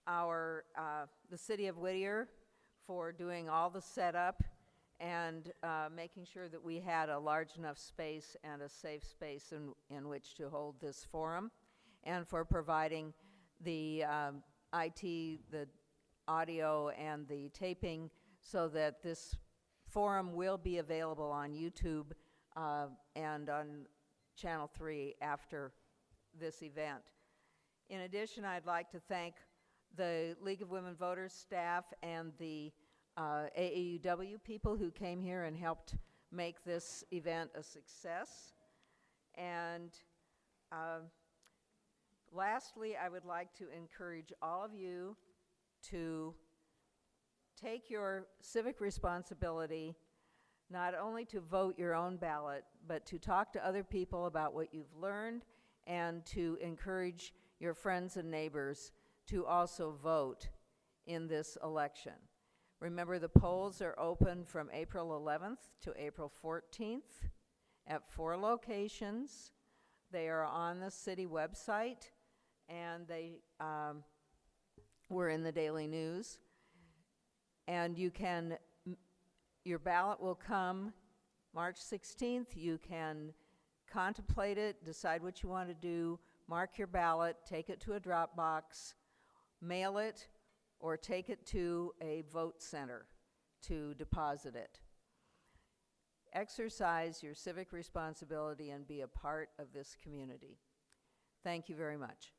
the City of Whittier for doing all the setup and making sure that we had a large enough space and a safe space in which to hold this forum, and for providing the IT, the audio, and the taping so that this forum will be available on YouTube and on Channel 3 after this event. In addition, I'd like to thank the League of Women Voters staff and the AAUW people who came here and helped make this event a success. And lastly, I would like to encourage all of you to take your civic responsibility, not only to vote your own ballot, but to talk to other people about what you've learned, and to encourage your friends and neighbors to also vote in this election. Remember, the polls are open from April 11th to April 14th at 4 locations. They are on the city website, and they were in the Daily News. And you can, your ballot will come March 16th. You can contemplate it, decide what you want to do, mark your ballot, take it to a drop box, mail it, or take it to a vote center to deposit it. Exercise your civic responsibility and be a part of this community. Thank you very much.